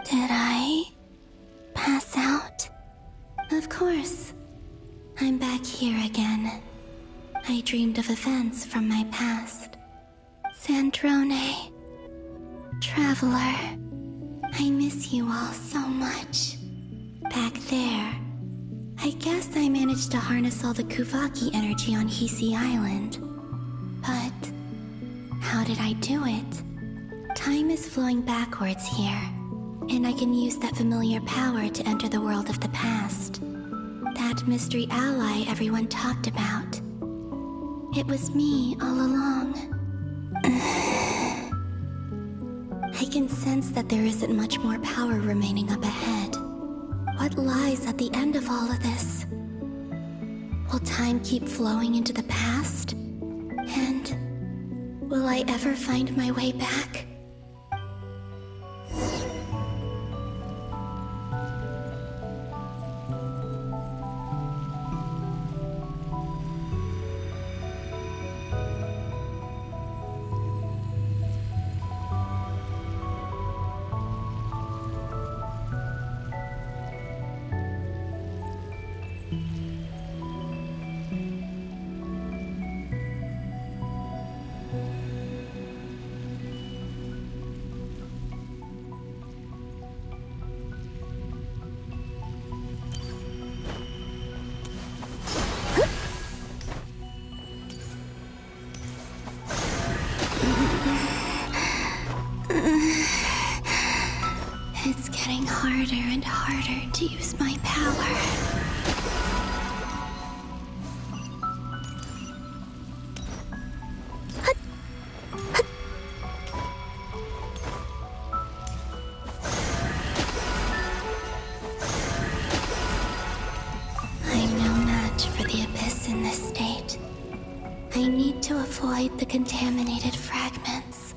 Did I pass out? Of course. I'm back here again. I dreamed of events from my past. Sandrone. Traveler. I miss you all so much. Back there, I guess I managed to harness all the Kuvaki energy on Hisi Island. But how did I do it? Time is flowing backwards here, and I can use that familiar power to enter the world of the past. That mystery ally everyone talked about. It was me all along. I can sense that there isn't much more power remaining up ahead. What lies at the end of all of this? Will time keep flowing into the past? And will I ever find my way back? It's getting harder and harder to use my power. I'm no match for the Abyss in this state. I need to avoid the contaminated fragments.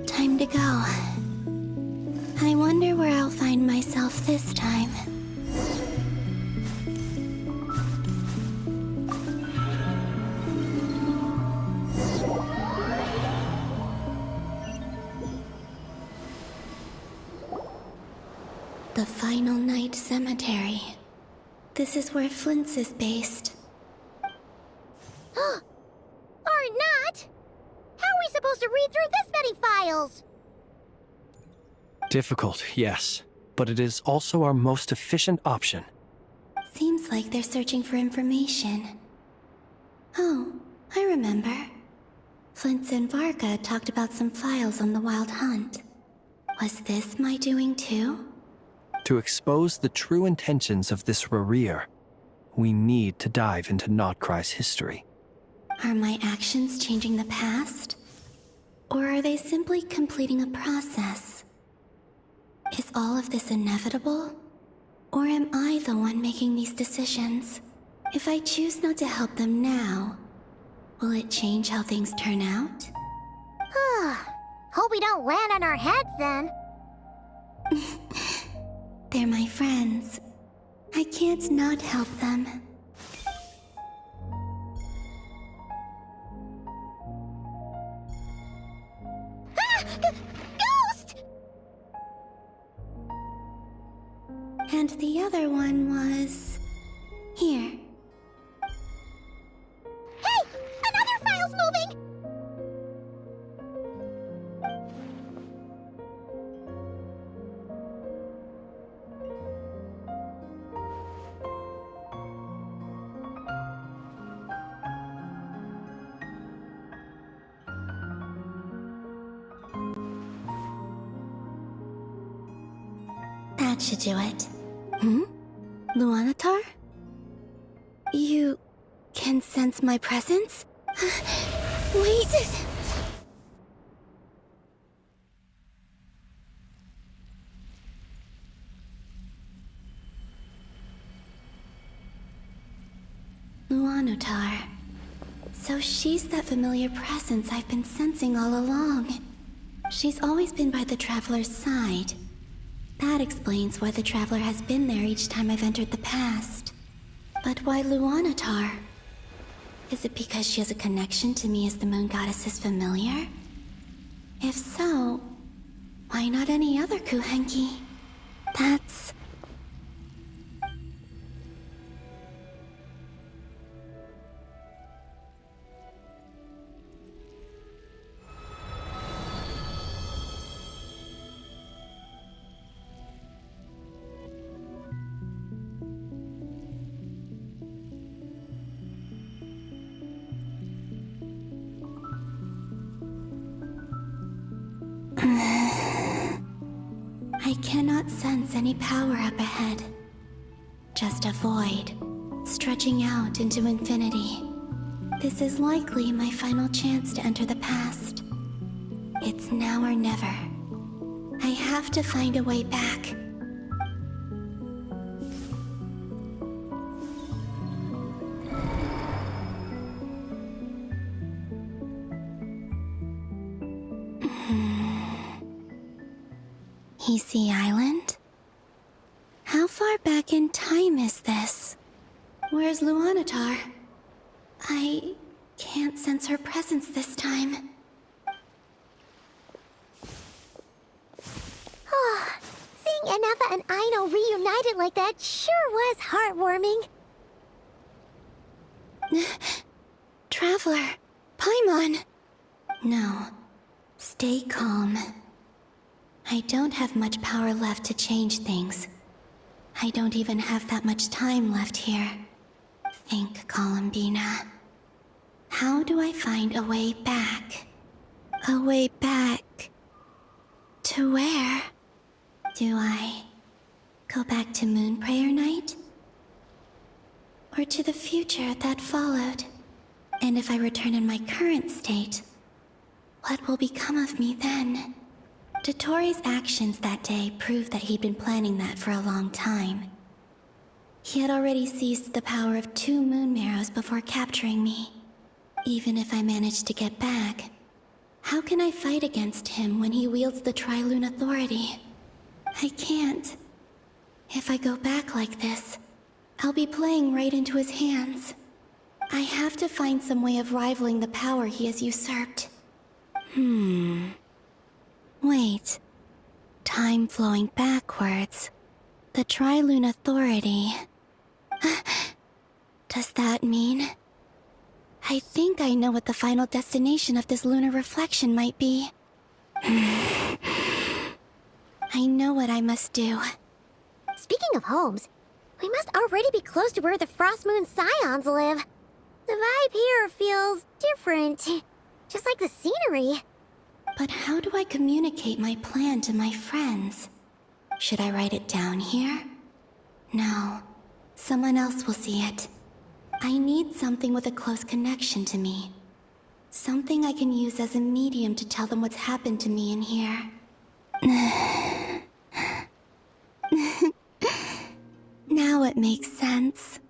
Time to go. I wonder where I'll find myself this time. The Final Night Cemetery. This is where Flint's is based. Or not! How are we supposed to read through this many files? Difficult, yes, but it is also our most efficient option. Seems like they're searching for information. Oh, I remember. Flint and Varga talked about some files on the Wild Hunt. Was this my doing too? To expose the true intentions of this Rereer, we need to dive into Notcry's history. Are my actions changing the past? Or are they simply completing a process? Is all of this inevitable? Or am I the one making these decisions? If I choose not to help them now, will it change how things turn out? Hope we don't land on our heads then. They're my friends. I can't not help them. Ghost! And the other one was... here. That should do it. Luanatar? You can sense my presence? Wait! Luanatar. So she's that familiar presence I've been sensing all along. She's always been by the Traveler's side. That explains why the Traveler has been there each time I've entered the past. But why Luanatar? Is it because she has a connection to me as the Moon Goddess's familiar? If so, why not any other Kuhenki? That's... I cannot sense any power up ahead. Just a void, stretching out into infinity. This is likely my final chance to enter the past. It's now or never. I have to find a way back. Sea Island? How far back in time is this? Where's Luanatar? I can't sense her presence this time. Oh, seeing Anafa and Aino reunited like that sure was heartwarming. Traveler, Paimon. No, stay calm. I don't have much power left to change things. I don't even have that much time left here. Think, Columbina. How do I find a way back? A way back... to where? Do I go back to Moon Prayer Night? Or to the future that followed? And if I return in my current state, what will become of me then? Dottoro's actions that day proved that he'd been planning that for a long time. He had already seized the power of 2 moon marrows before capturing me. Even if I managed to get back, how can I fight against him when he wields the Tri-Lune Authority? I can't. If I go back like this, I'll be playing right into his hands. I have to find some way of rivaling the power he has usurped. Wait. Time flowing backwards. The Tri-Lune Authority. Does that mean... I think I know what the final destination of this lunar reflection might be. I know what I must do. Speaking of homes, we must already be close to where the Frost Moon Scions live. The vibe here feels different. Just like the scenery. But how do I communicate my plan to my friends? Should I write it down here? No. Someone else will see it. I need something with a close connection to me. Something I can use as a medium to tell them what's happened to me in here. Now it makes sense.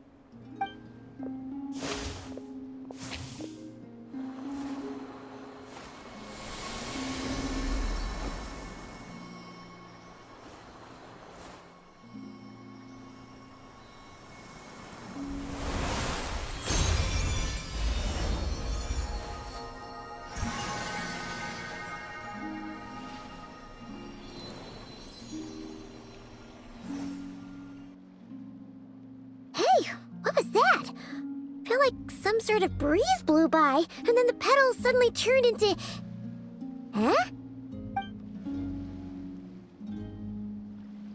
Some sort of breeze blew by, and then the petals suddenly turned into... Huh?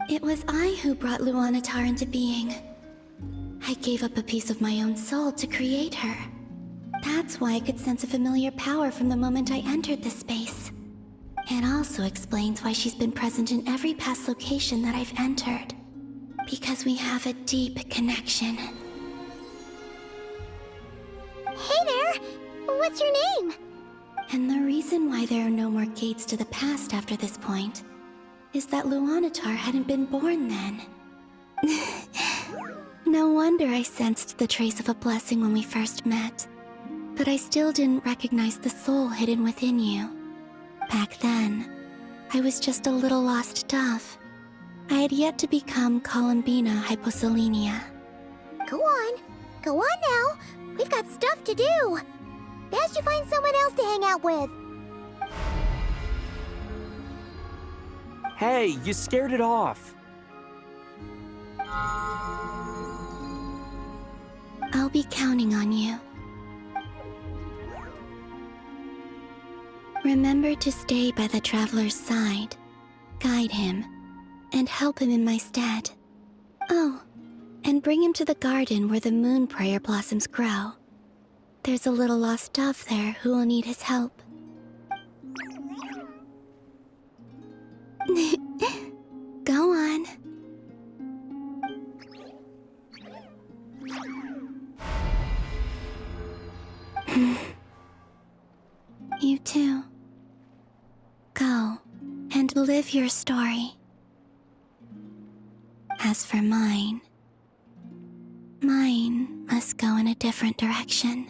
It was I who brought Luanatar into being. I gave up a piece of my own soul to create her. That's why I could sense a familiar power from the moment I entered the space. It also explains why she's been present in every past location that I've entered. Because we have a deep connection. Hey there! What's your name? And the reason why there are no more gates to the past after this point is that Luanatar hadn't been born then. No wonder I sensed the trace of a blessing when we first met. But I still didn't recognize the soul hidden within you. Back then, I was just a little lost dove. I had yet to become Columbina Hyposelenia. Go on now. We've got stuff to do. Best you find someone else to hang out with. Hey, you scared it off. I'll be counting on you. Remember to stay by the traveler's side, guide him, and help him in my stead. Oh, and bring him to the garden where the moon prayer blossoms grow. There's a little lost dove there who will need his help. Go on. You too. Go and live your story. As for mine must go in a different direction.